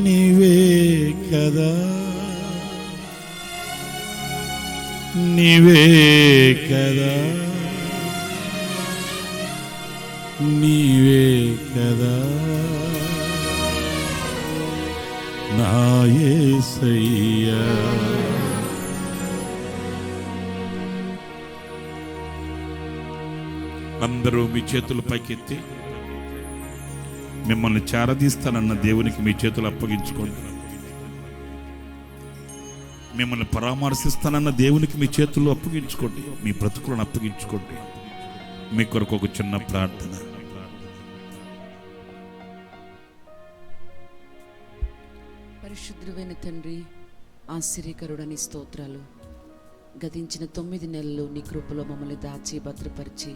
నీవే కదా, నీవే కదా, నీవే కదా నా యేసయ్యా. అందరూ మీ చేతులు పైకెత్తి మిమ్మల్ని చేరదీస్తానన్న దేవునికి మీ చేతులు అప్పగించుకోండి. మిమ్మల్ని పరామర్శిస్తానన్న దేవునికి మీ చేతుల్లో అప్పగించుకోండి. మీ బ్రతుకులను అప్పగించుకోండి. మీ కొరకు ఒక చిన్న ప్రార్థన. పరిశుద్ధుడైన తండ్రి, ఆశ్చర్యకరుడని స్తోత్రాలు. గతించిన 9 నెలలు నీ కృపలో మమ్మల్ని దాచి భద్రపరిచి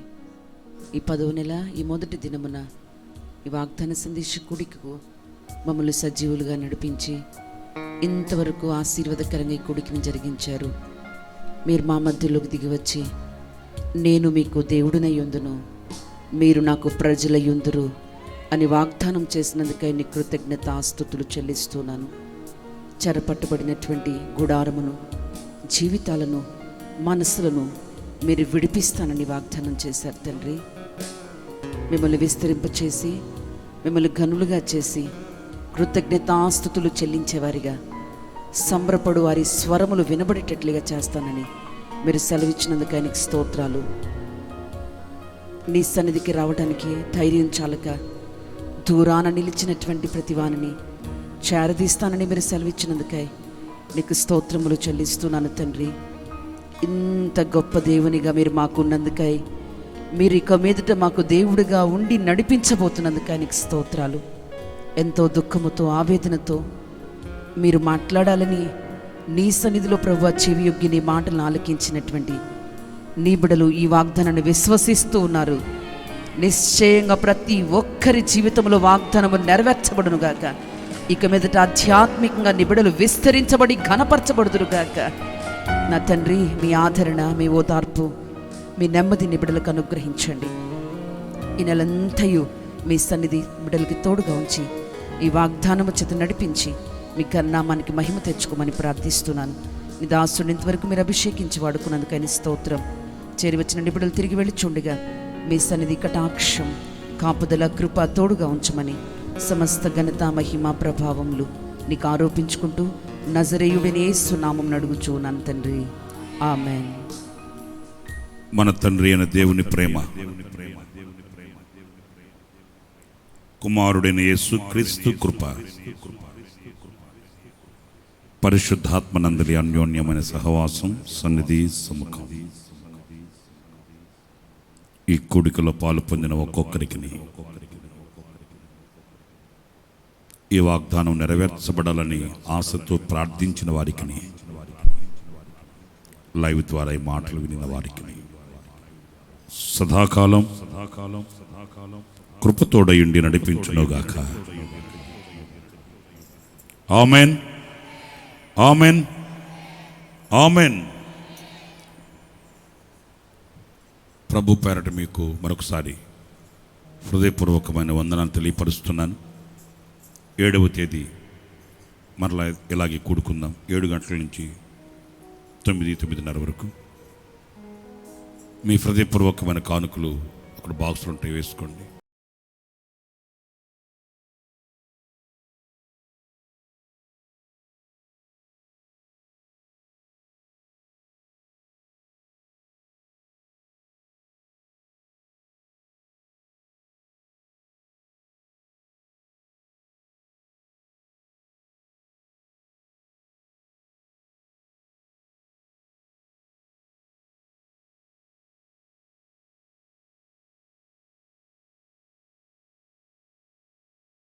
ఈ 10వ నెల ఈ మొదటి దినమున ఈ వాగ్దాన సందేశ కుడికు మమ్మల్ని సజీవులుగా నడిపించి ఇంతవరకు ఆశీర్వాదకరంగా ఈ కుడికిని జరిగించారు. మీరు మా మధ్యలోకి దిగివచ్చి నేను మీకు దేవుడినై యుందును, మీరు నాకు ప్రజలై యుందురు అని వాగ్దానం చేసినందుకై నీ కృతజ్ఞతాస్తుతులు చెల్లిస్తున్నాను. చెరపట్టబడినటువంటి గుడారమును, జీవితాలను, మనసులను మీరు విడిపిస్తానని వాగ్దానం చేశారు తండ్రి. మిమ్మల్ని విస్తరింపచేసి మిమ్మల్ని ఘనులుగా చేసి కృతజ్ఞతాస్తుతులు చెల్లించేవారిగా, సంబరపడు వారి స్వరములు వినబడేటట్లుగా చేస్తానని మీరు సెలవిచ్చినందుకు ఆయనకి స్తోత్రాలు. నీ సన్నిధికి రావడానికి ధైర్యం చాలక దూరాన నిలిచినటువంటి ప్రతివానిని చేరదీస్తానని మీరు సెలవిచ్చినందుకై నీకు స్తోత్రములు చెల్లిస్తున్నాను తండ్రి. ఇంత గొప్ప దేవునిగా మీరు మాకున్నందుకై, మీరు ఇక మీదట మాకు దేవుడిగా ఉండి నడిపించబోతున్నందుకై నీకు స్తోత్రాలు. ఎంతో దుఃఖముతో ఆవేదనతో మీరు మాట్లాడాలని నీ సన్నిధిలో ప్రభువా చెవియొగ్గి నీ మాటలను ఆలకించినటువంటి నీ బిడ్డలు ఈ వాగ్దానాన్ని విశ్వసిస్తూ ఉన్నారు. నిశ్చయంగా ప్రతి ఒక్కరి జీవితంలో వాగ్దానము నెరవేర్చబడునుగాక. ఇక మీదట ఆధ్యాత్మికంగా నీ బిడ్డలు విస్తరించబడి ఘనపరచబడుదురుగాక. నా తండ్రి, మీ ఆదరణ, మీ ఓదార్పు, మీ నెమ్మది నీ బిడ్డలకు అనుగ్రహించండి. ఈ నెలంతయు మీ సన్నిధి బిడ్డలకి తోడుగా ఉంచి ఈ వాగ్దానము చేత నడిపించి మీ కన్నామానికి మహిమ తెచ్చుకోమని ప్రార్థిస్తున్నాను. నీ దాసుని ఇంతవరకు మీరు అభిషేకించి వాడుకున్నందుకైన స్తోత్రం. చేరి వచ్చిన నిబిడలు తిరిగి వెళ్ళిచుండగా మీ సన్నిధి కటాక్షం, కాపుదల, కృప తోడుగా ఉంచమని సమస్త ఘనత, మహిమ, ప్రభావములు నీకు ఆరోపించుకుంటూ నజరేయుడైన యేసు నామమున అడుగుచున్నాను తండ్రి, ఆమేన్. మన తండ్రి అయిన దేవుని ప్రేమ, కుమారుడైన యేసుక్రీస్తు కృప, పరిశుద్ధాత్మనందలి అన్యోన్యమైన సహవాసం, సన్నిధి, సముఖం ఈ కూడికలో పాలు పొందిన ఒక్కొక్కరికి, ఈ వాగ్దానం నెరవేర్చబడాలని ఆశతో ప్రార్థించిన వారికి, లైవ్ ద్వారా ఈ మాటలు వినిన వారికి సదాకాలం కృపతోడయుండి నడిపించునుగాక. Amen, amen, amen. ప్రభు పేరట మీకు మరొకసారి హృదయపూర్వకమైన వందనాలు తెలియపరుస్తున్నాను. 7వ తేదీ మరలా ఇలాగే కూడుకుందాం. 7 గంటల నుంచి 9:30 వరకు. మీ హృదయపూర్వకమైన కానుకలు అక్కడ బాక్సులు ఉంటాయి, వేసుకోండి.